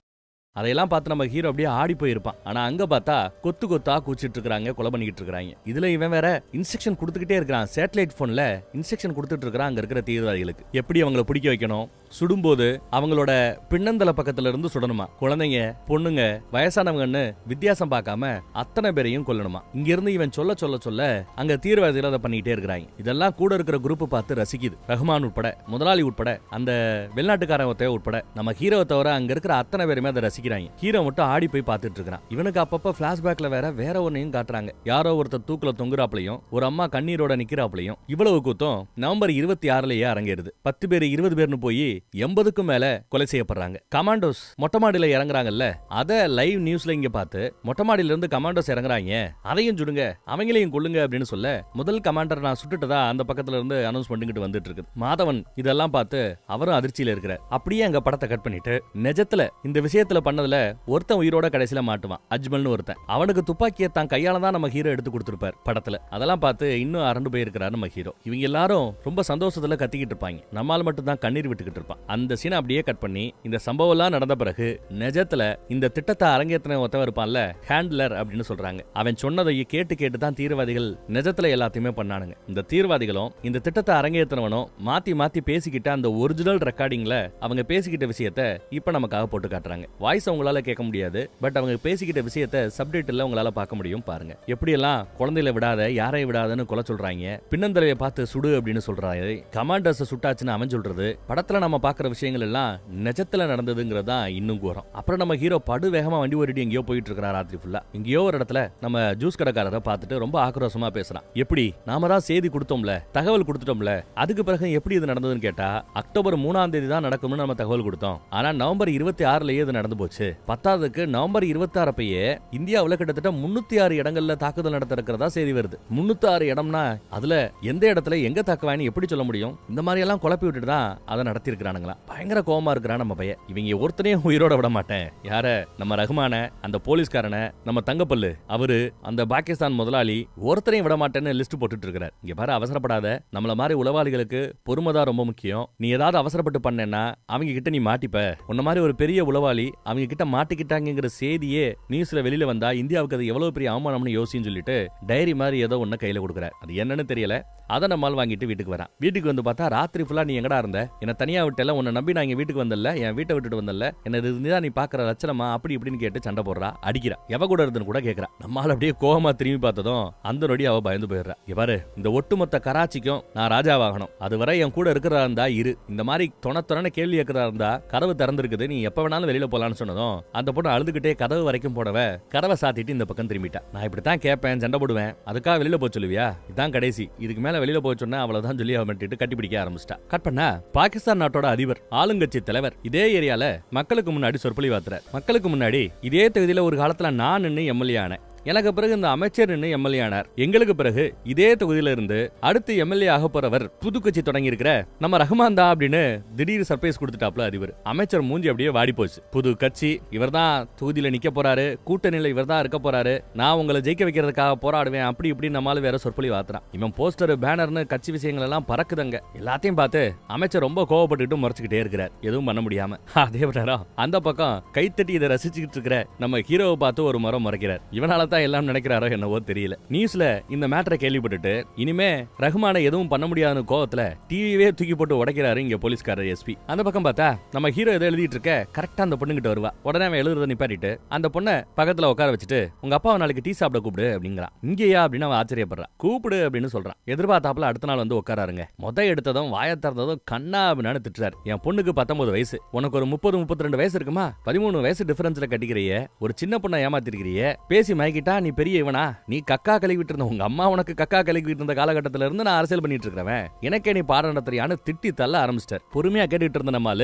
அதையெல்லாம் பார்த்து நம்ம ஹீரோ அப்படியே ஆடி போயிருப்பான். ஆனா அங்க பார்த்தா கொத்து கொத்தா கூச்சிட்டு இருக்காங்க, கொலை பண்ணிக்கிட்டு இருக்காங்க. இதுல இவன் வேற இன்ஸ்ட்ரக்ஷன் கொடுத்துக்கிட்டே இருக்கான். சேட்டலைட் போன்ல இன்ஸ்ட்ரக்ஷன் கொடுத்துட்டு இருக்கான் அங்க இருக்கிற தீவிரவாதிகளுக்கு. எப்படி அவங்கள பிடிக்க வைக்கணும், சுடும்போது அவங்களோட பின்னந்தல பக்கத்துல இருந்து சுடணுமா, குழந்தைங்க பொண்ணுங்க வயசானவங்கன்னு வித்தியாசம் பார்க்காம அத்தனை பேரையும் கொல்லணுமா. இங்க இருந்து இவன் சொல்ல சொல்ல சொல்ல அங்க தீவிரவாதிகள் அதை பண்ணிக்கிட்டே இருக்கிறாங்க. இதெல்லாம் கூட இருக்கிற குரூப் பார்த்து ரசிக்குது. ரஹ்மான் உட்பட, முதலாளி உட்பட, அந்த வெளிநாட்டுக்காரன் உட்பட, நம்ம ஹீரோ தவிர அங்க இருக்கிற அத்தனை பேருமே அதை ரசிக்கிறாங்க. ஹீரோ மட்டும் ஆடி போய் பார்த்துட்டு இருக்கான். இவனுக்கு அப்பப்ப பிளாஷ்பேக்ல வேற ஒன்னையும் காட்டுறாங்க. யாரோ ஒருத்தர் தூக்குல தொங்குறாப்லையும் ஒரு அம்மா கண்ணீரோட நிக்கிறாப்லையும். இவ்வளவு கூத்தம் நவம்பர் 26லயே அரங்கேறுது. 10 பேர் 20 பேர்னு போய் 80க்கும் மேல கொலை செய்யப்படுறாங்க. கமாண்டோஸ் மொட்டை மாடியில இறங்குறாங்கல்ல, அத லைவ் நியூஸ்ல இங்க பார்த்து மொட்டை மாடியில இருந்து கமாண்டோஸ் இறங்குறாங்க, அதையும் சுடுங்க அவங்களையும் கொல்லுங்க அப்படின்னு சொல்ல முதல் கமாண்டர் நான் சுட்டுட்டதா அந்த பக்கத்துல இருந்து அனௌன்ஸ் பண்ணிட்டு வந்துட்டு இருக்கு. மாதவன் இதெல்லாம் பார்த்து அவரும் அதிர்ச்சியில இருக்கிறார். அப்படியே அங்க படத்தை கட் பண்ணிட்டு நிஜத்துல இந்த விஷயத்துல பண்ணதுல ஒருத்தன் உயிரோட கடைசியில மாட்டுவான். அஜ்மல்னு ஒருத்தன். அவனுக்கு துப்பாக்கியை தான் கையால தான் நம்ம ஹீரோ எடுத்து கொடுத்திருப்பார் படத்துல. அதெல்லாம் பார்த்து இன்னும் அரண்டு போயிருக்கிறார் நம்ம ஹீரோ. இவங்க எல்லாரும் ரொம்ப சந்தோஷத்துல கத்திக்கிட்டு இருப்பாங்க. நம்மால் மட்டும் தான் கண்ணீர் விட்டுக்கிட்டு இருப்பான். அந்த சீனை அப்படியே கட் பண்ணி இந்த சம்பவம் எல்லாம் நடந்த பிறகு நிஜத்துல இந்த திட்டத்தை அரங்கேற்றின ஒருத்தவன் இருப்பான்ல, ஹேண்ட்லர் அப்படின்னு சொல்றாங்க. அவன் சொன்னதை கேட்டு தான் தீவிரவாதிகள் நிஜத்துல எல்லாத்தையுமே பண்ணானுங்க. இந்த தீவிரவாதிகளும் இந்த திட்டத்தை அரங்கேற்றினவனும் மாத்தி மாத்தி பேசிக்கிட்ட அந்த ஒரிஜினல் ரெக்கார்டிங்ல அவங்க பேசிக்கிட்ட விஷயத்த இப்ப நமக்காக போட்டு காட்டுறாங்க. வாய்ஸ் உங்களால கேட்க முடியாது, பட் அவங்க பேசிக்கிட்ட விஷயத்தை சப்டைட்டில்ல உங்களால பார்க்க முடியும். பாருங்க எப்படி எல்லாம் குழந்தையில விடாத யாரையும் விடாதன்னு கொலை சொல்றாங்க, பின்னந்தலையை பார்த்து சுடு அப்படின்னு சொல்றாங்க, கமாண்டர்ஸ் சுட்டாச்சுன்னு அவன் சொல்றது. படத்துல நம்ம பாக்குற விஷயங்கள் எல்லாம் நிஜத்துல நடந்ததுங்கிறதா இன்னும் கோரம். அப்புறம் நம்ம ஹீரோ படு வேகமா வண்டி ஓடிட்டு எங்கேயோ போயிட்டு இருக்கிறார். ராத்திரி ஃபுல்லா எங்கேயோ ஒரு இடத்துல நம்ம ஜூஸ் கடைக்காரரை பார்த்துட்டு ரொம்ப ஆக்ரோஷமா பேசுறான். எப்படி நாம தான் செய்தி கொடுத்தோம்ல, தகவல் கொடுத்துட்டோம்ல, அதுக்கு பிறகு எப்படி இது நடந்ததுன்னு கேட்டா அக்டோபர் 3ஆம் தேதி தான் நடக்கும்னு நம்ம தகவல் கொடுத்தோம். ஆனா நவம்பர் 26லயே இது நடந்து போச்சு. போச்சு. 10க்கு நவம்பர் 26 அப்பயே இந்தியாவுல கிட்டத்தட்ட 306 இடங்கள்ல தாக்குதல் நடத்த இருக்கிறதா செய்தி வருது. 306 இடம்னா அதுல எந்த இடத்துல எங்க தாக்குவான்னு எப்படி சொல்ல முடியும்? இந்த மாதிரி எல்லாம் குழப்பி விட்டுட்டு தான் அதை நடத்தி இருக்கிறானுங்களா. பயங்கர கோவமா இருக்கிறான் நம்ம பையன். இவங்க ஒருத்தனையும் உயிரோட விட மாட்டேன். யார? நம்ம ரஹ்மான, அந்த போலீஸ்காரனை, நம்ம தங்கப்பல்லு, அவரு அந்த பாகிஸ்தான் முதலாளி, ஒருத்தரையும் விட மாட்டேன்னு லிஸ்ட் போட்டுட்டு இருக்கிறார். இங்க பாரு, அவசரப்படாத. நம்மள மாதிரி உளவாளிகளுக்கு பொறுமைதான் ரொம்ப முக்கியம். நீ ஏதாவது அவசரப்பட்டு பண்ணேன்னா அவங்க கிட்ட நீ மாட்டிப்ப. உன்ன மாதிரி ஒரு பெரிய உளவாளி அவங்க கிட்ட மாட்டிக்கிட்டாங்கிற செய்தியே நியூஸ்ல வெளியில வந்தா இந்தியாவுக்கு அது எவ்வளவு பெரிய அவமானம்னு யோசின்னு சொல்லிட்டு டைரி மாதிரி ஏதோ ஒண்ணு கையில கொடுக்குறாரு. அது என்னன்னு தெரியல. அதை நம்மால் வாங்கிட்டு வீட்டுக்கு வரான். வீட்டுக்கு வந்து பார்த்தா ராத்திரி ஃபுல்லா நீ எங்கடா இருந்த? என்ன தனியா விட்டல, உன்னை நம்பி நான் இங்க வீட்டுக்கு வந்தல, என் வீட்டை விட்டுட்டு வந்தல, என்ன இதுதான் நீ பாக்குற லட்சணமா அப்படி இப்படின்னு கேட்டு சண்டை போடுறா, அடிக்கிறா. எவ கூட இருந்துன்னு கூட கேட்கறா. நம்மால் அப்படியே கோவமா திரும்பி பார்த்ததும் அந்த நொடி அவ பயந்து போயிடுறா. பாரு, இந்த ஒட்டுமொத்த கராச்சிக்கும் நான் ராஜாவாகணும். அதுவரை என் கூட இருக்கிறதா இருந்தா இரு. இந்த மாதிரி தொண கேள்வி கேட்கறதா இருந்தா கதவு திறந்திருக்குது, நீ எப்ப வேணாலும் வெளியில போலான்னு சொன்னதும் அந்த பொண்ணு அழுதுகிட்டே கதவு வரைக்கும் போனவ கதவை சாத்திட்டு இந்த பக்கம் திரும்பிட்டா. நான் இப்படித்தான் கேட்பேன், சண்டை போடுவேன், அதுக்காக வெளியில போக சொல்லுவியா? இதான் கடைசி, இதுக்கு மேல வெளியில போக சொன்னா அவ்வளவுதான் சொல்லி அவன் கட்டிப்பிடிக்க ஆரம்பிச்சிட்டா. கட் பண்ண பாகிஸ்தான் நாட்டோட அதிபர், ஆளுங்கட்சி தலைவர் இதே ஏரியால மக்களுக்கு முன்னாடி சொற்பொழிவாத்துறார். மக்களுக்கு முன்னாடி இதே தொகுதியில ஒரு காலத்துல நான் நின்னு எம்எல்ஏ ஆனேன். எனக்கு பிறகு இந்த அமைச்சர் எம்எல்ஏ ஆனார். எங்களுக்கு பிறகு இதே தொகுதியில இருந்து அடுத்து எம்எல்ஏ ஆக போறவர் புது கட்சி தொடங்கி இருக்கிற நம்ம ரஹ்மான் தான் அப்படின்னு திடீர் சர்ப்ரைஸ் கொடுத்துட்டாப்ல அதிபர். அமைச்சர் மூஞ்சி அப்படியே வாடி போச்சு. புது கட்சி, இவர் தான் தொகுதியில நிக்க போறாரு, கூட்டணியில இவர் தான் இருக்க போறாரு, நான் உங்களை ஜெயிக்க வைக்கிறதுக்காக போராடுவேன், அப்படி இப்படி நம்மளால வேற சொற்பொழி வாத்துறான். இவன் போஸ்டர் பேனர்னு கட்சி விஷயங்கள் எல்லாம் பறக்குதுங்க. எல்லாத்தையும் பார்த்து அமைச்சர் ரொம்ப கோவப்பட்டுட்டு முறைச்சுக்கிட்டே இருக்கிறார், எதுவும் பண்ண முடியாம. அதே நேரம் அந்த பக்கம் கைத்தட்டி இதை ரசிச்சுக்கிட்டு இருக்கிற நம்ம ஹீரோவை பார்த்து ஒரு முறை முறைக்கிறார். இவனால எல்லாம் நினைக்கிறாரோ என்னவோ தெரியல. நியூஸ்ல இந்த மேட்டரை கேள்விப்பட்டுட்டு இனிமே ரஹ்மானை எதுவும் பண்ண முடியாத கோவத்துல டிவியே தூக்கி போட்டு உடைக்கிறாரு இங்க போலீஸ்காரர் எஸ்பி. அந்த பக்கம் பார்த்தா நம்ம ஹீரோ ஏதோ எழுதிட்டு இருக்க கரெக்டா அந்த பொண்ணுகிட்ட வருவா. உடனே அவன் எழுதுறத நிப்பாட்டிட்டு அந்த பொண்ணை பக்கத்துல உட்கார வச்சுட்டு உங்க அப்பாவை நாளைக்கு டீ சாப்பிட கூப்பிடு அப்படிங்கிறான். இங்கேயா அப்படின்னு அவன் ஆச்சரியப்படுறான். கூப்பிடு அப்படின்னு சொல்றான். எதிர்பார்த்தாப்புல அடுத்த நாள் வந்து உட்காராருங்க. எடுத்ததும் வாய திறந்ததும் கண்ணா அப்படின்னு திட்டுறாரு. என் பொண்ணுக்கு 19 வயசு, உனக்கு ஒரு 30-32 வயசு இருக்குமா? 13 வயசு டிஃபரன்ஸ்ல கட்டிக்கிறியே, ஒரு சின்ன பொண்ணை ஏமாத்திருக்கிறியே, பேசி மயக்கிட்டு நீ பெரிய இவனா? நீ கக்கா கழுவிட்டு இருந்த உங்க அம்மா உனக்கு கக்கா கழுவிட்டு இருந்த காலகட்டத்தில இருந்து நான் அரசியல் பண்ணிட்டு இருக்கிறவன், எனக்கே நீ பாடம் நடத்துறியான்னு திட்டி தள்ள ஆரம்பிச்சிட்டார். பொறுமையா கேட்டுட்டு இருந்த நம்மால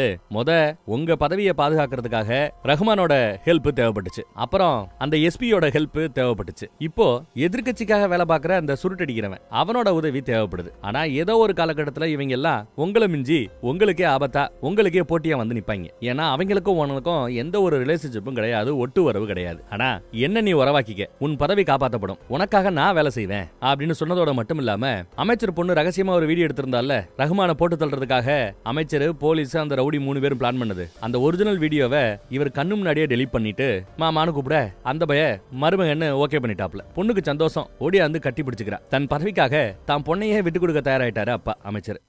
உங்க பதவியை பாதுகாக்கிறதுக்காக ரஹ்மானோட ஹெல்ப் தேவைப்பட்டுச்சு. அப்புறம் அந்த எஸ்பியோட ஹெல்ப் தேவைப்பட்டுச்சு. இப்போ எதிர்கட்சிக்காக வேலை பார்க்கிற அந்த சுருட்டடிக்கிறவன் அவனோட உதவி தேவைப்படுது. ஆனா ஏதோ ஒரு காலகட்டத்தில் இவங்க எல்லாம் உங்களை மிஞ்சி உங்களுக்கே ஆபத்தா உங்களுக்கே போட்டியா வந்து நிப்பாங்க. ஏன்னா அவங்களுக்கும் உனக்கும் எந்த ஒரு ரிலேஷன்ஷிப்பும் கிடையாது, ஒட்டு வரவு கிடையாது. ஆனா என்ன நீ உறவாக்கிக்க, உன் பதவி காப்பாற்றப்படும், உனக்காக நான் வேலை செய்வேன் அப்படின்னு சொன்னதோட மட்டும் இல்லாம அமைச்சர் பொண்ணு ரகசியமா ஒரு வீடியோ எடுத்திருந்தால ரஹ்மான போட்டு தள்ளுறதுக்காக அமைச்சர், போலீஸ், அந்த ரவுடி 3 பேரும் பிளான் பண்ணது. அந்த ஒரிஜினல் வீடியோவை இவர் கண்ணு முன்னாடியே டெலீட் பண்ணிட்டு மாமானு கூப்பிட அந்த பய மருமகன்னு ஓகே பண்ணிட்டாப்ல. பொண்ணுக்கு சந்தோஷம், ஓடியா வந்து கட்டி பிடிச்சுக்கிறா. தன் பதவிக்காக தான் பொண்ணையே விட்டு கொடுக்க தயாராயிட்டாரு அப்பா அமைச்சர்.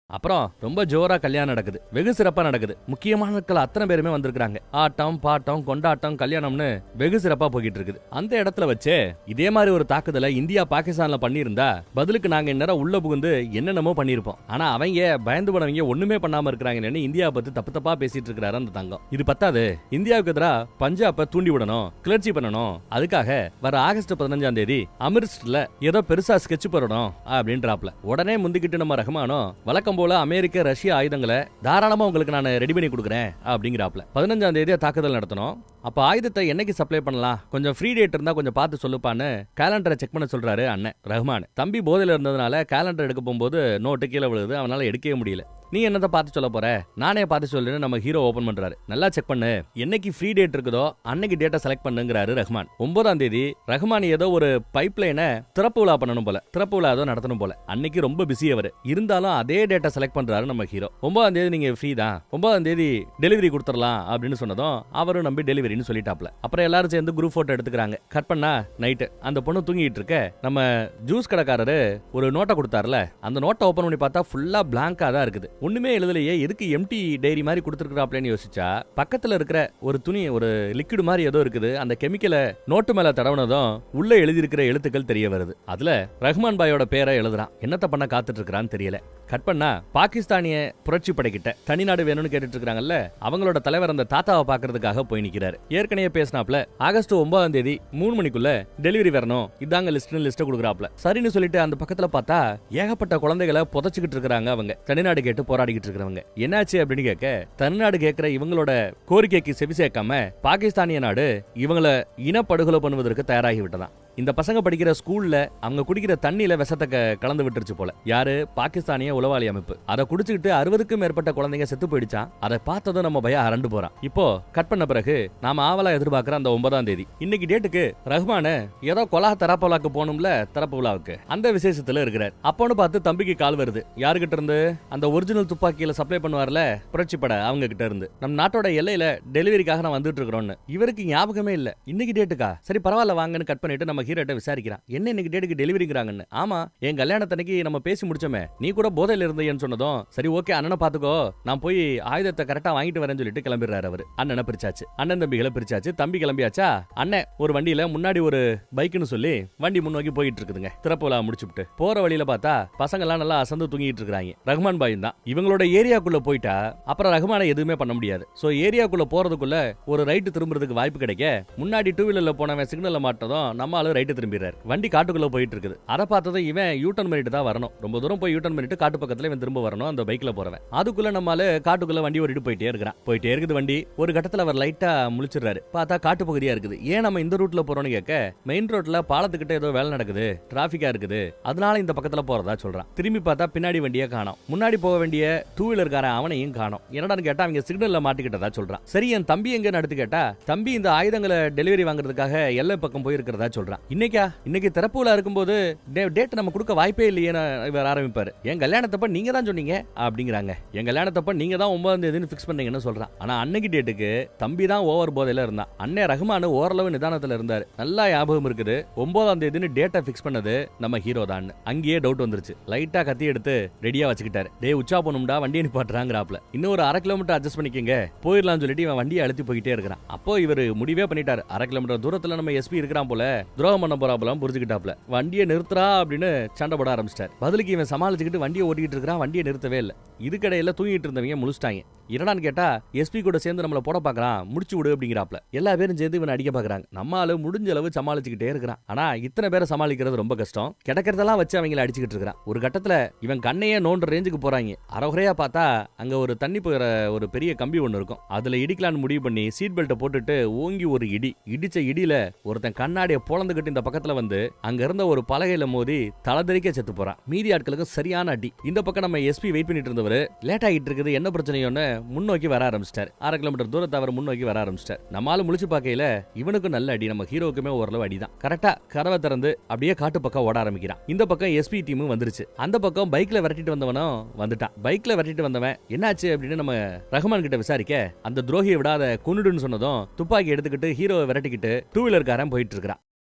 அப்புறம் ரொம்ப ஜோரா கல்யாணம் நடக்குது, வெகு சிறப்பா நடக்குது. முக்கியமான நாட்கள் அத்தனை பேருமே வந்திருக்காங்க. ஆட்டம் பாட்டம் கொண்டாட்டம் கல்யாணம்னு வெகு சிறப்பா போயிட்டு இருக்குது. அந்த இடத்துல வச்சு இதே மாதிரி ஒரு தாக்குதலை இந்தியா பாகிஸ்தான்ல பண்ணியிருந்தா பதிலுக்கு நாங்க இந்நேரம் உள்ள புகுந்து என்னென்னமோ பண்ணிருப்போம். ஆனா அவங்க பயந்து போனவங்க ஒண்ணுமே பண்ணாம இருக்கிறாங்கன்னு இந்தியா பத்தி தப்பு தப்பா பேசிட்டு இருக்கிறாரு அந்த தங்கம். இது பத்தாது, இந்தியாவுக்கு எதிராக பஞ்சாபை தூண்டி விடணும், கிளர்ச்சி பண்ணணும், அதுக்காக வர ஆகஸ்ட் 15ஆம் தேதி அமிர்தசர்ல ஏதோ பெருசா ஸ்கெட்ச் போடணும் அப்படின்றாப்ல. உடனே முந்திக்கிட்டு நம்ம ரஹ்மானும் வழக்கம் போல அமெரிக்க ரஷ்ய ஆயுதங்களை தாராளமா உங்களுக்கு நான் ரெடி பண்ணி கொடுக்குறேன் அப்படிங்கிறாப்ல. 15ஆம் தேதி தாக்குதல் நடத்தணும். அப்ப ஆயுதத்தை என்னைக்கு சப்ளை பண்ணலாம், கொஞ்சம் ஃப்ரீ டேட் இருந்தா கொஞ்சம் பார்த்து சொல்லுப்பான்னு கேலண்டரை செக் பண்ண சொல்றாரு அண்ணன் ரஹ்மான். தம்பி போதையில இருந்ததுனால கேலண்டர் எடுக்க போகும்போது நோட்டு கீழே விழுது, அவனால எடுக்கவே முடியல. நீ என்னத்தை பார்த்து சொல்ல போற, நானே பார்த்து சொல்லுன்னு நம்ம ஹீரோ ஓபன் பண்றாரு. நல்லா செக் பண்ணு, என்னைக்கு ஃப்ரீ டேட் இருக்குதோ அன்னைக்கு டேட்டை செலக்ட் பண்ணுங்கிறாரு ரஹ்மான். 9ஆம் தேதி ரஹ்மான் ஏதோ ஒரு பைப் லைனை திறப்பு விழா பண்ணணும் போல, திறப்பு விழா ஏதோ நடத்தணும் போல. அன்னைக்கு ரொம்ப பிஸி அவர் இருந்தாலும் அதே டேட்டை செலக்ட் பண்றாரு நம்ம ஹீரோ. 9ஆம் தேதி நீங்க ஃப்ரீ தான், 9ஆம் தேதி டெலிவரி கொடுத்துடலாம் அப்படின்னு சொன்னதும் அவரும் நம்பி டெலிவரின்னு சொல்லிட்டாப்ல. அப்புறம் எல்லாரும் சேர்ந்து குரூப் போட்டோ எடுத்துக்கிறாங்க. கட் பண்ணா நைட்டு அந்த பொண்ணு தூங்கிட்டு இருக்க நம்ம ஜூஸ் கடைக்காரரு ஒரு நோட்டை கொடுத்தாருல, அந்த நோட்டை ஓபன் பண்ணி பார்த்தா ஃபுல்லா பிளாங்கா தான் இருக்குது, ஒண்ணுமே எழுதலையே, எதுக்கு எம்டி டைரி மாதிரி கொடுத்துருக்காப்லன்னு யோசிச்சா பக்கத்துல இருக்கிற ஒரு துணி, ஒரு லிக்விட் மாதிரி ஏதோ இருக்குது, அந்த கெமிக்கலை நோட்டு மேல தடவுனதும் உள்ள எழுதி இருக்கிற எழுத்துக்கள் தெரிய வருது. அதுல ரஹ்மான் பாயோட பேரை எழுதுறான். என்னத்த பண்ண காத்துட்டு இருக்கிறான்னு தெரியல. கட் பண்ணா பாகிஸ்தானிய புரட்சி படைக்கிட்ட தனிநாடு வேணும்னு கேட்டுட்டு இருக்காங்கல்ல, அவங்களோட தலைவர் அந்த தாத்தாவை பாக்குறதுக்காக போய் நிக்கிறாரு. ஏற்கனவே பேசினாப்ல ஆகஸ்ட் 9ஆம் தேதி 3 மணிக்குள்ள டெலிவரி வரணும், இதாங்க லிஸ்ட் கொடுக்குறாப்ல. சரின்னு சொல்லிட்டு அந்த பக்கத்துல பார்த்தா ஏகப்பட்ட குழந்தைகளை புதைச்சுக்கிட்டு இருக்காங்க. அவங்க தனிநாடு கேட்டு போராடிக்கிட்டு இருக்கிறவங்க. என்னாச்சு அப்படின்னு கேட்க, தனிநாடு கேட்கிற இவங்களோட கோரிக்கைக்கு செவி சேர்க்காம பாகிஸ்தானிய நாடு இவங்களை இனப்படுகொலை பண்ணுவதற்கு தயாராகி விட்டதான். இந்த பசங்க படிக்கிற ஸ்கூல்ல அவங்க குடிக்கிற தண்ணியில விஷத்தை கலந்து விட்டுருச்சு போல. யாரு? பாகிஸ்தானிய உளவாளி அமைப்பு. அதை குடிச்சுக்கிட்டு 60க்கும் மேற்பட்ட குழந்தைங்க செத்து போயிடுச்சான். அதை பார்த்ததும் நம்ம பையன் அரண்டு போறான். இப்போ கட் பண்ண பிறகு நாம ஆவலா எதிர்பார்க்கிற அந்த 9ஆம் தேதி இன்னைக்கு டேட்டுக்கு ரஹ்மான் ஏதோ கொலா தரப்பு விழாக்கு போகணும்ல, திறப்பு விழாவுக்கு அந்த விசேஷத்துல இருக்கிறார். அப்போன்னு பார்த்து தம்பிக்கு கால் வருது. யாருகிட்ட இருந்து? அந்த ஒரிஜினல் துப்பாக்கியில சப்ளை பண்ணுவார்ல புரட்சி பட, அவங்க கிட்ட இருந்து. நம்ம நாட்டோட எல்லையில டெலிவரிக்காக நான் வந்துட்டு இருக்கிறோம்னு. இவருக்கு ஞாபகமே இல்ல இன்னைக்கு டேட்டுக்கா. சரி பரவாயில்ல வாங்கன்னு கட் பண்ணிட்டு நம்ம ஹீரோட்ட விசாரிக்கிறான். என்ன இன்னைக்கு டேட்டுக்கு டெலிவரிங்கிறாங்கன்னு. ஆமா, என் கல்யாணத்தன்னைக்கு நம்ம பேசி முடிச்சோமே, நீ கூட போதையில இருந்தேன்னு சொன்னதும் சரி ஓகே அண்ணனை பாத்துக்கோ, நான் போய் ஆயுதத்தை கரெக்டா வாங்கிட்டு வரேன்னு சொல்லிட்டு கிளம்பிடுறாரு அவரு. அண்ணனை பிரிச்சாச்சு, அண்ணன் தம்பிகளை பிரிச்சாச்சு. தம்பி கிளம்பியாச்சா, அண்ணன் ஒரு வண்டியில முன்னாடி ஒரு பைக்குன்னு சொல்லி வண்டி முன்னோக்கி போயிட்டு இருக்குதுங்க. திறப்பு விழா முடிச்சுட்டு போற வழியில பார்த்தா பசங்க எல்லாம் நல்லா அசந்து தூங்கிட்டு இருக்காங்க. ரஹ்மான் பாயும் தான். இவங்களோட ஏரியாக்குள்ள போயிட்டா அப்புறம் ரஹ்மானை எதுவுமே பண்ண முடியாது. சோ ஏரியாக்குள்ள போறதுக்குள்ள ஒரு ரைட்டு திரும்புறதுக்கு வாய்ப்பு கிடைக்க, முன்னாடி 2 வீலர்ல போனவன் சிக்னல்ல மாட்டதும் நம்ம ஆளு ரைட்டு திரும்பிடுறாரு. வண்டி காட்டுக்குள்ள போயிட்டு இருக்குது. அதை பார்த்ததும் இவன் யூட்டர்ன் பண்ணிட்டு தான் வரணும். ரொம்ப தூரம் போய் யூட்டர்ன் பண்ணிட்டு காட்டு பக்கத்துல இவன் திரும்ப வரணும் அந்த பைக்ல போறவன். அதுக்குள்ள நம்மால காட்டுக்குள்ள வண்டி ஓடிட்டு போயிட்டே இருக்கிறான். போயிட்டே இருக்குது வண்டி. ஒரு கட்டத்துல அவர் லைட்டா முழிச்சிடுறாரு. பார்த்தா காட்டு பகுதியா இருக்குது. ஏன் நம்ம இந்த ரூட்ல போறோம்னு கேட்க, மெயின் ரோட்ல பாலத்துக்கிட்ட ஏதோ வேலை நடக்குது, டிராபிக்கா இருக்குது, அதனால இந்த பக்கத்துல போறதா சொல்றான். திரும்பி பார்த்தா பின்னாடி வண்டியை காணோம். முன்னாடி போக வேண்டிய 2 வீலர்காரன் அவனையும் காணோம். என்னடான்னு கேட்டா அவங்க சிக்னல்ல மாட்டிக்கிட்டதா சொல்றான். சரி என் தம்பி எங்க நடத்து கேட்டா, தம்பி இந்த ஆயுதங்களை டெலிவரி வாங்குறதுக்காக எல்லை பக்கம் போயிருக்கிறதா சொல்றான். இன்னைக்கு திறப்பு விழா இருக்கும்போது டேட் நம்ம கொடுக்க வாய்ப்பே இல்லையே இவர் ஆரம்பிப்பாரு. என் கல்யாணத்தப்ப நீங்க தான் சொன்னீங்க அப்படிங்கிறாங்க. என் கல்யாணத்தப்ப நீங்க தான் 9ஆம் தேதின்னு ஃபிக்ஸ் பண்ணீங்கன்னு சொல்றான். ஆனா அன்னைக்கு டேட்டுக்கு தம்பி தான் ஓவர் போதையில இருந்தான். அண்ணே ரஹ்மான் ஓரளவு நிதானத்துல இருந்தாரு. நல்லா ஞாபகம் இருக்குது. 9ஆம் தேதின்னு டேட்டை ஃபிக்ஸ் பண்ணது நம்ம ஹீரோ தான். அங்கேயே டவுட் வந்துருச்சு. லைட்டா கத்தி எடுத்து ரெடியா வச்சுக்கிட்டாரு. டே உச்சா போனும்டா வண்டியை நிப்பாட்டுறாங்கிறாப்ல. இன்னும் ஒரு 1/2 கிலோமீட்டர் அட்ஜஸ்ட் பண்ணிக்கங்க போயிடலாம்னு சொல்லிட்டு இவன் வண்டியை அழுத்தி போயிட்டே இருக்கிறான். அப்போ இவர் முடிவே பண்ணிட்டாரு. 1/2 கிலோமீட்டர் தூரத்துல நம்ம எஸ்பி இருக்கிறான் போல, துரோகம் பண்ண போறாப்ல புரிஞ்சுக்கிட்டாப்ல. வண்டியை நிறுத்துறா அப்படின்னு சண்டை போட ஆரம்பிச்சிட்டார். பதிலுக்கு இவன் சமாளிச்சுக்கிட்டு வண்டியை ஓட்டிட்டு இருக்கிறான். வண்டியை நிறுத்தவே இல்லை. இதுக்கடையில தூங்கிட்டு இருந்தவங்க முழிச்சிட்டாங்க. என்னடான்னு கேட்டா, எஸ்பி கூட சேர்ந்து நம்மள போட பாக்குறான், முடிச்சு விடு அப்படிங்கிறாப்ல. எல்லா பேரும் சேர்ந்து இவன் அடிக்க பாக்குறாங்க. நம்ம ஆளு முடிஞ்ச அளவு சமாளிச்சுக்கிட்டே இருக்கிறான். ஆனா இத்தனை பேரை சமாளிக்கிறது ரொம்ப கஷ்டம். கிடக்கிறதெல்லாம் வச்சு அவங்களை அடிச்சுக்கிட்டு இருக்கிறான். ஒரு கட்டத்துல இவன் கண்ணையே நோண்ட ரேஞ்சுக்கு போறாங்க. அரைகுறையா பார்த்தா அங்க ஒரு தண்ணி போகிற ஒரு பெரிய கம்பி ஒண்ணு இருக்கும். அதுல இடிக்கலான்னு முடிவு பண்ணி சீட் பெல்ட்டை போட்டுட்டு ஓங்கி ஒரு இடிச்ச இடியில ஒருத்தன் கண்ணாடியை பொளந்துகிட்டு இந்த பக்கத்துல வந்து அங்க இருந்த ஒரு பலகையில மோதி தலதறிக்க செத்து போறான். மீதி ஆட்களுக்கு சரியான அடி. இந்த பக்கம் நம்ம எஸ்பி வெயிட் பண்ணிட்டு இருந்தவர் லேட் ஆகிட்டு இருக்குது, என்ன பிரச்சனையோன்னு முன்னோக்கி வர ஆரம்பிச்சிட்டார். 1/2 கிலோமீட்டர் தூரத்தை அவர் முன்னோக்கி வர ஆரம்பிச்சிட்டார். நம்மால முழிச்சு பார்க்கையில இவனுக்கும் நல்ல அடி, நம்ம ஹீரோக்குமே ஓரளவு அடிதான். கரெக்டா கதவை திறந்து அப்படியே காட்டு பக்கம் ஓட ஆரம்பிக்கிறான். இந்த பக்கம் எஸ்பி டீமும் வந்துருச்சு. அந்த பக்கம் பைக்ல விரட்டிட்டு வந்தவனும் வந்துட்டான். பைக்ல விரட்டிட்டு வந்தவன் என்னாச்சு அப்படின்னு நம்ம ரஹ்மான் கிட்ட விசாரிக்க, அந்த துரோகியை விடாத கொன்னுடுன்னு சொன்னதும் துப்பாக்கி எடுத்துக்கிட்டு ஹீரோவை விரட்டிக்கிட்டு 2 வீலர்காரன் போயிட்டு இருக்கிறான்.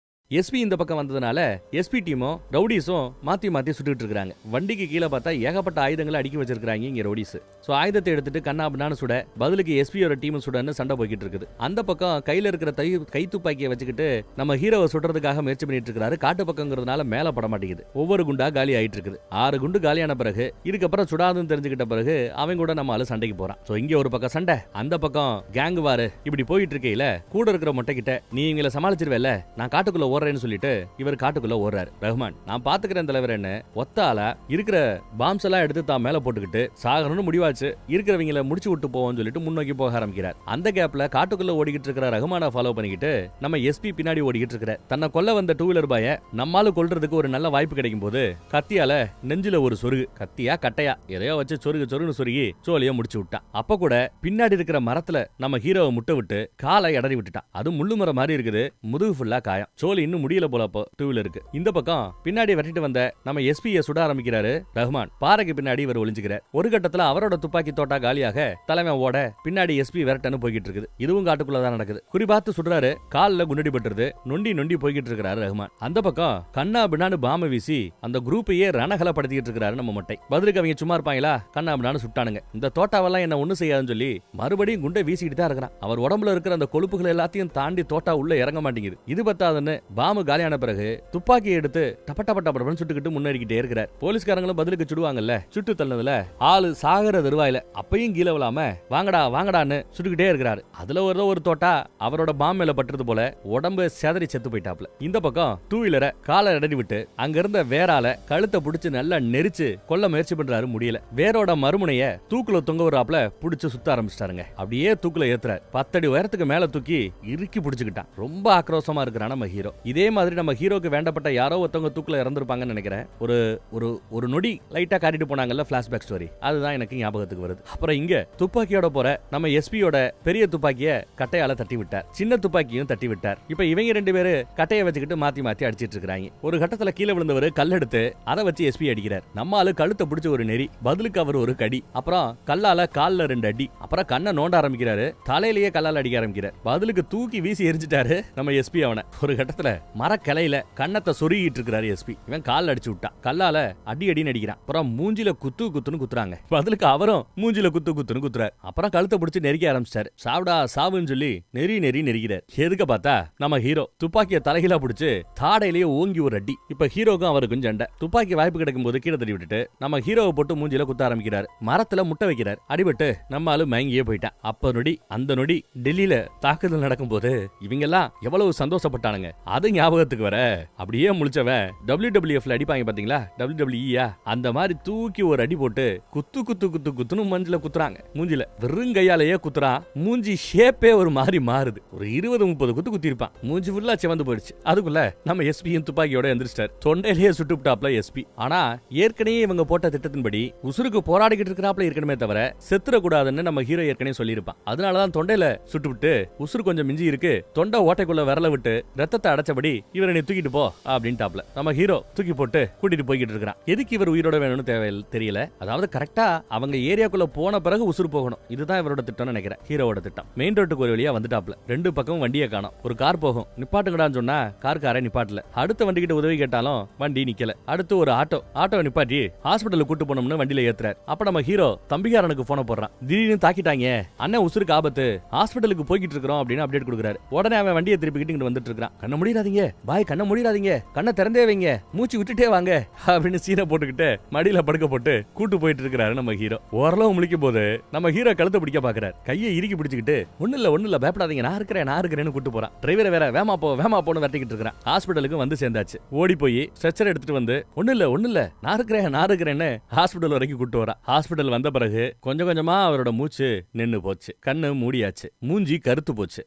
எஸ்பி இந்த பக்கம் வந்ததுனால எஸ்பி டீமும் ரவுடிஸும் மாத்தி மாத்தி சுட்டுட்டு இருக்காங்க. வண்டிக்கு கீழே பார்த்தா ஏகப்பட்ட ஆயுதங்களை அடுக்கி வச்சிருக்காங்க இங்க ரவுடிஸ். சோ ஆயுதத்தை எடுத்துட்டு கண்ணாபின்னான்னு சுட, பதிலுக்கு எஸ்பியோட டீம் சுடன்னு சண்டை போய்கிட்டு இருக்குது. அந்த பக்கம் கையில இருக்கிற கை துப்பாக்கியை வச்சுக்கிட்டு நம்ம ஹீரோவை சுடுறதுக்காக முயற்சி பண்ணிட்டு இருக்காரு. காட்டு பக்கங்கிறதுனால மேல பட மாட்டேங்குது. ஒவ்வொரு குண்டா காலி ஆயிட்டு இருக்குது. 6 குண்டு காலியான பிறகு இதுக்கப்புறம் சுடாதுன்னு தெரிஞ்சுக்கிட்ட பிறகு அவன் கூட நம்ம ஆளு சண்டைக்கு போறான். சோ இங்க ஒரு பக்கம் சண்டை, அந்த பக்கம் கேங் வாரு இப்படி போயிட்டு இருக்கையில கூட இருக்கிற மொட்டை கிட்ட, நீ இவங்களை சமாளிச்சிருவேல, நான் காட்டுக்குள்ள சொல்லிட்டு இவர் காட்டுக்குள்ள ஓடுறாரு. ரஹ்மான், நான் பாத்துக்கிறேன் தலைவர், என்ன ஒத்தால இருக்கிற பாம்ஸ் எல்லாம் எடுத்து தான் மேல போட்டுக்கிட்டு சாகணும்னு முடிவாச்சு, இருக்கிறவங்களை முடிச்சு விட்டு போவோம்னு சொல்லிட்டு முன்னோக்கி போக ஆரம்பிக்கிறார். அந்த கேப்ல காட்டுக்குள்ள ஓடிக்கிட்டு இருக்கிற ரஹ்மானை ஃபாலோ பண்ணிக்கிட்டு நம்ம எஸ்பி பின்னாடி ஓடிக்கிட்டு இருக்கிற தன்னை கொல்ல வந்த 2 வீலர் பாய நம்மால கொல்றதுக்கு ஒரு நல்ல வாய்ப்பு கிடைக்கும் போது கத்தியால நெஞ்சில ஒரு சொருகு, கத்தியா கட்டையா எதையோ வச்சு சொருகுன்னு சொருகி சோழிய முடிச்சு விட்டான். அப்ப கூட பின்னாடி இருக்கிற மரத்துல நம்ம ஹீரோவை முட்டை விட்டு காலை இடறி விட்டுட்டான். அது முள்ளு மரம் மாதிரி இருக்குது, முதுகு ஃபுல்லா காயம். சோழி இன்னும் முடியல போல. 2 வீலருக்கு இந்த பக்கம் பின்னாடி வெட்டிட்டு வந்த நம்ம எஸ்பியை சுட ஆரம்பிக்கிறாரு ரஹ்மான். பாறைக்கு பின்னாடி இவர் ஒளிஞ்சுக்கிறார். ஒரு கட்டத்துல அவரோட துப்பாக்கி தோட்டா காலியாக தலைவன் ஓட பின்னாடி எஸ்பி விரட்டன்னு போய்கிட்டு இருக்குது. இதுவும் காட்டுக்குள்ளதான் நடக்குது. குறிபாத்து சுடுறாரு, காலில் குண்டடி பட்டுருது, நொண்டி போய்கிட்டு இருக்கிறாரு ரஹ்மான். அந்த பக்கம் கண்ணா பின்னான்னு பாம வீசி அந்த குரூப்பையே ரணகலப்படுத்திட்டு இருக்கிறாரு நம்ம மொட்டை. பதிலுக்கு அவங்க சும்மா இருப்பாங்களா, கண்ணா பின்னான்னு சுட்டானுங்க. இந்த தோட்டாவெல்லாம் என்ன ஒண்ணு செய்யாதுன்னு சொல்லி மறுபடியும் குண்டை வீசிக்கிட்டு தான் இருக்கிறான். அவர் உடம்புல இருக்கிற அந்த கொழுப்புகள் எல்லாத்தையும் தாண்டி தோட்டா உள்ள இறங்க மாட்டேங்குது. இது பத்தாதுன்னு பாம்பு காலியான பிறகு துப்பாக்கியை எடுத்து டப்பட்டப்பட்டப்படன்னு சுட்டுக்கிட்டு முன்னேறிக்கிட்டே இருக்கிறார். போலீஸ்காரங்களும் பதிலுக்கு சுடுவாங்கல்ல, சுட்டு தள்ளதுல ஆளு சாகர தருவாயில அப்பையும் கீழே விழாம வாங்கடா வாங்கடான்னு சுட்டுக்கிட்டே இருக்கிறாரு. அதுல ஒரு தோட்டா அவரோட பாம்பு மேல பட்டுறது போல உடம்பு செதறி செத்து போயிட்டாப்ல. இந்த பக்கம் டூ வீலரை காலை இடறி விட்டு அங்க இருந்த வேரால கழுத்தை புடிச்சு நல்லா நெரிச்சு கொல்ல முயற்சி பண்றாரு. முடியல. வேரோட மறுமுனைய தூக்குல தொங்க விடுறாப்ல புடிச்சு சுத்த ஆரம்பிச்சிட்டாருங்க. அப்படியே தூக்குல ஏத்துறாரு. 10 அடி உயரத்துக்கு மேல தூக்கி இறுக்கி புடிச்சுக்கிட்டான். ரொம்ப ஆக்ரோஷமா இருக்கிறான் நம்ம ஹீரோ. இதே மாதிரி நம்ம ஹீரோக்கு வேண்டப்பட்ட யாரோ ஒருத்தவங்க தூக்குல இறந்திருப்பாங்கன்னு நினைக்கிறேன். ஒரு நொடி லைட்டா காட்டிட்டு போனாங்கல்ல பிளாஷ்பேக் ஸ்டோரி, அதுதான் எனக்கு ஞாபகத்துக்கு வருது. அப்புறம் இங்க துப்பாக்கியோட போற நம்ம எஸ்பியோட பெரிய துப்பாக்கிய கட்டையால தட்டி விட்டார். சின்ன துப்பாக்கியும் தட்டி விட்டார். இப்ப இவங்க 2 பேரு கட்டையை வச்சுக்கிட்டு மாத்தி மாத்தி அடிச்சிட்டு இருக்காங்க. ஒரு கட்டத்துல கீழே விழுந்தவர் கல் எடுத்து அதை வச்சு எஸ்பி அடிக்கிறார். நம்ம ஆளு கழுத்தை பிடிச்ச ஒரு நெறி, பதிலுக்கு அவர் ஒரு கடி, அப்புறம் கல்லால கால்ல 2 அடி, அப்புறம் கண்ணை நோண்ட ஆரம்பிக்கிறாரு. தலையிலேயே கல்லால அடிக்க ஆரம்பிக்கிறார். பதிலுக்கு தூக்கி வீசி எரிஞ்சிட்டாரு நம்ம எஸ்பி. அவனை ஒரு கட்டத்துல மரக்கிளையில கண்ணத்தை சொருகிட்டு இருக்கிறாரு எஸ்பி. இவன் கால் அடிச்சு விட்டான். கல்லால அடி அடின்னு அடிக்கிறான். அப்புறம் மூஞ்சில குத்துன்னு குத்துறாங்க. பதிலுக்கு அவரும் மூஞ்சில குத்துன்னு குத்துறாரு. அப்புறம் கழுத்தை பிடிச்சு நெரிக்க ஆரம்பிச்சிட்டாரு. சாவுடா சாவுன்னு சொல்லி நெறிக்கிறார். எதுக்கு பார்த்தா நம்ம ஹீரோ துப்பாக்கிய தலைகீழா பிடிச்சு தாடையிலேயே ஓங்கி ஒரு அடி. இப்ப ஹீரோக்கும் அவருக்கும் சண்டை. துப்பாக்கி வாய்ப்பு கிடைக்கும் போது கீழே தள்ளி விட்டுட்டு நம்ம ஹீரோவை போட்டு மூஞ்சில குத்த ஆரம்பிக்கிறார். மரத்துல முட்டை வைக்கிறார். அடிபட்டு நம்ம ஆளு மயங்கியே போயிட்டான். அந்த நொடி டெல்லியில தாக்குதல் நடக்கும் போது இவங்க எல்லாம் எவ்வளவு சந்தோஷப்பட்டானுங்க. அது ஞாபகத்துக்கு வர அப்படியே முழிச்சவன் WWFல அடிப்பாங்க பாத்தீங்களா, WWE அந்த மாதிரி தூக்கி ஒரு அடி போட்டு குத்துன்னு மஞ்சில குத்துறாங்க. மூஞ்சில வெறும் கையாலேயே குத்துறான். மூஞ்சி ஷேப்பே ஒரு மாதிரி மாறுது. ஒரு 20-30 குத்து குத்திருப்பான். மூஞ்சி ஃபுல்லா சிவந்து போயிடுச்சு. அதுக்குள்ள நம்ம எஸ்பியும் துப்பாக்கியோட எந்திரிச்சிட்டார். தொண்டையிலேயே சுட்டுப்டாப்ல எஸ்பி. ஆனா ஏற்கனவே இவங்க போட்ட திட்டத்தின்படி உசுருக்கு போராடிக்கிட்டு இருக்கிறாப்ல இருக்கணுமே தவிர செத்துற கூடாதுன்னு நம்ம ஹீரோ ஏற்கனவே சொல்லியிருப்பான். அதனாலதான் தொண்டையில சுட்டுவிட்டு உசுறு கொஞ்சம் மிஞ்சி இருக்கு, தொண்டை ஓட்டைக்குள்ள விரல விட்டு ரத்தத்தை அடைச்சபடி இவரை நீ தூக்கிட்டு போ அப்படின்ட்டாப்ல. நம்ம ஹீரோ தூக்கி போட்டு கூட்டிட்டு போய்கிட்டு இருக்கிறான். எதுக்கு இவர் உயிரோட வேணும்னு தெரியல. அதாவது கரெக்டா அவங்க ஏரியாக்குள்ள போன பிறகு உசுறு போகணும். இதுதான் இவரோட திட்டம்னு நினைக்கிறேன். ஹீரோவோட திட்டம். மெயின் ரோட்டுக்கு ஒரு வழியா வந்துட்டாப்ல. 2 பக்கம் வண்டியை காணோம். ஒரு கார் போகும், நிப்பாட்டுங்கடான்னு சொன்னா காரை நிப்பாட்டல. அடுத்த வண்டி கிட்ட உதவி கேட்டாலும் வண்டி நிக்கல. அடுத்து ஒரு ஆட்டோ நிப்பாட்டி ஹாஸ்பிட்டலுக்கு கூட்டு போனோம்னு வண்டியில ஏத்துறாரு. அப்ப நம்ம ஹீரோ தம்பிகாரனுக்கு போன போடுறான். திடீர்னு தாக்கிட்டாங்க அண்ணன், உசுருக்கு ஆபத்து, ஹாஸ்பிட்டலுக்கு போய்கிட்டு இருக்கிறோம் அப்படின்னு அப்டேட் கொடுக்குறாரு. உடனே அவன் வண்டியை திருப்பிக்கிட்டு இங்க வந்துட்டு இருக்கான். கண்ண முடியாதீங்க பாய், கண்ண முடியாதீங்க, கண்ணை திறந்தே வைங்க, மூச்சு விட்டுட்டே வாங்க அப்படின்னு சீனை போட்டுக்கிட்டு மடியில படுக்க போட்டு கூட்டு போயிட்டு இருக்கிறாரு நம்ம ஹீரோ. ஓரளவு முழிக்கும் போது நம்ம ஹீரோ கழுத்தை பிடிக்க பாக்குறாரு. கையை இறுக்கி பிடிச்சிக்கிட்டு ஒண்ணு இல்ல பயப்படாதீங்க, நான் இருக்கிறேன்னு கூட்டு போறான். டிரைவரை வேற வேமா போன்னு வரட்டிக்கிட்டு இருக்கிறான். ஹாஸ்பிட்டலுக்கு வந்து சேர்ந்தாச்சு. ஓடி போய் ஸ்ட்ரெச்சர் எடுத்துட்டு வந்து ஒண்ணு இல்ல நான் இருக்கிறேன்னு ஹாஸ்பிட்டல் வரைக்கும் கூட்டு வரான். ஹாஸ்பிட்டல் வந்த பிறகு கொஞ்சம் கொஞ்சமா அவரோட மூச்சு நின்னு போச்சு. கண்ணு மூடியாச்சு. மூஞ்சி கருத்து போச்சு.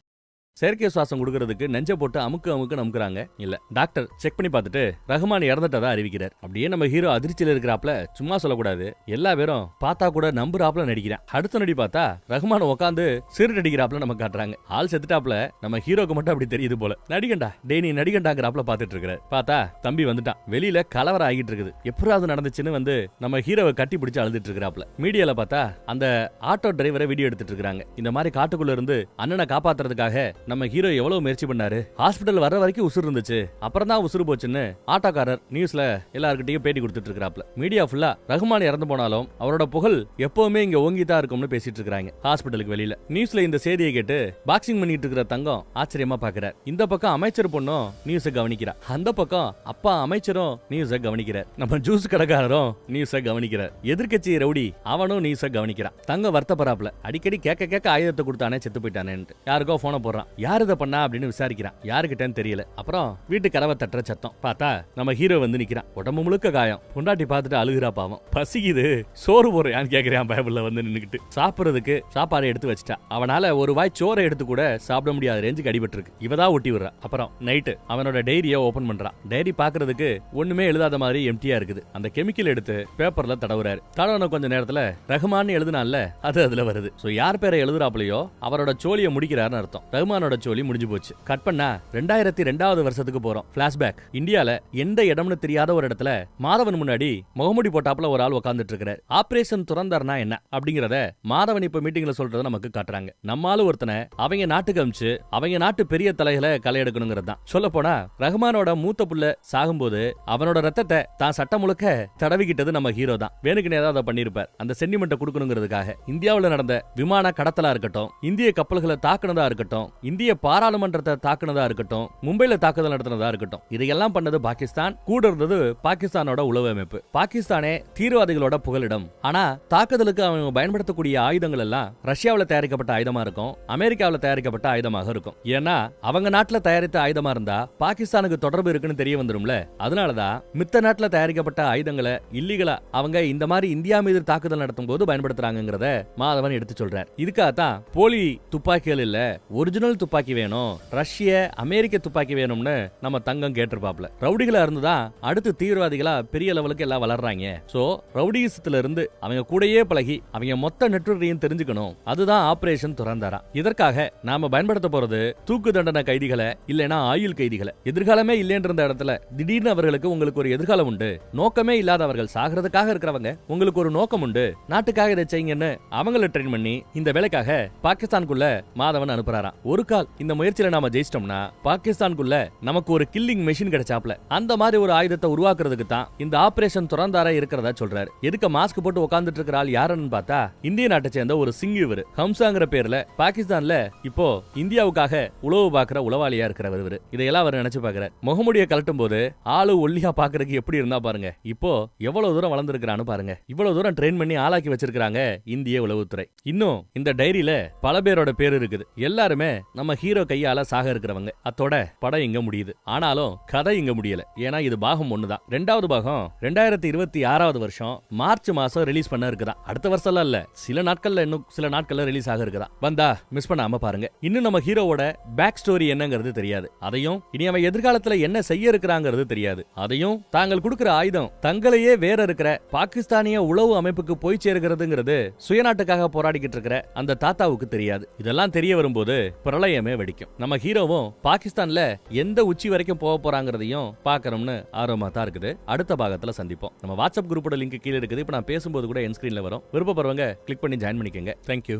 செயற்கை சுவாசம் கொடுக்கறதுக்கு நெஞ்ச போட்டு அமுக்கு நமுக்குறாங்க. இல்ல, டாக்டர் செக் பண்ணி பார்த்துட்டு ரஹ்மான் இறந்துட்டதா அறிவிக்கிறார். அப்படியே நம்ம ஹீரோ அதிர்ச்சியில இருக்கிறாப்ல, சும்மா சொல்லக்கூடாது, எல்லா பேரும் பார்த்தா கூட நம்புறாப்ல நடிக்கிறான். அடுத்த நடி பார்த்தா ரஹ்மான் உட்காந்து சிறு நடிக்கிறாப்ல நம்ம காட்டுறாங்க. ஆள் செத்துட்டாப்ல, நம்ம ஹீரோக்கு மட்டும் அப்படி தெரியுது போல. நடிகண்டா நீ நடிகண்டாங்கிறாப்ல பாத்துட்டு இருக்கிறார். பார்த்தா தம்பி வந்துட்டான். வெளியில கலவரம் ஆகிட்டு இருக்குது. எப்படாவது நடந்துச்சுன்னு வந்து நம்ம ஹீரோவை கட்டி பிடிச்சு அழுதுட்டு இருக்கிறாப்ல. மீடியால பார்த்தா அந்த ஆட்டோ டிரைவரை வீடியோ எடுத்துட்டு இருக்காங்க. இந்த மாதிரி காட்டுக்குள்ள இருந்து அண்ணனை காப்பாத்துறதுக்காக நம்ம ஹீரோ எவ்வளவு முயற்சி பண்ணாரு. ஹாஸ்பிட்டல் வர்ற வரைக்கும் உசுறு இருந்துச்சு, அப்புறம் தான் உசுறு போச்சுன்னு ஆட்டோக்காரர் நியூஸ்ல எல்லார்கிட்டயும் பேட்டி கொடுத்துட்டு இருக்காப்ல. மீடியா ஃபுல்லா ரஹ்மான் இறந்து போனாலும் அவரோட புகழ் எப்பவுமே இங்க ஓங்கிதான் இருக்கும்னு பேசிட்டு இருக்காங்க. ஹாஸ்பிட்டலுக்கு வெளியில நியூஸ்ல இந்த செய்தியை கேட்டு பாக்ஸிங் பண்ணிட்டு இருக்கிற தங்கம் ஆச்சரியமா பாக்குறார். இந்த பக்கம் அமைச்சர் பொண்ணும் நியூஸை கவனிக்கிறார். அந்த பக்கம் அப்பா அமைச்சரும் நியூஸை கவனிக்கிறார். நம்ம ஜூஸ் கடைக்காரரும் நியூஸை கவனிக்கிறார். எதிர்கட்சி ரவுடி அவனும் நியூஸை கவனிக்கிறான். தங்கம் வருத்தப்படாப்ல. அடிக்கடி கேட்க ஆயுதத்தை கொடுத்தானே செத்து போயிட்டானேன்னு யாருக்கோ போன போடுறான். யார் இதை பண்ணா அப்படின்னு விசாரிக்கிறான். யாருக்கிட்டன்னு தெரியல. அப்புறம் வீட்டு கதவை தட்டுற சத்தம். பார்த்தா நம்ம ஹீரோ வந்து நிக்கிறான். உடம்பு முழுக்க காயம். பொண்டாட்டி பார்த்துட்டு அழுகிறா. பாவம், பசிக்குது, சோறு போடுறான்னு கேக்குறான். பைபிள்ல வந்து நின்னுக்கிட்டு சாப்பிடுறதுக்கு சாப்பாடு எடுத்து வச்சிட்டா. அவனால ஒரு வாய் சோறை எடுத்து கூட சாப்பிட முடியாத ரேஞ்சுக்கு அடிபட்டு இருக்கு. இவதான் ஒட்டி விடுறா. அப்புறம் நைட்டு அவனோட டைரியை ஓபன் பண்றான். டைரி பாக்குறதுக்கு ஒண்ணுமே எழுதாத மாதிரி எம்டியா இருக்குது. அந்த கெமிக்கல் எடுத்து பேப்பர்ல தடவுறாரு. தடவுன கொஞ்ச நேரத்துல ரஹ்மான் எழுதுனால அது அதுல வருது. சோ யார் பேரை எழுதுறாப்லையோ அவரோட சோழியை முடிக்கிறாருன்னு அர்த்தம். ரஹ்மானோட சோழி முடிஞ்சு போச்சு. கட் பண்ணா 2002 வருஷத்துக்கு போறோம். பிளாஷ்பேக். இந்தியால எந்த இடம்னு தெரியாத ஒரு இடத்துல மாதவன் முன்னாடி முகமுடி போட்டாப்ல ஒரு ஆள் உட்கார்ந்துட்டு இருக்கிறார். ஆபரேஷன் துறந்தார்னா என்ன அப்படிங்கறத மாதவன் இப்ப மீட்டிங்ல சொல்றத நமக்கு காட்டுறாங்க. நம்மால ஒருத்தனை அவங்க நாட்டுக்கு அமிச்சு அவங்க நாட்டு பெரிய தலைகளை களை எடுக்கணுங்கிறது தான். சொல்ல போனா ரஹ்மானோட மூத்த புள்ள சாகும்போது அவனோட ரத்தத்தை தான் சட்டம் முழுக்க தடவிக்கிட்டது நம்ம ஹீரோ தான். வேணுக்குன்னு ஏதாவது பண்ணிருப்பார். அந்த சென்டிமெண்ட்டை கொடுக்கணுங்கிறதுக்காக. இந்தியாவில் நடந்த விமான கடத்தலா இருக்கட்டும், இந்திய கப்பல்களை தாக்குனதா இருக்கட்டும், இந்திய பாராளுமன்றத்தை தாக்குனதா இருக்கட்டும், மும்பைல தாக்குதல் நடத்தினதா இருக்கட்டும், இதையெல்லாம் பண்ணது பாகிஸ்தான். கூட இருந்தது பாகிஸ்தானோட உளவு அமைப்பு. பாகிஸ்தானே தீவிரவாதிகளோட புகலிடம். ஆனா தாக்குதலுக்கு அவங்க பயன்படுத்தக்கூடிய ஆயுதங்கள் எல்லாம் ரஷ்யாவில் தயாரிக்கப்பட்ட ஆயுதமா இருக்கும், அமெரிக்காவில் தயாரிக்கப்பட்ட ஆயுதமாக இருக்கும். ஏன்னா அவங்க நாட்டுல தயாரித்த ஆயுதமா இருந்தா பாகிஸ்தானுக்கு தொடர்பு இருக்குன்னு தெரிய வந்துரும்ல. அதனாலதான் மித்த நாட்டுல தயாரிக்கப்பட்ட ஆயுதங்களை இல்லீகலா அவங்க இந்த மாதிரி இந்தியா மீது தாக்குதல் நடத்தும் போது பயன்படுத்துறாங்கிறத மாதவன் எடுத்து சொல்றார். இதுக்காகத்தான் போலி துப்பாக்கிகள் இல்ல, ஒரிஜினல் துப்பாக்கி வேணும், ரஷ்ய அமெரிக்க துப்பாக்கி வேணும்னு நம்ம தங்கம் கேட்டிருப்பாப்ல. ரவுடிகளா இருந்துதான் அடுத்து தீவிரவாதிகளா பெரிய லெவலுக்கு எல்லாம் வளர்றாங்க. சோ ரவுடிசத்துல இருந்து அவங்க கூடயே பழகி அவங்க மொத்த நெட்வொர்க்கையும் தெரிஞ்சுக்கணும். அதுதான் ஆபரேஷன் துறந்தாரா. இதற்காக நாம பயன்படுத்த போறது தூக்கு தண்டனை கைதிகளை இல்லைன்னா ஆயுள் கைதிகளை. எதிர்காலமே இல்லைன்ற இடத்துல திடீர்னு அவர்களுக்கு உங்களுக்கு ஒரு எதிர்காலம் உண்டு, நோக்கமே இல்லாதவர்கள் சாகிறதுக்காக இருக்கிறவங்க உங்களுக்கு ஒரு நோக்கம் உண்டு, நாட்டுக்காக இதை செய்யுங்கன்னு அவங்கள ட்ரெயின் பண்ணி இந்த வேலைக்காக பாகிஸ்தானுக்குள்ள மாதவன் அனுப்புறாராம். ஒரு கால் இந்த முயற்சியில நாம ஜெயிச்சிட்டோம்னா பாகிஸ்தானுக்குள்ள நமக்கு ஒரு கில்லிங் மெஷின் கிடைச்சாப்ல. அந்த மாதிரி ஒரு ஆயுதத்தை உருவாக்குறதுக்கு தான் இந்த ஆபரேஷன் துறந்தாரா இருக்கிறதா சொல்றாரு. எதுக்கு மாஸ்க் போட்டு உட்கார்ந்துட்டு இருக்கிற ஆள் யாருன்னு பார்த்தா இந்திய நாட்டை சேர்ந்த ஒரு சிங். இவரு ஹம்சாங்கிற பேர்ல பாகிஸ்தான்ல இப்போ இந்தியாவுக்காக உளவு பாக்குற உளவாளியா இருக்கிறவர். இவரு இதையெல்லாம் அவர் நினைச்சு பாக்குற. முகமுடிய கலட்டும் போது ஆளு ஒல்லியா பாக்குறதுக்கு எப்படி இருந்தா பாருங்க. இப்போ எவ்வளவு தூரம் வளர்ந்துருக்கான்னு பாருங்க. இவ்வளவு தூரம் ட்ரெயின் பண்ணி ஆளாக்கி வச்சிருக்காங்க இந்திய உளவுத்துறை. இன்னும் இந்த டைரியில பல பேரோட பேர் இருக்குது. எல்லாருமே நம்ம ஹீரோ கையால சாக இருக்கிறவங்க. அத்தோட படம் இங்க முடியுது. ஆனாலும் கதை இங்க முடியல. ஏன்னா இது பாகம் 1 தான். 2வது பாகம் 2026 வருஷம் மார்ச் மாசம் ரிலீஸ் பண்ண இருக்குதா. அடுத்த வருஷம் இல்ல, சில நாட்கள்ல, இன்னும் சில நாட்கள்ல ரிலீஸ் ஆக இருக்குதா. வந்தா மிஸ் பண்ணாம பாருங்க. இன்னும் நம்ம ஹீரோவோட பேக் ஸ்டோரி என்னங்கிறது தெரியாது. அதையும் இனி அவன் எதிர்காலத்துல என்ன செய்ய இருக்கிறாங்கிறது தெரியாது. அதையும் தாங்கள் கொடுக்கிற ஆயுதம் தங்களையே வேற இருக்கிற பாகிஸ்தானிய உளவு அமைப்புக்கு போய் சேர்கிறதுங்கிறது சுயநாட்டுக்காக போராடிக்கிட்டு இருக்கிற அந்த தாத்தாவுக்கு தெரியாது. இதெல்லாம் தெரிய வரும்போது பிரளயமே வெடிக்கும். நம்ம ஹீரோவும் பாகிஸ்தான்ல எந்த உச்சி வரைக்கும் போக போறாங்கிறதையும் பார்க்கணும்னு ஆர்வமா தான் இருக்குது. அடுத்த பாகத்துல சந்திப்போம். நம்ம வாட்ஸ்அப் குரூப்போட லிங்க் கீழே இருக்குது. இப்ப நான் பேசும்போது கூட என் ஸ்கிரீன்ல வரும். விருப்பப்படுறவங்க கிளிக் பண்ணி ஜாயின் பண்ணிக்கங்க. தேங்க்யூ.